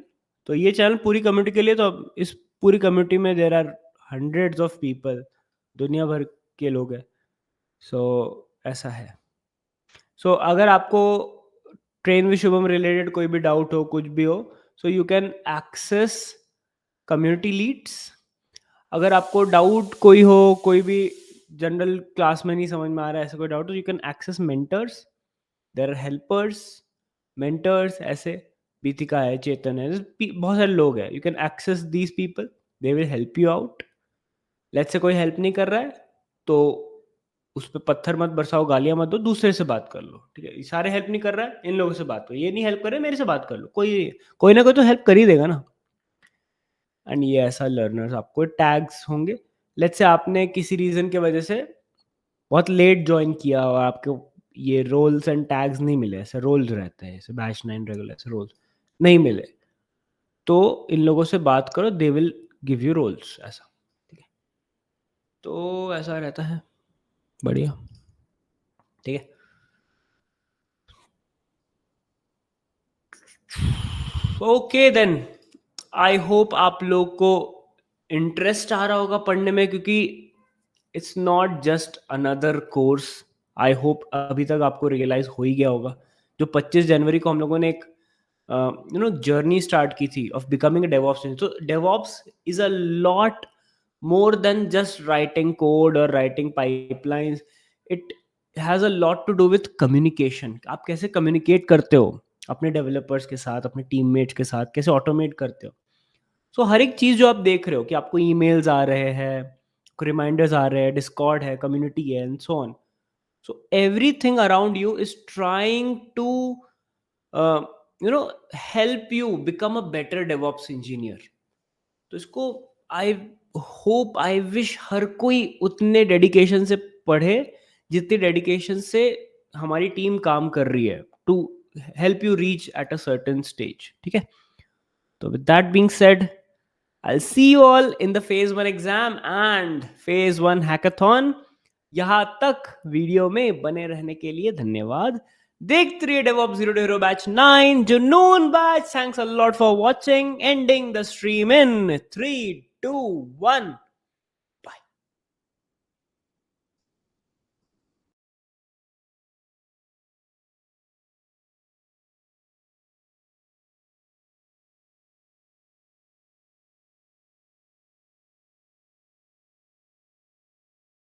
तो ये चैनल पूरी कम्युनिटी के लिए। तो अब इस पूरी कम्युनिटी में there are hundreds of people, दुनिया भर के लोग हैं। सो ऐसा है। सो अगर आपको ट्रेन विद शुभम रिलेटेड कोई भी डाउट हो, कुछ भी हो, so you can access community leads. अगर आपको डाउट कोई हो, कोई भी जनरल क्लास में नहीं समझ में आ रहा है, ऐसा कोई डाउट, तो you can access mentors, there are helpers, mentors ऐसे, बीतिका है, चेतन है, बहुत सारे लोग हैं, you can access these people, they will help you out. Let's say कोई हेल्प नहीं कर रहा है, तो उस पे पत्थर मत बरसाओ, गालियां मत दो, दूसरे से बात कर लो। ठीक है, ये सारे हेल्प नहीं कर रहा है, इन लोगों से बात करो, ये नहीं हेल्प कर रहे, मेरे से बात कर लो, कोई कोई ना कोई तो हेल्प कर ही देगा ना। एंड ये ऐसा लर्नर्स आपको टैग्स होंगे। लेट्स से आपने किसी रीज़न की वजह से बहुत लेट जॉइन किया और आपको ये रोल्स एंड टैग्स नहीं मिले, ऐसे रोल्स रहते हैं, ऐसे बैच 9 रेगुलर ऐसे रोल्स नहीं मिले, तो इन लोगों से बात करो, they will give you roles ऐसा। ठीक है, तो ऐसा रहता है, बढ़िया। ठीक है, ओके देन, आई होप आप लोग को इंटरेस्ट आ रहा होगा पढ़ने में, क्योंकि it's not just another course. I hope अभी तक आपको रियलाइज हो ही गया होगा। जो 25 जनवरी को हम लोगों ने एक जर्नी स्टार्ट की थी ऑफ बिकमिंग अ डेवऑप्स, तो DevOps is a lot more than just writing code और writing pipelines. It has a lot to do with communication. आप कैसे कम्युनिकेट करते हो अपने डेवलपर्स के साथ, अपने टीममेट्स के साथ, कैसे ऑटोमेट करते हो। सो हर एक चीज़ जो आप देख रहे हो कि आपको ईमेल्स आ रहे हैं, रिमाइंडर्स आ रहे हैं, डिस्कॉर्ड है, कम्युनिटी है, and so on. So everything around you is trying to help you become a better DevOps engineer. तो इसको I hope, I wish her कोई उतने डेडिकेशन से पढ़े जितनी डेडिकेशन से हमारी टीम काम कर रही है, to help you reach at a certain stage. ठीक है, तो with that being said, I'll see you all in the phase 1 exam and phase 1 hackathon. यहाँ तक वीडियो में बने रहने के लिए धन्यवाद. देखते रहिए DevOps Zero to Hero Batch 9, Junoon Batch. Thanks a lot for watching. Ending the stream in 3, 2, 1.